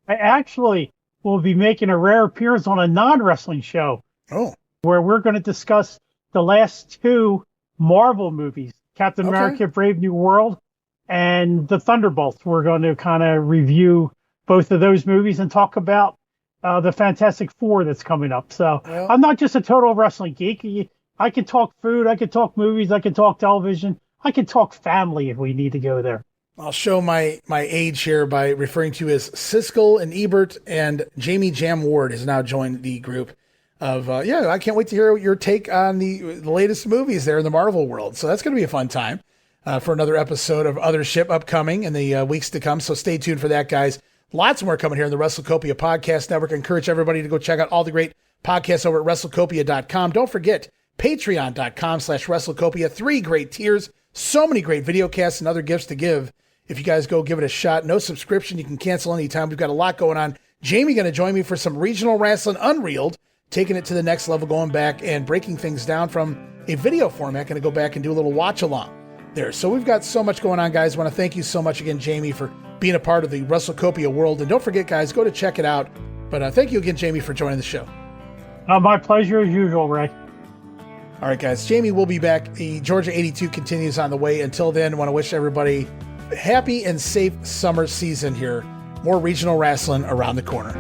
I actually will be making a rare appearance on a non-wrestling show. Oh. Where we're going to discuss the last two Marvel movies, Captain America, Brave New World, and the Thunderbolts. We're going to kind of review both of those movies and talk about the Fantastic Four that's coming up. So I'm not just a total wrestling geek. I can talk food, I can talk movies, I can talk television, I can talk family if we need to go there. I'll show my age here by referring to as Siskel and Ebert, and Jammie Ward has now joined the group of, I can't wait to hear your take on the latest movies there in the Marvel world. So that's going to be a fun time for another episode of Other Ship upcoming in the weeks to come. So stay tuned for that, guys. Lots more coming here in the WrestleCopia Podcast Network. I encourage everybody to go check out all the great podcasts over at WrestleCopia.com. Don't forget, Patreon.com/WrestleCopia. 3 great tiers. So many great video casts and other gifts to give. If you guys go give it a shot, no subscription. You can cancel anytime. We've got a lot going on. Jammie going to join me for some regional wrestling unreeled, taking it to the next level, going back and breaking things down from a video format. Going to go back and do a little watch along there. So we've got so much going on, guys. I want to thank you so much again, Jammie, for being a part of the WrestleCopia world. And don't forget, guys, go to check it out. But thank you again, Jammie, for joining the show. My pleasure as usual, Ray. All right, guys. Jammie will be back. The Georgia 82 continues on the way. Until then, I want to wish everybody happy and safe summer season here. More regional wrestling around the corner.